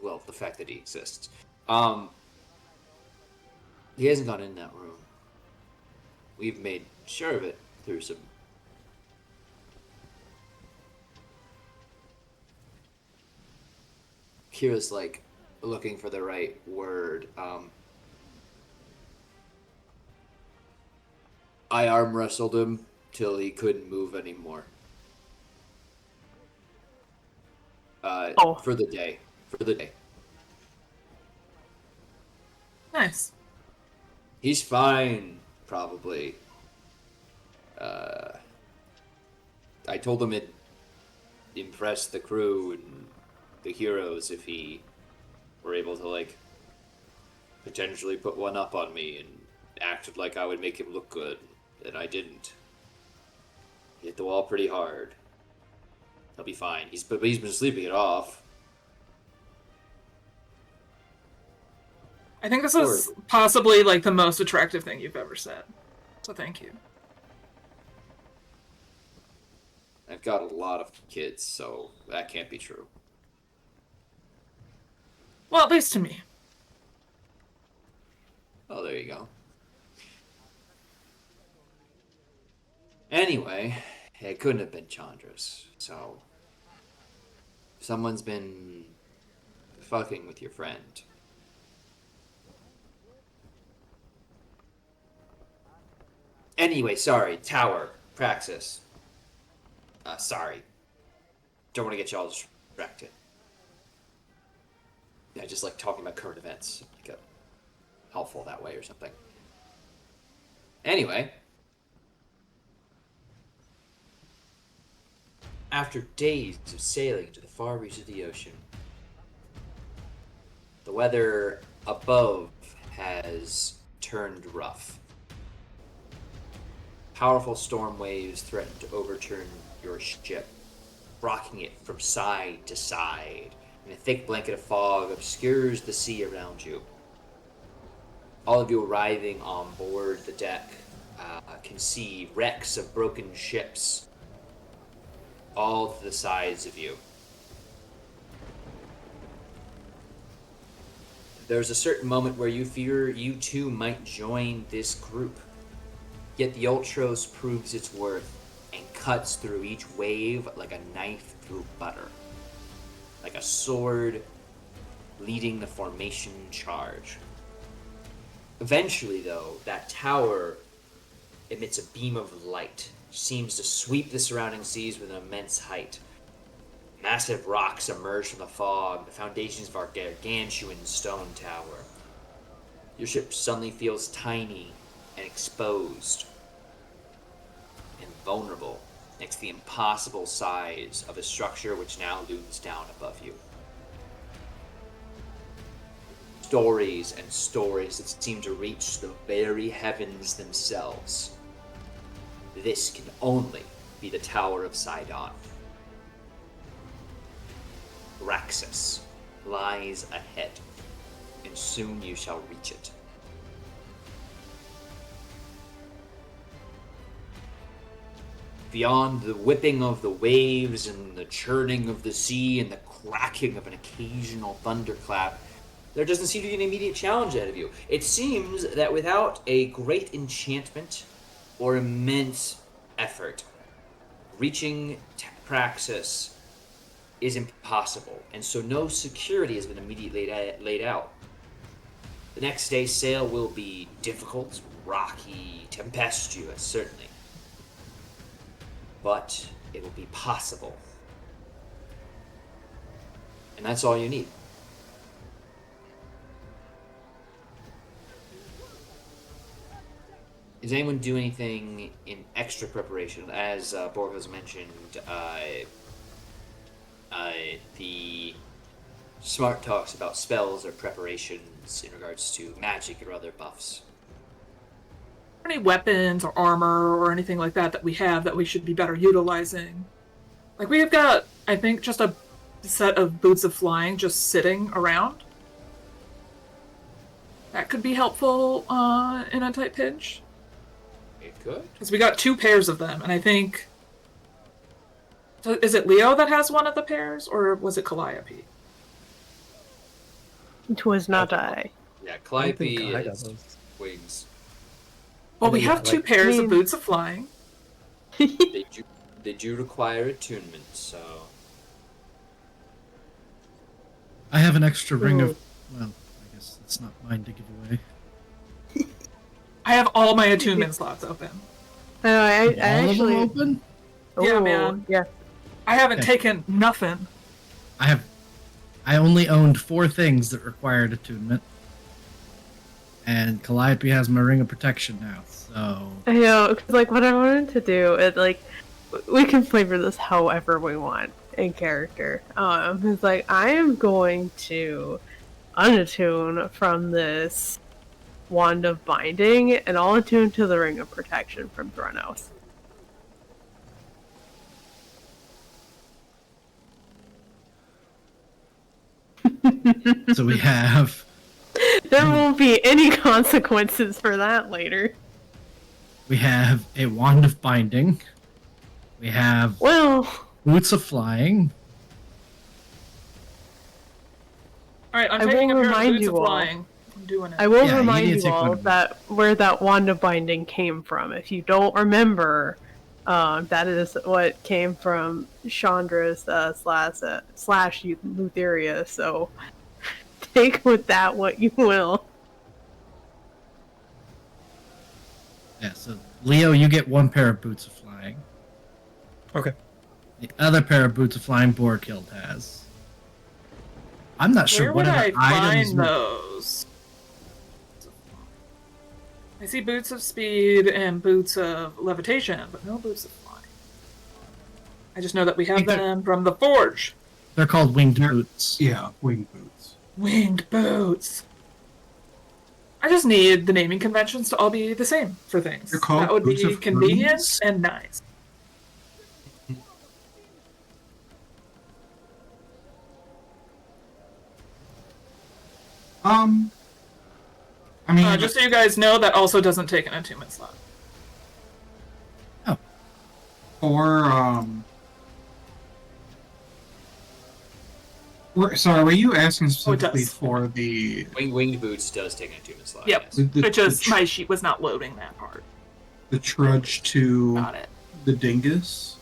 Well, the fact that he exists. He hasn't gone in that room. We've made sure of it through some... Kira's, like, looking for the right word. I arm wrestled him till he couldn't move anymore. For the day. For the day. Nice. He's fine, probably. I told him it impressed the crew and the heroes if he were able to, like, potentially put one up on me and acted like I would make him look good, and I didn't. He hit the wall pretty hard. He'll be fine. He's been sleeping it off. I think this is possibly, like, the most attractive thing you've ever said. So thank you. I've got a lot of kids, so that can't be true. Well, at least to me. Oh, there you go. Anyway, it couldn't have been Chandra's, so... Someone's been fucking with your friend. Anyway, sorry, Tower, Praxis. Sorry. Don't want to get y'all distracted. Yeah, just like talking about current events. Like helpful that way or something. Anyway. After days of sailing to the far reaches of the ocean, the weather above has turned rough. Powerful storm waves threaten to overturn your ship, rocking it from side to side, and a thick blanket of fog obscures the sea around you. All of you arriving on board the deck can see wrecks of broken ships all to the sides of you. There's a certain moment where you fear you too might join this group. Yet the Ultros proves its worth and cuts through each wave like a knife through butter. Like a sword leading the formation charge. Eventually, though, that tower emits a beam of light, which seems to sweep the surrounding seas with an immense height. Massive rocks emerge from the fog, the foundations of our gargantuan stone tower. Your ship suddenly feels tiny and exposed and vulnerable next to the impossible size of a structure which now looms down above you. Stories and stories that seem to reach the very heavens themselves. This can only be the Tower of Sidon. Praxis lies ahead, and soon you shall reach it. Beyond the whipping of the waves and the churning of the sea and the cracking of an occasional thunderclap, there doesn't seem to be an immediate challenge ahead of you. It seems that without a great enchantment or immense effort, reaching Praxis is impossible, and so no security has been immediately laid out. The next day's sail will be difficult, rocky, tempestuous, certainly. But it will be possible. And that's all you need. Does anyone do anything in extra preparation? As Borgo's mentioned, The smart talks about spells or preparations in regards to magic or other buffs. Any weapons or armor or anything like that we have that we should be better utilizing? Like, we have got, I think, just a set of boots of flying just sitting around. That could be helpful in a tight pinch. It could. Because we got 2 pairs of them, and I think... Is it Leo that has one of the pairs, or was it Calliope? It was not I. Yeah, I Calliope think I got is those. wings. Well, I we think have it's 2 like- pairs I mean- of boots of flying. They do require attunement, so... I have an extra ring Ooh. of. Well, I guess it's not mine to give away. I have all my attunement slots open. I All actually. of them open? Yeah, Ooh, man. Yeah. I haven't Okay. taken nothing. I only owned 4 things that required attunement. And Calliope has my ring of protection now, so. I know, 'cause, like, what I wanted to do is, like, we can flavor this however we want in character. It's like, I am going to unattune from this Wand of Binding, and I'll attune to the Ring of Protection from Thrynos. So we have. There won't be any consequences for that later. We have a wand of binding. We have Well, boots of flying. Alright, I'm I taking a will pair of remind boots you of all. flying. I'm doing it. I will Yeah, you remind need to you take one all of them. that where that Wand of Binding came from. If you don't remember, that is what came from Chandra's slash Lutheria. So take with that what you will. Yeah, so Leo, you get 1 pair of boots of flying. Okay. The other pair of boots of flying Borkild has. I'm not sure Where what would other I items. find those? I see boots of speed and boots of levitation, but no boots of flying. I just know that we have think they're- them from the forge. They're called winged boots. Yeah, wing boots. Winged boots. I just need the naming conventions to all be the same for things. They're called That would boots be of convenient Hermes? and nice. I mean, Just so you guys know, that also doesn't take an attunement slot. Sorry, were you asking it specifically does. for the Winged boots does take an attunement slot. Yep. Yes. It just, my sheet was not loading that part. the trudge to Got it. the dingus,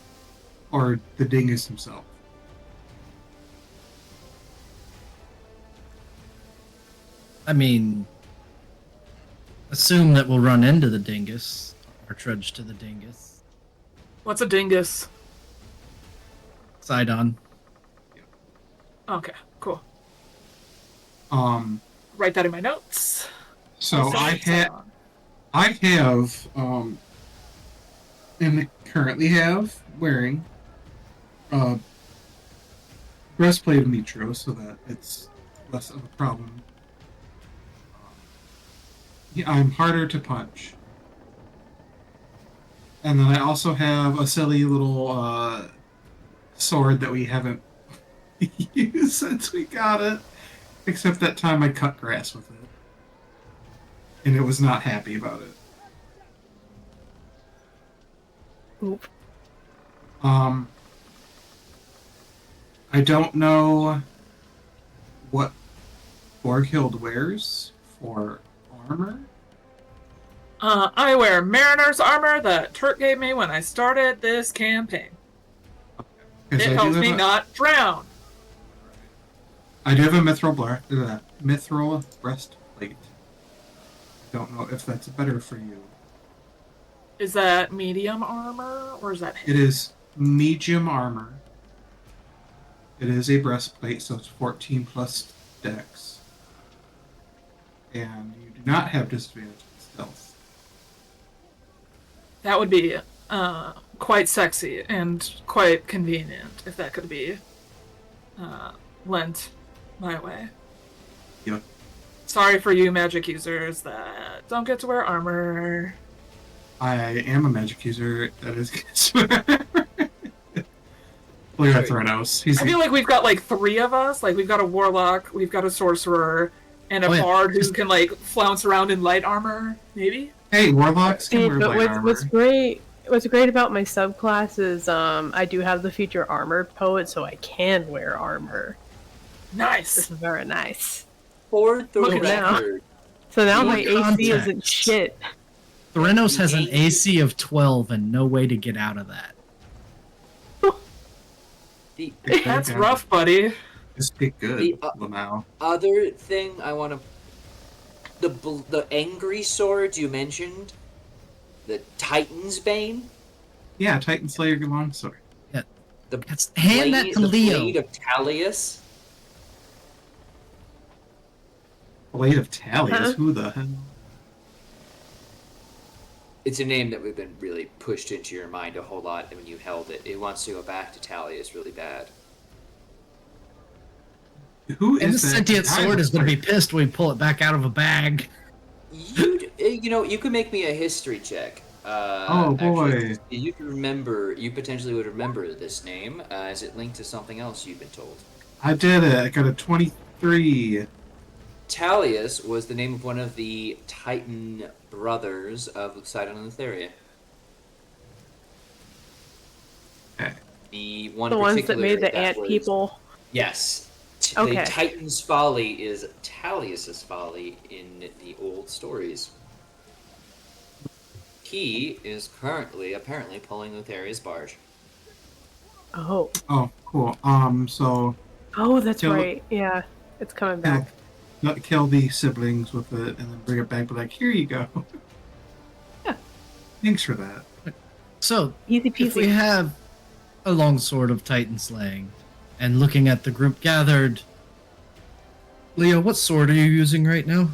or the dingus himself? I mean, assume that we'll run into the dingus or trudge to the dingus. What's a dingus? Sidon. Okay, cool. Um, Write that in my notes. so I have and currently have wearing breastplate of Nitro so that it's less of a problem. Yeah, I'm harder to punch. And then I also have a silly little sword that we haven't used since we got it. Except that time I cut grass with it. And it was not happy about it. Oop. I don't know what Borghild wears for armor. I wear Mariner's armor that Turk gave me when I started this campaign. 'Cause It I do helps have me a- not drown. I do have a mithril breastplate. Don't know if that's better for you. Is that medium armor or is that It is medium armor. It is a breastplate, so it's 14 plus dex. And you do not have disadvantage on stealth. That would be quite sexy and quite convenient if that could be lent my way. Yep. Sorry for you magic users that don't get to wear armor. I am a magic user that is. Look at Threnos. I feel like we've got like 3 of us. Like we've got a warlock, we've got a sorcerer, and a Oh, yeah. bard who can like flounce around in light armor. Maybe. Hey, warlocks can wear But light armor. what's great about my subclass is I do have the feature armored poet, so I can wear armor. This Nice. is very nice. For the Look at that. record, So now For my AC context. isn't shit. Threnos has an AC of 12 and no way to get out of that. the That's rough, buddy. Just get good, The, Lamau. other thing I want to... The angry swords you mentioned, the Titan's Bane, Yeah, Titan Slayer longsword. the Hand that to the Leo. blade of Talius. Blade of Talius. Huh? Who the hell? It's a name that we've been really pushed into your mind a whole lot when you held it. It wants to go back to Talius really bad. Who And the is that? sentient sword is going to be pissed when we pull it back out of a bag. You know, you could make me a history check. Oh, boy. You can remember. You potentially would remember this name. Is it linked to something else you've been told? I did it. I got a 23. Talius was the name of one of the Titan brothers of Poseidon and Thylea. Okay. The one The in ones that particular made the ant was- people. Yes. Okay. The Titan's folly is Talius's folly in the old stories. He is currently apparently pulling Lutheria's barge. Oh. Oh, cool. So Oh, that's Kill- right. Yeah. It's coming yeah, back. not kill the siblings with it, and then bring it back. But like, here you go. Yeah. Thanks for that. So, Easy if we peasy. have a longsword of Titan slaying, and looking at the group gathered, Leo, what sword are you using right now?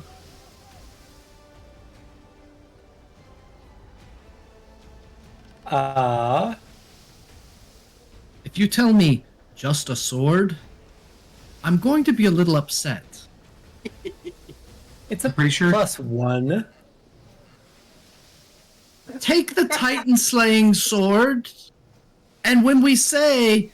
If you tell me just a sword, I'm going to be a little upset. It's a Pretty sure. +1. Take the Titan slaying sword, and when we say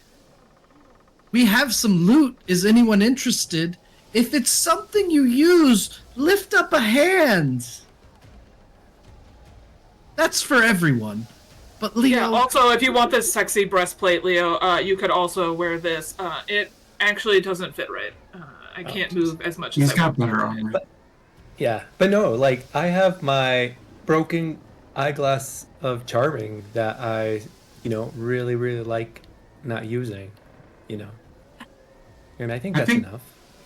we have some loot, is anyone interested? If it's something you use, lift up a hand. That's for everyone. But Leo, Yeah. Also, if you want this sexy breastplate, Leo, you could also wear this. It actually doesn't fit right. I can't move as much He's as I got want. better armor. Yeah, but no, like I have my broken eyeglass of charming that I, really, really like not using, and I think I that's think- enough.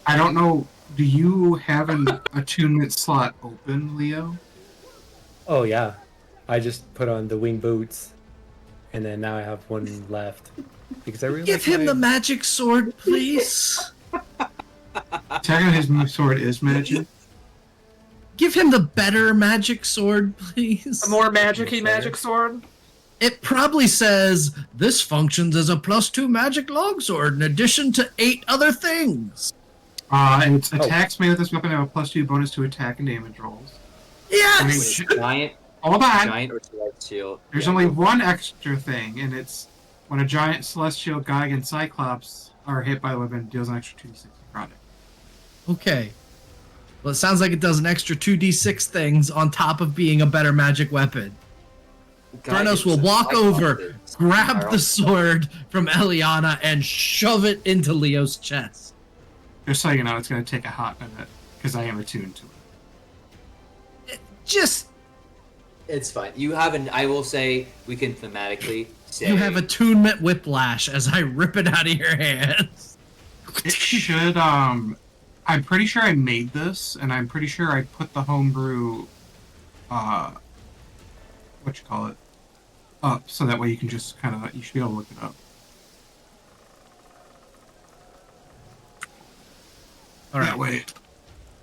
I don't know. Do you have an attunement slot open, Leo? Oh yeah, I just put on the wing boots, and then now I have one left because I really give like him my- the magic sword, please. Technically, his sword is magic. Give him the better magic sword, please. A more magic-y Sure. magic sword. It probably says this functions as a +2 magic longsword in addition to 8 other things. And its attacks made with this weapon have a +2 bonus to attack and damage rolls. Yes. Wait. Giant, Hold on. giant or celestial. There's Yeah, only go for it. one extra thing, and it's when a giant celestial, Gyg, and Cyclops are hit by the weapon, it deals an extra 2d6 necrotic. Okay. Well, it sounds like it does an extra 2d6 things on top of being a better magic weapon. Guidance Threnos will and walk over, Cyclops grab are the also- sword from Eliana, and shove it into Leo's chest. Just so you know, it's going to take a hot minute, because I am attuned to it. Just, It's fine. You have an. I will say we can thematically say you have attunement whiplash as I rip it out of your hands. It should, I'm pretty sure I made this, and I'm pretty sure I put the homebrew, up, so that way you can just you should be able to look it up. All right. That way.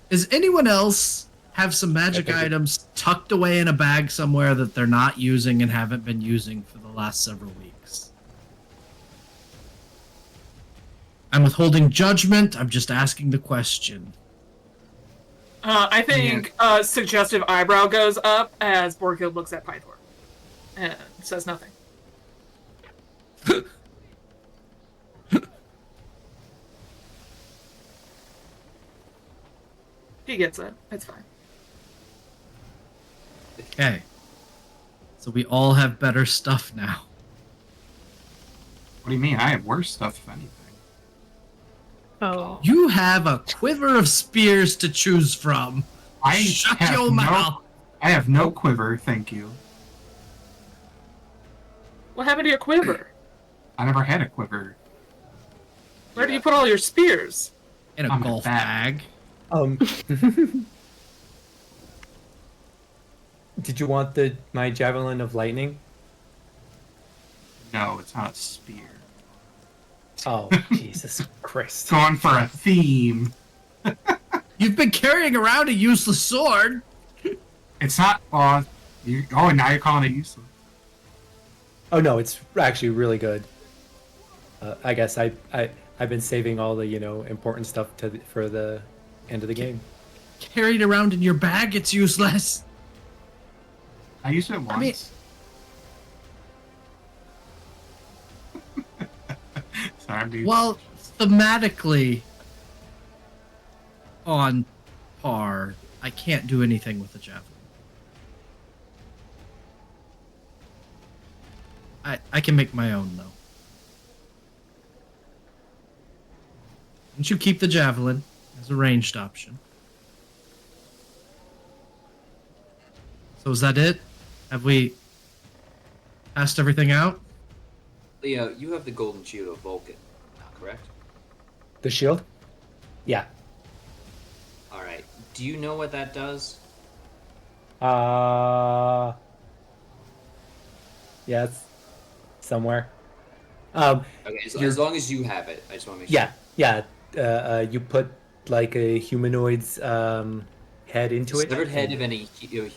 Does anyone else have some magic items tucked away in a bag somewhere that they're not using and haven't been using for the last several weeks? I'm withholding judgment. I'm just asking the question. I think suggestive eyebrow goes up as Borghild looks at Pythor and says nothing. He gets it. It's fine. Okay. So we all have better stuff now. What do you mean? I have worse stuff, if anything. Oh. You have a quiver of spears to choose from. I Shut have your mouth. I have no quiver, thank you. What happened to your quiver? I never had a quiver. Where do you put all your spears? In a On my golf back. bag. Did you want my javelin of lightning? No, it's not a spear. Oh, Jesus Christ. Going for a theme. You've been carrying around a useless sword. It's not. Now you're calling it useless. Oh no, it's actually really good. I guess I've been saving all the important stuff for the end of the game. Carried around in your bag, it's useless. I used it once. mean- Sorry, dude. Well, thematically on par, I can't do anything with the javelin. I can make my own, though. Didn't you keep the javelin as a ranged option? So is that it? Have we passed everything out? Leo, you have the golden shield of Vulcan, correct? The shield? Yeah. Alright. Do you know what that does? Yeah, it's somewhere. Okay, as long as you have it, I just want to make sure. Yeah. You put like a humanoid's head into it. Severed head of any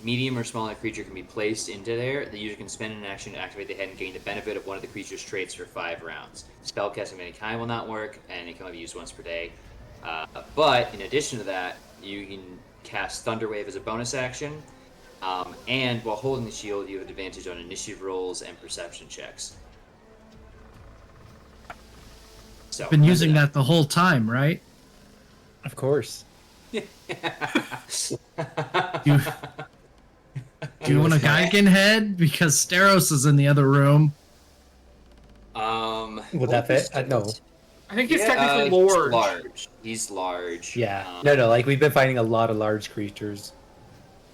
medium or smaller creature can be placed into there. The user can spend an action to activate the head and gain the benefit of one of the creature's traits for 5 rounds. Spellcasting of any kind will not work, and it can only be used once per day. But in addition to that, you can cast Thunder Wave as a bonus action, and while holding the shield, you have advantage on initiative rolls and perception checks. So, Been using that the whole time, right? Of course. Do you want a Geigen head? Because Steros is in the other room. Would that fit? No. I think he's technically he's large. large. He's large. Yeah. No. Like we've been fighting a lot of large creatures.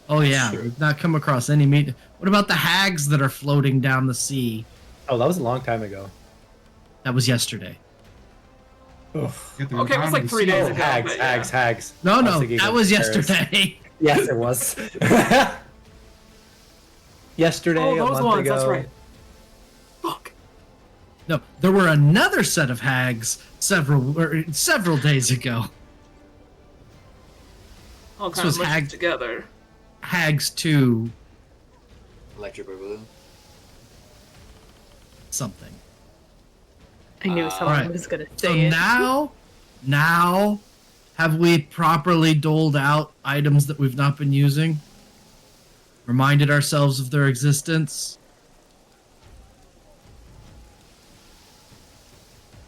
Oh yeah, Sure. we've not come across any meat. What about the hags that are floating down the sea? Oh, that was a long time ago. That was yesterday. Ugh. Get the Okay, it was like retirement 3 seal. days Oh, ago. hags, but yeah. hags. No, I was no, thinking that of was Paris. yesterday. Yes, it was. Yesterday, Oh, a those month ones, ago. that's right. Fuck. No, there were another set of hags several days ago. All This kind was of mushed hag- together. Hags 2 Electric Boogaloo. something. I knew someone Alright. was gonna So say it. now, have we properly doled out items that we've not been using? Reminded ourselves of their existence?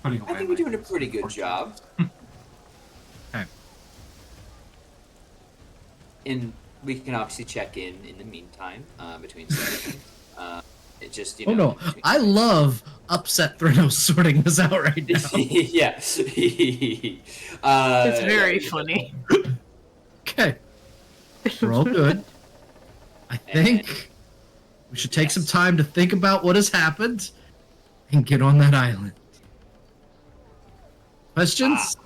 Putting I away think my we're doing a pretty good job. Okay. And we can obviously check in the meantime between sessions. It just Oh no, I love upset Thrynos sorting this out right now. yeah. It's very funny. Okay. We're all good. I think we should take some time to think about what has happened and get on that island. Questions?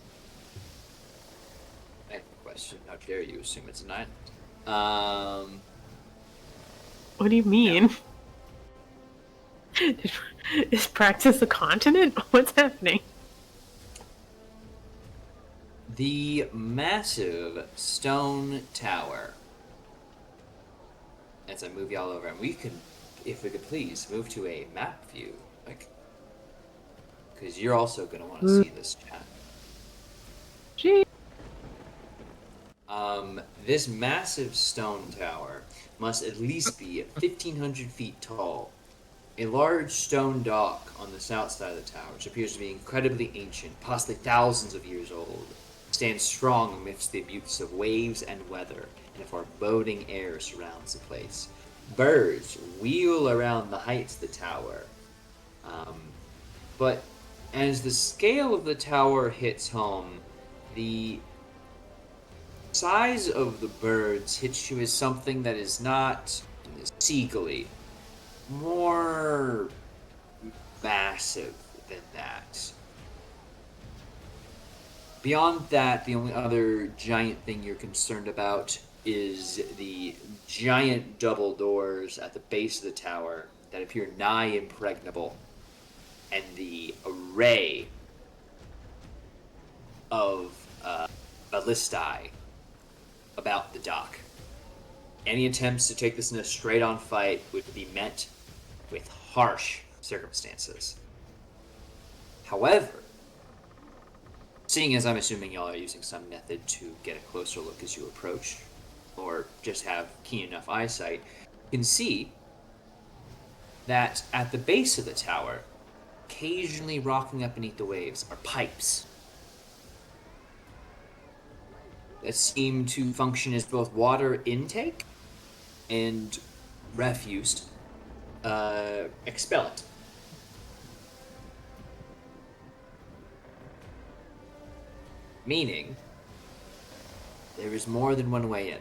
I have a question. How dare you assume it's an island? What do you mean? Is Praxis a continent? What's happening? The massive stone tower. As I move y'all over, and we could, if we could please, move to a map view, like, because you're also gonna want to see this chat. This massive stone tower must at least be 1,500 feet tall. A large stone dock on the south side of the tower, which appears to be incredibly ancient, possibly thousands of years old, stands strong amidst the abuse of waves and weather, and a foreboding air surrounds the place. Birds wheel around the heights of the tower, but as the scale of the tower hits home, the size of the birds hits you as something that is not seagull-y, more massive than that. Beyond that, the only other giant thing you're concerned about is the giant double doors at the base of the tower that appear nigh impregnable, and the array of ballistae about the dock. Any attempts to take this in a straight-on fight would be met with harsh circumstances. However, seeing as I'm assuming y'all are using some method to get a closer look as you approach, or just have keen enough eyesight, you can see that at the base of the tower, occasionally rocking up beneath the waves, are pipes that seem to function as both water intake and refuse expellent. Meaning, there is more than one way in.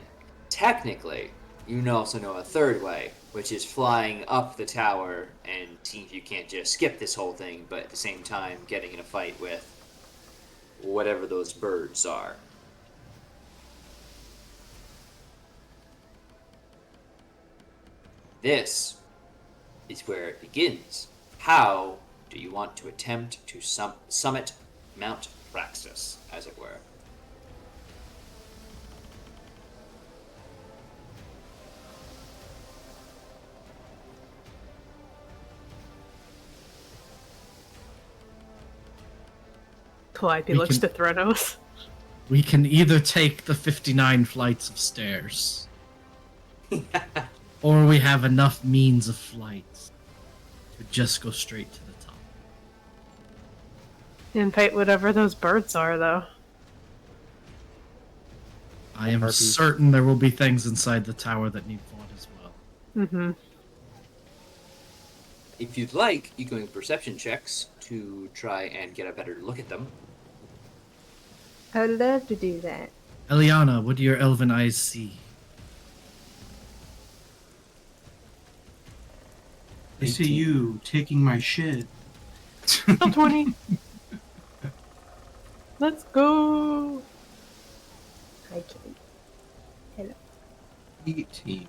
Technically, you also know a third way, which is flying up the tower and seeing if you can't just skip this whole thing, but at the same time getting in a fight with whatever those birds are. This is where it begins. How do you want to attempt to summit Mount praxis, as it were? Calliope We looks can- to Threnos. We can either take the 59 flights of stairs, or we have enough means of flight to just go straight to the top. And fight whatever those birds are, though. I am Harpies. certain there will be things inside the tower that need fought as well. Mm-hmm. If you'd like, you can make perception checks to try and get a better look at them. I would love to do that. Eliana, what do your elven eyes see? I see you taking my shit. Still 20. Let's go. Hi, Kitty. Hello. 18.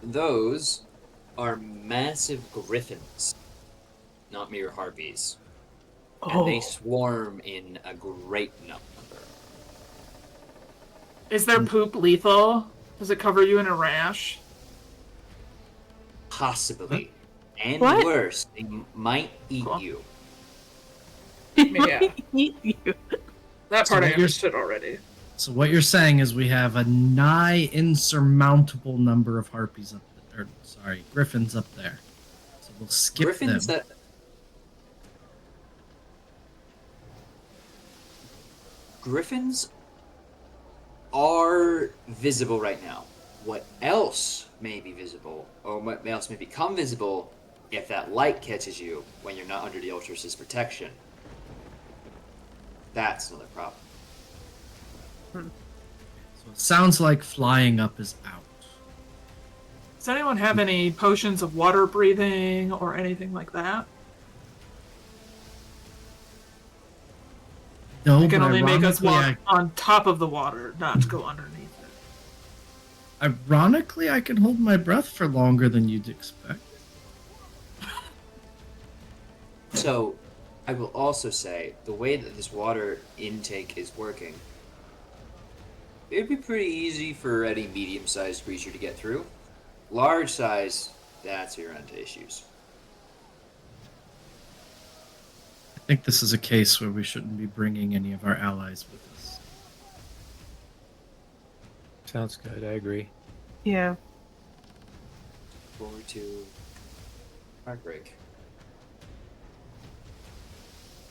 Those are massive griffins, not mere harpies. And they swarm in a great number. Is their poop lethal? Does it cover you in a rash? Possibly. And What? worse, they might eat Cool. you. Yeah. Eat you. That So part I what you're- understood already. So what you're saying is we have a nigh insurmountable number of harpies up there. Or, sorry, griffins up there. So we'll skip Griffins them. that... Griffins are visible right now. What else may be visible, or what else may become visible if that light catches you when you're not under the Ultras's protection? That's another problem. So it sounds like flying up is out. Does anyone have any potions of water breathing or anything like that? No, It can but only make us ironically, walk on top of the water, not go underneath it. Ironically, I can hold my breath for longer than you'd expect. So, I will also say, the way that this water intake is working, it'd be pretty easy for any medium-sized creature to get through. Large size, that's where you're into issues. think this is a case where we shouldn't be bringing any of our allies with us. Sounds good. I agree. Yeah. Forward to Heartbreak.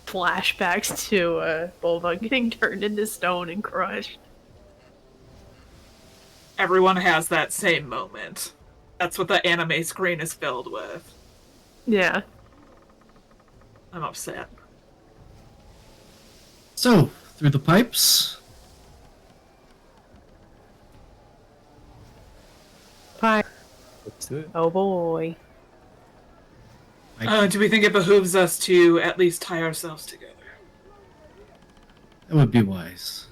Flashbacks to Bulbug getting turned into stone and crushed. Everyone has that same moment. That's what the anime screen is filled with. Yeah. I'm upset. So, through the pipes. Fine. Let's do it. Oh boy. Do we think it behooves us to at least tie ourselves together? That would be wise.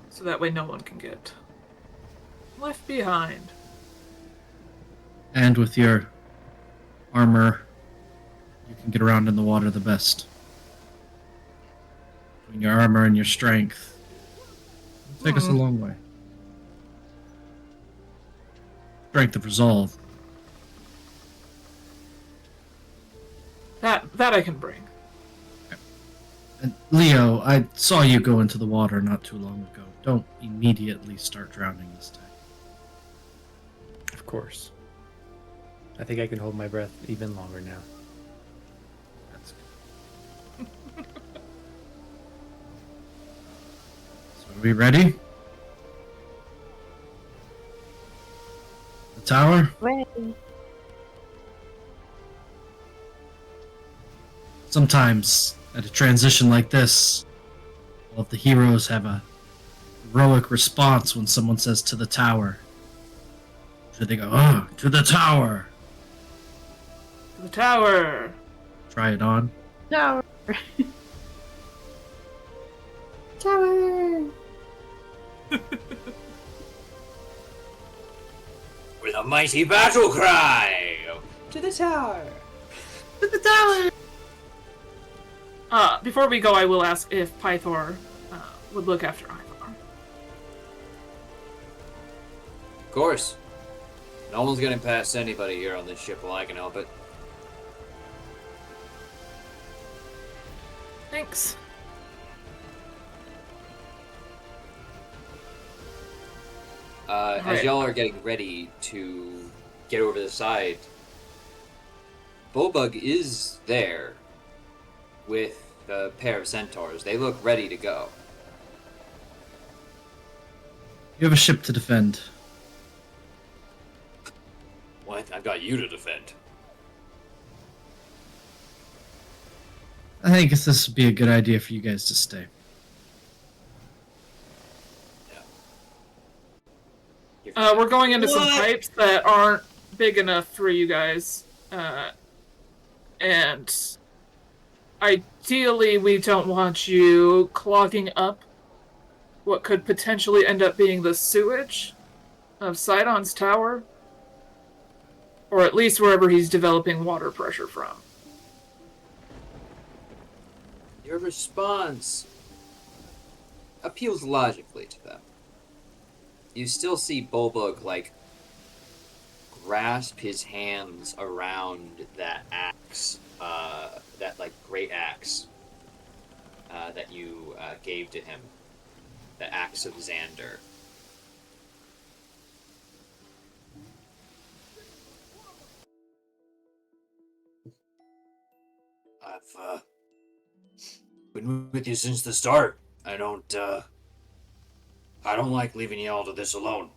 So that way no one can get left behind. And with your armor, you can get around in the water the best. Between your armor and your strength, it'll take us a long way. Strength of resolve. That I can bring. And Leo, I saw you go into the water not too long ago. Don't immediately start drowning this time. Of course. I think I can hold my breath even longer now. That's good. So are we ready? The tower? Ready. Sometimes, at a transition like this, all of the heroes have a heroic response when someone says to the tower. So they go, oh, to the tower! The tower! Try it on. No. Tower! With a mighty battle cry! To the tower! To the tower! Before we go, I will ask if Pythor would look after Ivar. Of course. No one's getting past anybody here on this ship while I can help it. Thanks. As Right. y'all are getting ready to get over the side, Bulbug is there with a pair of centaurs. They look ready to go. You have a ship to defend. What? I've got you to defend. I think this would be a good idea for you guys to stay. We're going into some What? pipes that aren't big enough for you guys. And ideally, we don't want you clogging up what could potentially end up being the sewage of Sidon's tower. Or at least wherever he's developing water pressure from. Your response appeals logically to them. You still see Bulbug, grasp his hands around that axe, that, great axe that you gave to him. The axe of Xander. I've been with you since the start. I don't like leaving y'all to this alone.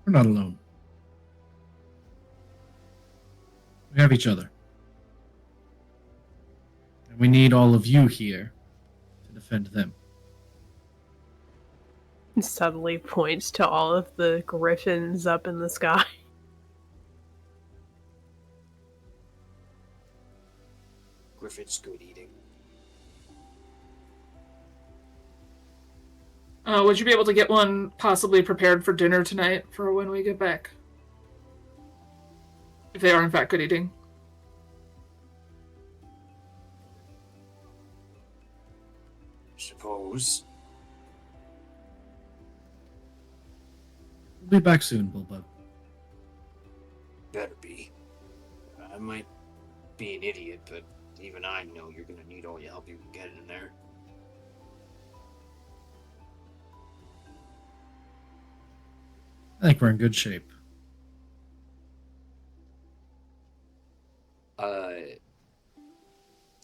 We're not alone. We have each other. And we need all of you here to defend them. Suddenly points to all of the griffins up in the sky. Griffin's good eating. Would you be able to get one possibly prepared for dinner tonight for when we get back? If they are in fact good eating. Suppose. We'll be back soon, Bulbug. might be an idiot, but even I know you're gonna need all the help you can get in there. I think we're in good shape.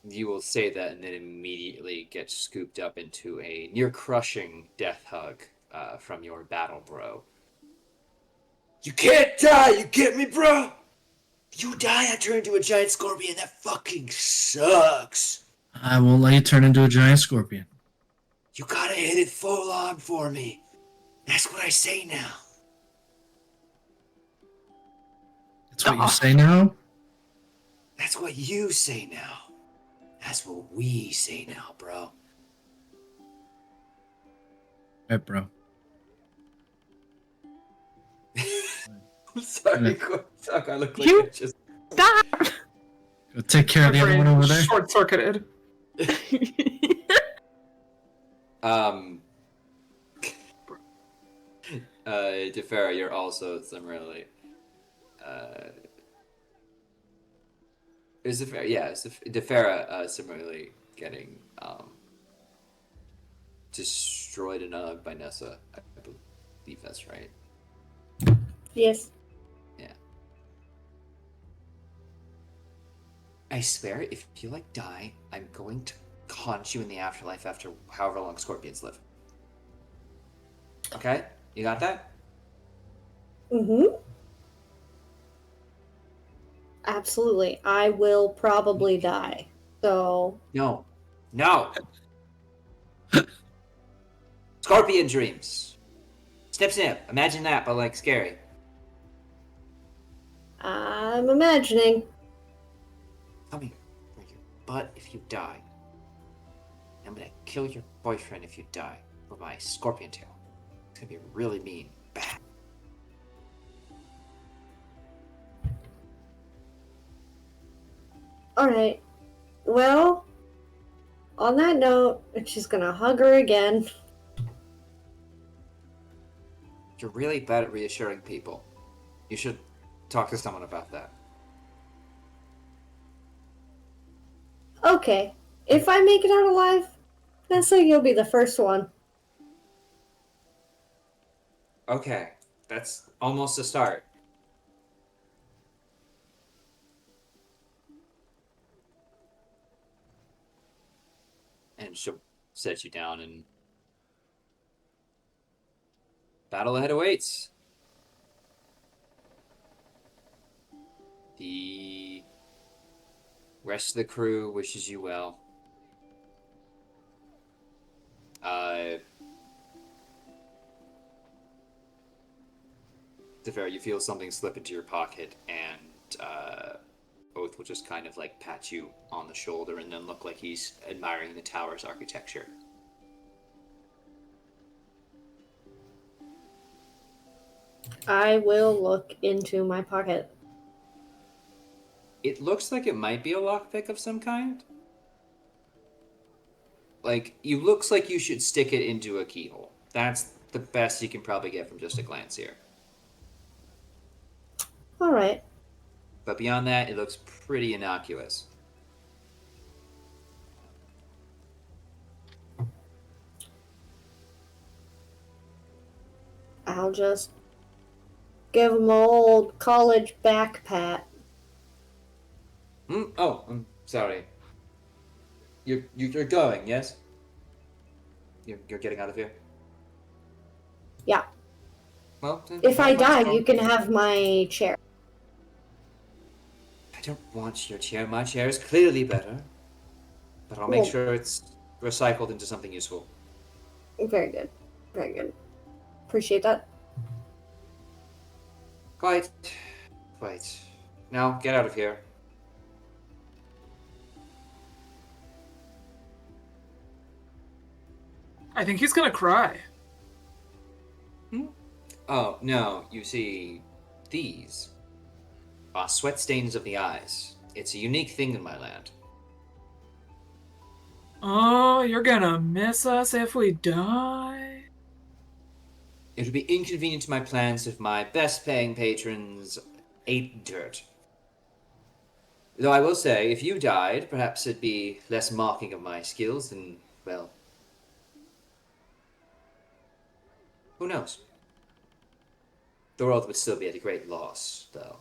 You will say that and then immediately get scooped up into a near-crushing death hug from your battle bro. You can't die, you get me, bro? If you die, I turn into a giant scorpion. That fucking sucks. I won't let you turn into a giant scorpion. You gotta hit it full on for me. That's what I say now. That's what you say now? That's what you say now. That's what we say now, bro. Right, bro. I'm sorry, Suck. I look like You- I just. Stop! Go take care of the other one over there. Short-circuited. Defera, you're also similarly. Is Defera? Yeah, is Defera similarly getting destroyed in a hug by Nessa? I believe that's right. Yes. Yeah. I swear, if you die, I'm going to haunt you in the afterlife after however long scorpions live. Okay? You got that? Mm-hmm. Absolutely. I will probably die. So No. No! Scorpion dreams. Snip snip. Imagine that, but scary. I'm imagining. Tell me where your butt if you die. I'm gonna kill your boyfriend if you die with my scorpion tail. It's gonna be really mean. Bad. Alright. Well, on that note, she's gonna hug her again. You're really bad at reassuring people. You should talk to someone about that. Okay. If I make it out alive, Nessa, you'll be the first one. Okay, that's almost a start. And she'll set you down and battle ahead awaits. The rest of the crew wishes you well. Defera, you feel something slip into your pocket, and Oath will just kind of pat you on the shoulder and then look like he's admiring the tower's architecture. I will look into my pocket. It looks like it might be a lockpick of some kind. You looks like you should stick it into a keyhole. That's the best you can probably get from just a glance here. Alright. But beyond that, it looks pretty innocuous. I'll just give him an old college back pat. Oh, I'm sorry. You're going, yes? You're getting out of here? Yeah. Well, then If I might as die, well. you can have my chair. I don't want your chair. My chair is clearly better. But I'll make Well- sure it's recycled into something useful. Very good. Very good. Appreciate that. Quite. Now, get out of here. I think he's gonna cry. Oh, no, you see, these are sweat stains of the eyes. It's a unique thing in my land. Oh, you're gonna miss us if we die? It would be inconvenient to my plans if my best paying patrons ate dirt. Though I will say, if you died, perhaps it'd be less mocking of my skills and, well, who knows? The world would still be at a great loss, though.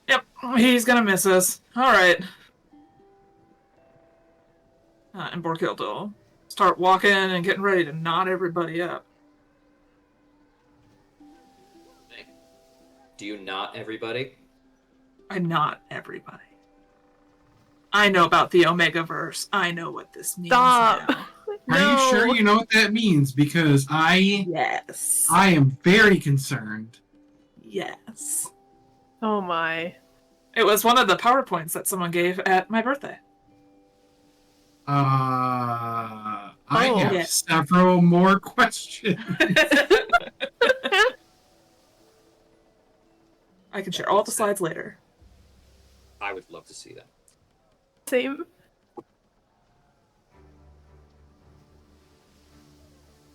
Yep, he's gonna miss us. Alright. And Borkild will start walking and getting ready to knot everybody up. Do you not everybody? I knot everybody. I know about the Omega-verse. I know what this means Stop. now. Are you sure you know what that means? Because Yes. I am very concerned. Yes. Oh my. It was one of the PowerPoints that someone gave at my birthday. I Oh. have Yeah. several more questions. I can share all the slides later. I would love to see that. Same.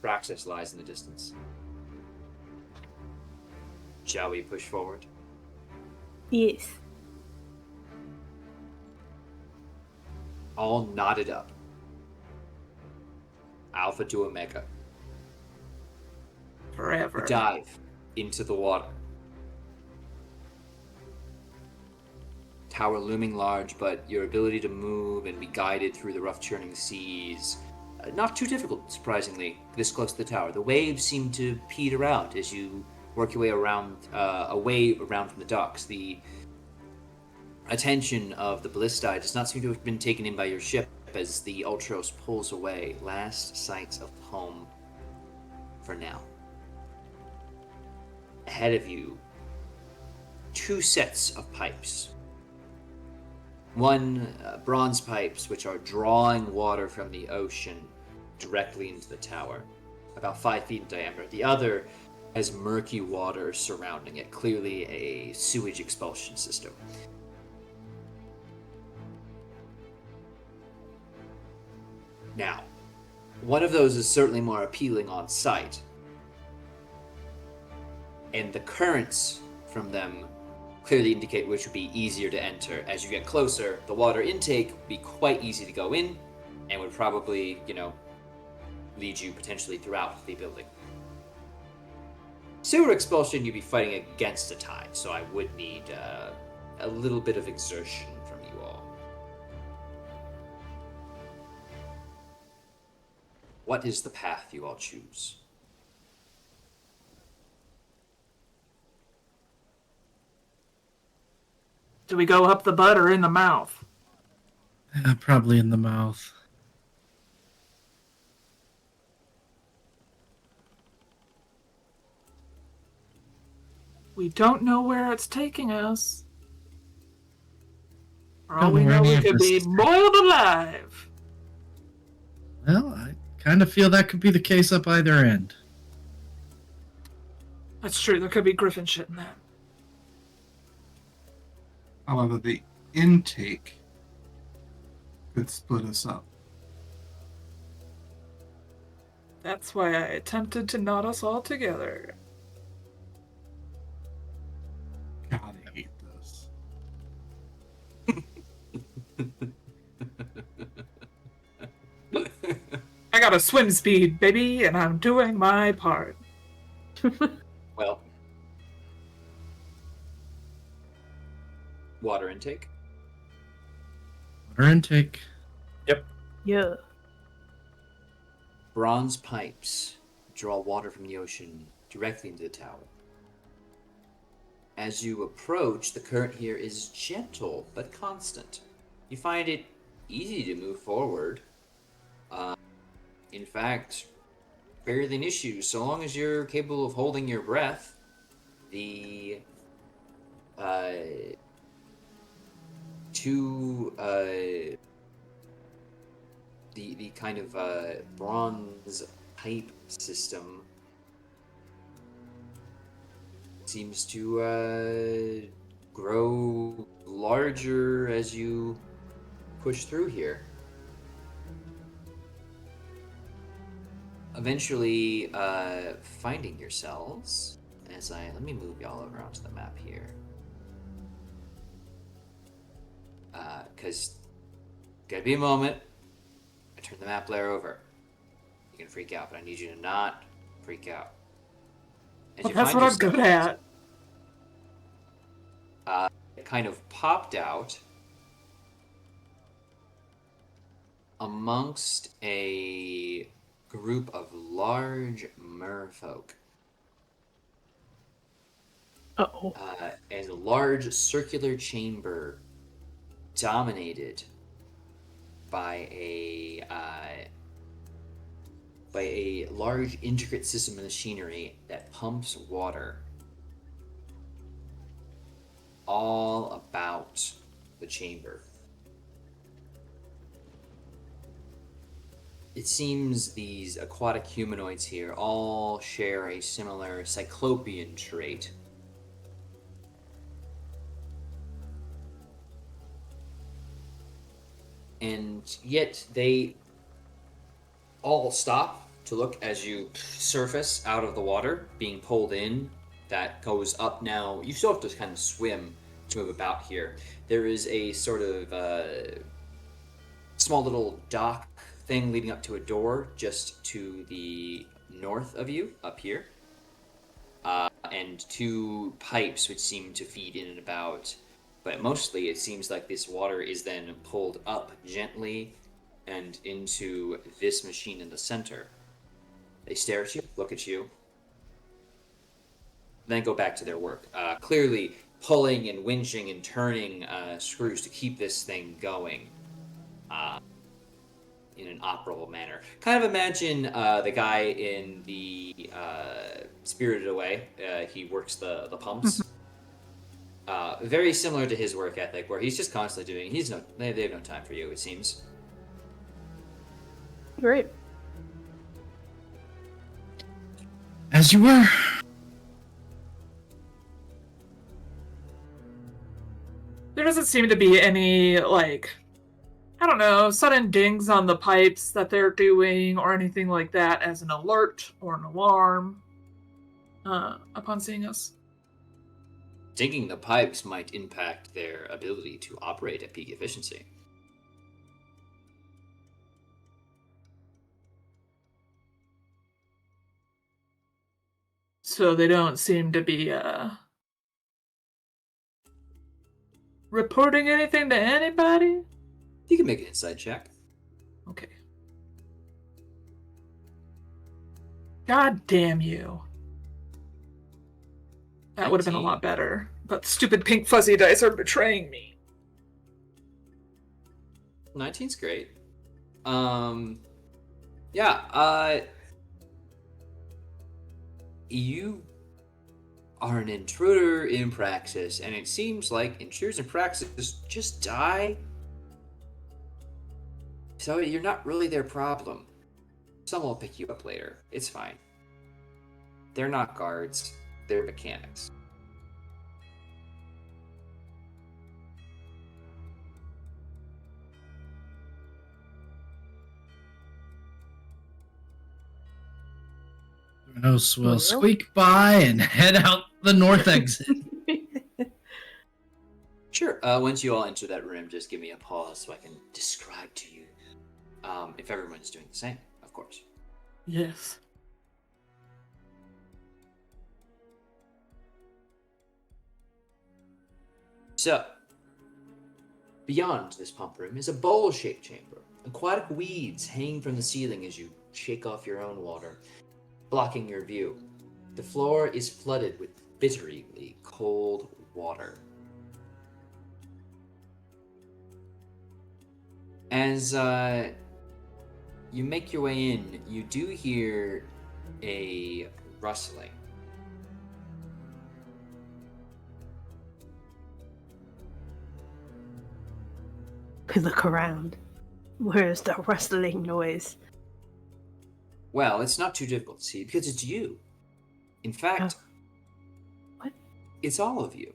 Praxis lies in the distance. Shall we push forward? Yes. All knotted up. Alpha to Omega. Forever. Dive into the water. Tower looming large, but your ability to move and be guided through the rough churning seas, not too difficult, surprisingly, this close to the tower. The waves seem to peter out as you work your way around, away around from the docks. The attention of the ballista does not seem to have been taken in by your ship as the Ultros pulls away. Last sights of home for now. Ahead of you, two sets of pipes. One, bronze pipes, which are drawing water from the ocean directly into the tower, about 5 feet in diameter. The other has murky water surrounding it, clearly a sewage expulsion system. Now, one of those is certainly more appealing on sight, and the currents from them clearly indicate which would be easier to enter. As you get closer, the water intake would be quite easy to go in, and would probably, lead you potentially throughout the building. Sewer expulsion, you'd be fighting against the tide, so I would need a little bit of exertion from you all. What is the path you all choose? Do we go up the butt or in the mouth? Probably in the mouth. We don't know where it's taking us. For all Don't we know where know, we any could of be us- boiled alive. Well, I kind of feel that could be the case up either end. That's true. There could be griffin shit in that. However, the intake could split us up. That's why I attempted to knot us all together. God, I hate this. I got a swim speed, baby, and I'm doing my part. Well, water intake. Water intake. Yeah. Bronze pipes draw water from the ocean directly into the tower. As you approach, the current here is gentle but constant. You find it easy to move forward. In fact, barely an issue. So long as you're capable of holding your breath, the the kind of bronze pipe system seems to grow larger as you push through here. Eventually, finding yourselves, let me move y'all over onto the map here. Because gonna be a moment. I turn the map layer over. You can freak out, but I need you to not freak out. As Well, you that's find what I'm good yourselves, at. it kind of popped out amongst a group of large merfolk. Uh-oh. And a large circular chamber dominated by a large intricate system of machinery that pumps water all about the chamber. It seems these aquatic humanoids here all share a similar cyclopean trait. And yet they all stop to look as you surface out of the water, being pulled in. That goes up now. You still have to kind of swim to move about here. There is a sort of small little dock thing leading up to a door just to the north of you, up here. And two pipes which seem to feed in and about. But mostly it seems like this water is then pulled up gently and into this machine in the center. They stare at you, look at you, then go back to their work. Clearly pulling and winching and turning screws to keep this thing going in an operable manner. Kind of imagine the guy in the Spirited Away. He works the pumps. Very similar to his work ethic, where he's just constantly doing. They have no time for you, it seems. Great. As you were. There doesn't seem to be any, like, I don't know, sudden dings on the pipes that they're doing or anything like that as an alert or an alarm upon seeing us. Digging the pipes might impact their ability to operate at peak efficiency. So they don't seem to be reporting anything to anybody? You can make an insight check. Okay. God damn you. That would have been a 19. lot better. But stupid pink fuzzy dice are betraying me. 19's great. You are an intruder in praxis, and it seems like intruders in praxis just die. So you're not really their problem. Someone will pick you up later. It's fine. They're not guards. They're mechanics. Theranos will Well. squeak by and head out the north exit. Sure. Once you all enter that room, just give me a pause so I can describe to you. If everyone's doing the same, of course. Yes. So, beyond this pump room is a bowl-shaped chamber. Aquatic weeds hang from the ceiling as you shake off your own water, blocking your view. The floor is flooded with bitterly cold water. As you make your way in, you do hear a rustling. We look around. Where's the rustling noise? Well, it's not too difficult to see because it's you. In fact, What? It's all of you.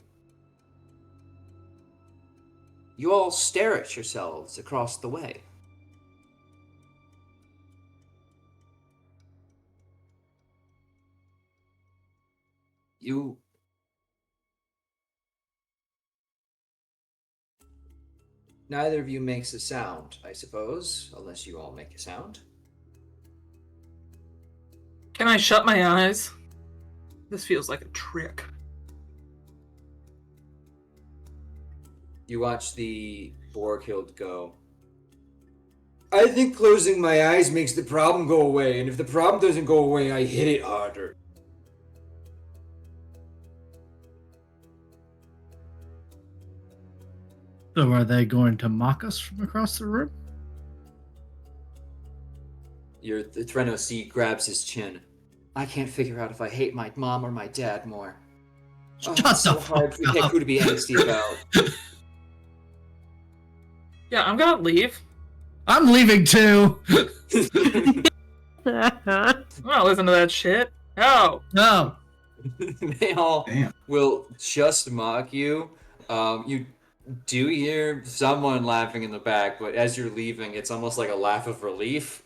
You all stare at yourselves across the way. You... Neither of you makes a sound, I suppose, unless you all make a sound. Can I shut my eyes? This feels like a trick. You watch the Borghild go. I think closing my eyes makes the problem go away, and if the problem doesn't go away, I hit it harder. So are they going to mock us from across the room? The Thrennos grabs his chin. I can't figure out if I hate my mom or my dad more. Shut it's the so hard fuck for up. Keku to be angsty about. Yeah, I'm gonna leave. I'm leaving too. I'm not listening to that shit. No. No. They all Damn. will just mock you. You do hear someone laughing in the back, but as you're leaving, it's almost like a laugh of relief.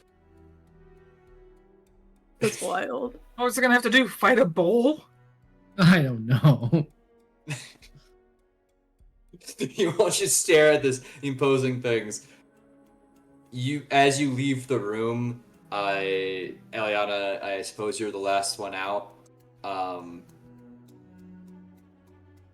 That's wild. What was I gonna have to do? Fight a bull? I don't know. You all just stare at this imposing things. As you leave the room, Eliana, I suppose you're the last one out. I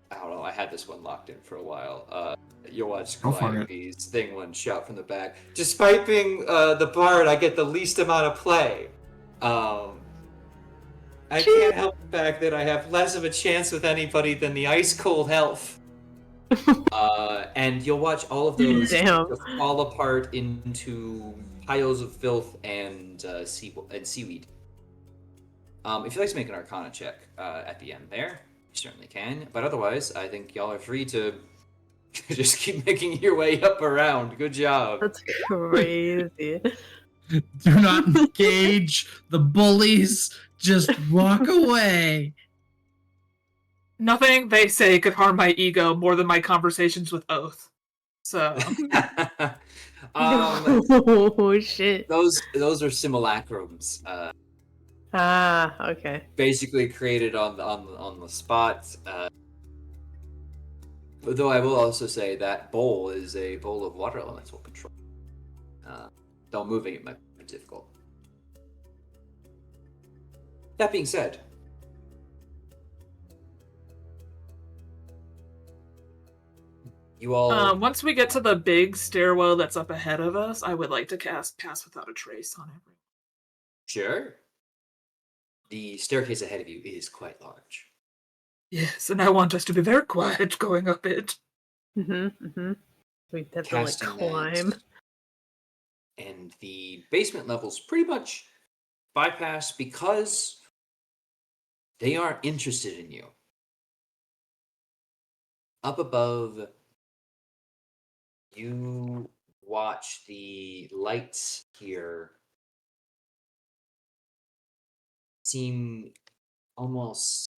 don't know, I had this one locked in for a while. You'll watch Go for it. Calliope's thing one shout from the back. Despite being the bard, I get the least amount of play. I can't help the fact that I have less of a chance with anybody than the ice cold elf. And you'll watch all of those Damn. fall apart into piles of filth and seaweed. If you'd like to make an Arcana check at the end there, you certainly can. But otherwise, I think y'all are free to just keep making your way up around. Good job. That's crazy. Do not engage the bullies. Just walk away. Nothing they say could harm my ego more than my conversations with Oath. So Oh shit. those are simulacrums. Okay. Basically created on the spot. Though I will also say that bowl is a bowl of water elemental control. Though moving it might be difficult. That being said, you all. once we get to the big stairwell that's up ahead of us, I would like to cast Pass Without a Trace on everyone. Sure. The staircase ahead of you is quite large. Yes, and I want us to be very quiet going up it. We definitely Casting climb. that. And the basement levels pretty much bypass because they aren't interested in you. Up above, you watch the lights here seem almost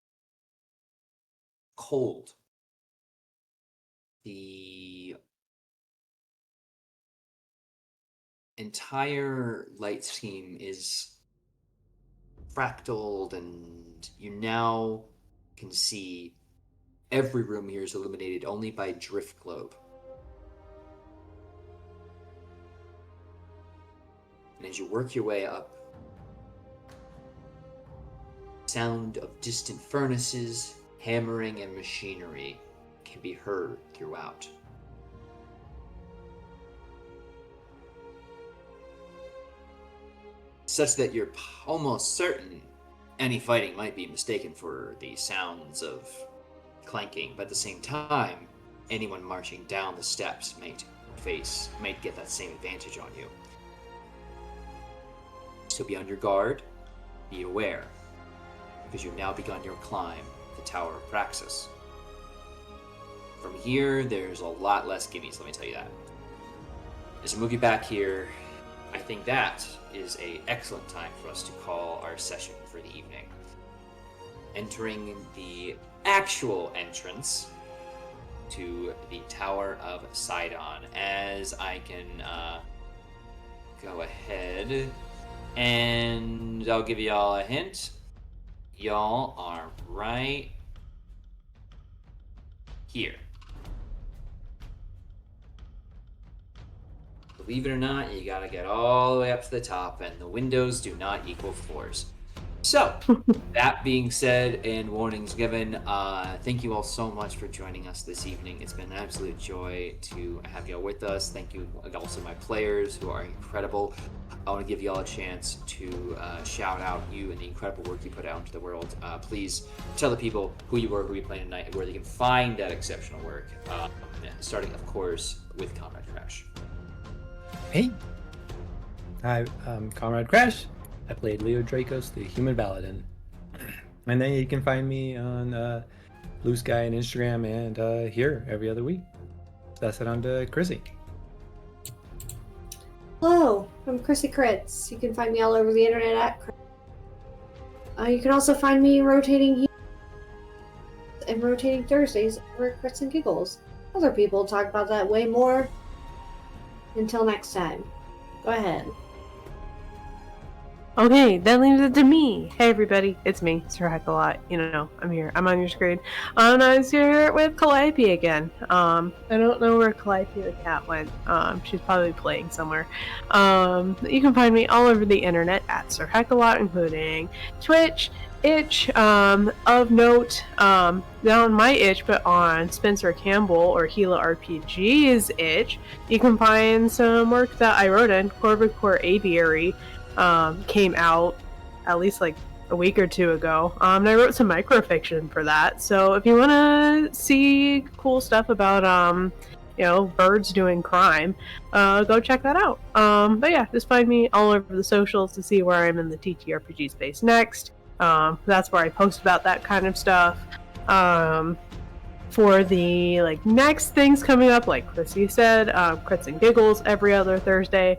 cold. The entire light scheme is fractaled, and you now can see every room here is illuminated only by drift globe. And as you work your way up, sound of distant furnaces, hammering, and machinery can be heard throughout. Such that you're almost certain any fighting might be mistaken for the sounds of clanking, but at the same time, anyone marching down the steps might get that same advantage on you. So be on your guard, be aware, because you've now begun your climb to the Tower of Praxis. From here, there's a lot less gimmies, let me tell you that. As we move you back here, I think that is an excellent time for us to call our session for the evening. Entering the actual entrance to the Tower of Sidon, as I can go ahead and I'll give y'all a hint. Y'all are right here. believe it or not, you gotta get all the way up to the top, and the windows do not equal floors. So, that being said and warnings given, thank you all so much for joining us this evening. It's been an absolute joy to have you all with us. Thank you also my players who are incredible. I want to give you all a chance to shout out you and the incredible work you put out into the world. Please tell the people who you were, who you playing tonight, and where they can find that exceptional work. Starting, of course, with Comrade Crash. Hey, I'm Comrade Crash. I played Leo Dracos, the human paladin. And then you can find me on Blue Sky and Instagram and here every other week. That's it on to Chrissy. Hello, I'm Chrissy Crits. You can find me all over the internet at Crits. You can also find me rotating and rotating Thursdays over at Crits and Giggles. Other people talk about that way more. Until next time, go ahead. Okay, that leaves it to me. Hey everybody, it's me, Sir Heckalot. You know, I'm here. I'm on your screen. And I was here with Calliope again. I don't know where Calliope the cat went. She's probably playing somewhere. You can find me all over the internet at Sir Heckalot, including Twitch, Itch, of note, not on my Itch, but on Spencer Campbell or Gila RPG's Itch. You can find some work that I wrote in Corvid Core Aviary. Came out at least like a week or two ago. And I wrote some microfiction for that. So if you want to see cool stuff about, you know, birds doing crime, go check that out. But yeah, just find me all over the socials to see where I'm in the TTRPG space next. That's where I post about that kind of stuff. For the next things coming up, like Chrissy said, Crits and Giggles every other Thursday.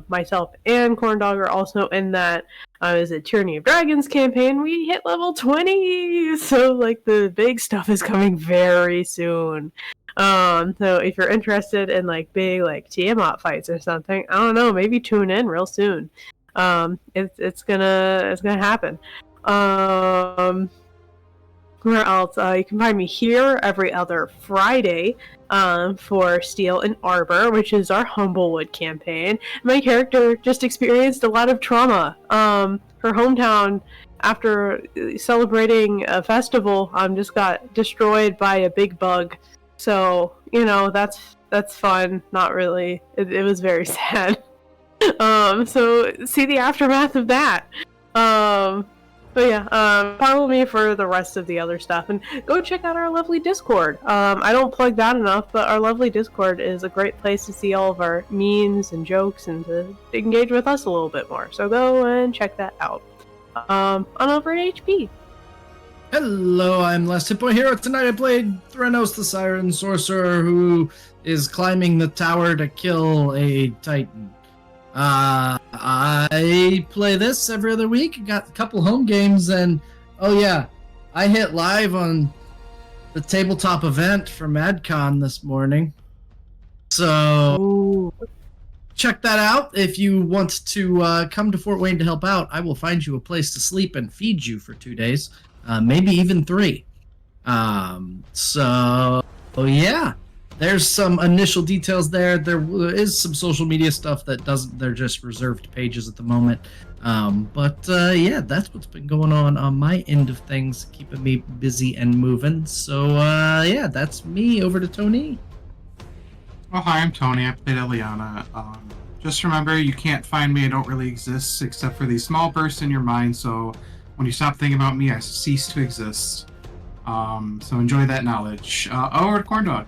Myself and Corndog are also in that. Is a Tyranny of Dragons campaign. We hit level 20, so the big stuff is coming very soon. So if you're interested in big Tiamat fights or something, I don't know, maybe tune in real soon. It's gonna happen. Where else? You can find me here every other Friday for Steel and Arbor, which is our Humblewood campaign. My character just experienced a lot of trauma. Her hometown, after celebrating a festival, just got destroyed by a big bug. So, you know, that's fun. Not really. It was very sad. So see the aftermath of that. But yeah, follow me for the rest of the other stuff, and go check out our lovely Discord. I don't plug that enough, but our lovely Discord is a great place to see all of our memes and jokes and to engage with us a little bit more. So go and check that out. On over at HP. Hello, I'm Last Hit Point Hero. Tonight I played Threnos the Siren Sorcerer, who is climbing the tower to kill a Titan. I play this every other week. Got a couple home games, and oh yeah, I hit live on the tabletop event for MadCon this morning. So check that out. If you want to come to Fort Wayne to help out, I will find you a place to sleep and feed you for 2 days, maybe even 3. So yeah. There's some initial details there. There is some social media stuff that doesn't. They're just reserved pages at the moment. But yeah, that's what's been going on my end of things, keeping me busy and moving. So yeah, that's me. Over to Tony. Oh, hi, I'm Tony. I played Eliana. Just remember, you can't find me. I don't really exist except for these small bursts in your mind. So when you stop thinking about me, I cease to exist. So enjoy that knowledge. Over to Corndog.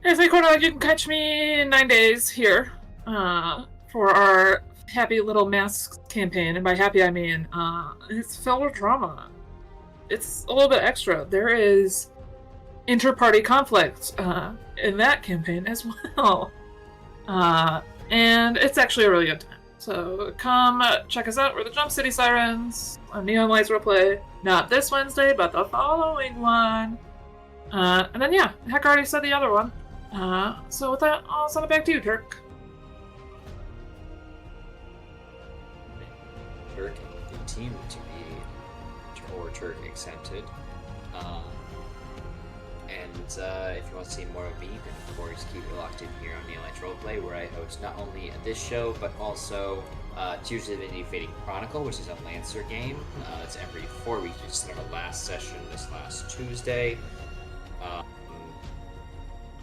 Hey, Corndog, you can catch me in 9 days here for our Happy Little Masks campaign. And by happy, I mean it's filled with drama. It's a little bit extra. There is inter-party conflict in that campaign as well. And it's actually a really good time. So come check us out. We're the Jump City Sirens on Neon Lights Roleplay. Not this Wednesday, but the following one. And then, yeah, Heck already said the other one. So with that, I'll send it back to you, Turk. Turk continue to be, or Turk accepted. And if you want to see more of me, then of course keep it locked in here on Neolight Roleplay, where I host not only this show, but also Tears of Divinity Fading Chronicle, which is a Lancer game. It's every 4 weeks. We just had our last session this last Tuesday.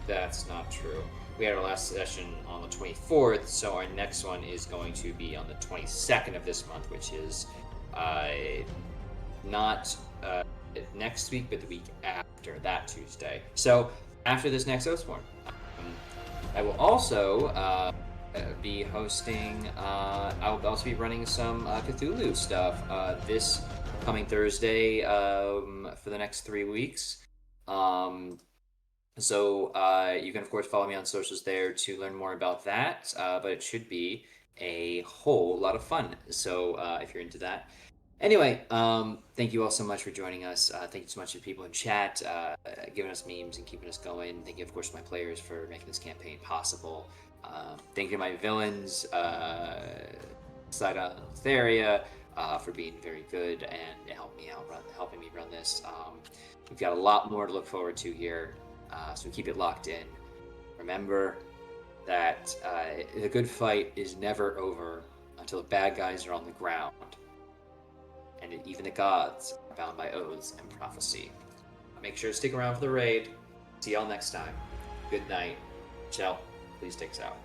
That's not true. We had our last session on the 24th, so our next one is going to be on the 22nd of this month, which is not next week, but the week after that Tuesday. So after this next Oathsworn, I will also be hosting. I will also be running some Cthulhu stuff this coming Thursday for the next 3 weeks. So you can of course follow me on socials there to learn more about that. But it should be a whole lot of fun. So if you're into that. Anyway, thank you all so much for joining us. Thank you so much to people in chat, giving us memes and keeping us going. Thank you, of course, to my players for making this campaign possible. Thank you to my villains, Thylea, for being very good and helping me run this. We've got a lot more to look forward to here, so keep it locked in. Remember that the good fight is never over until the bad guys are on the ground. And even the gods are bound by oaths and prophecy. Make sure to stick around for the raid. See y'all next time. Good night. Chell, please take us out.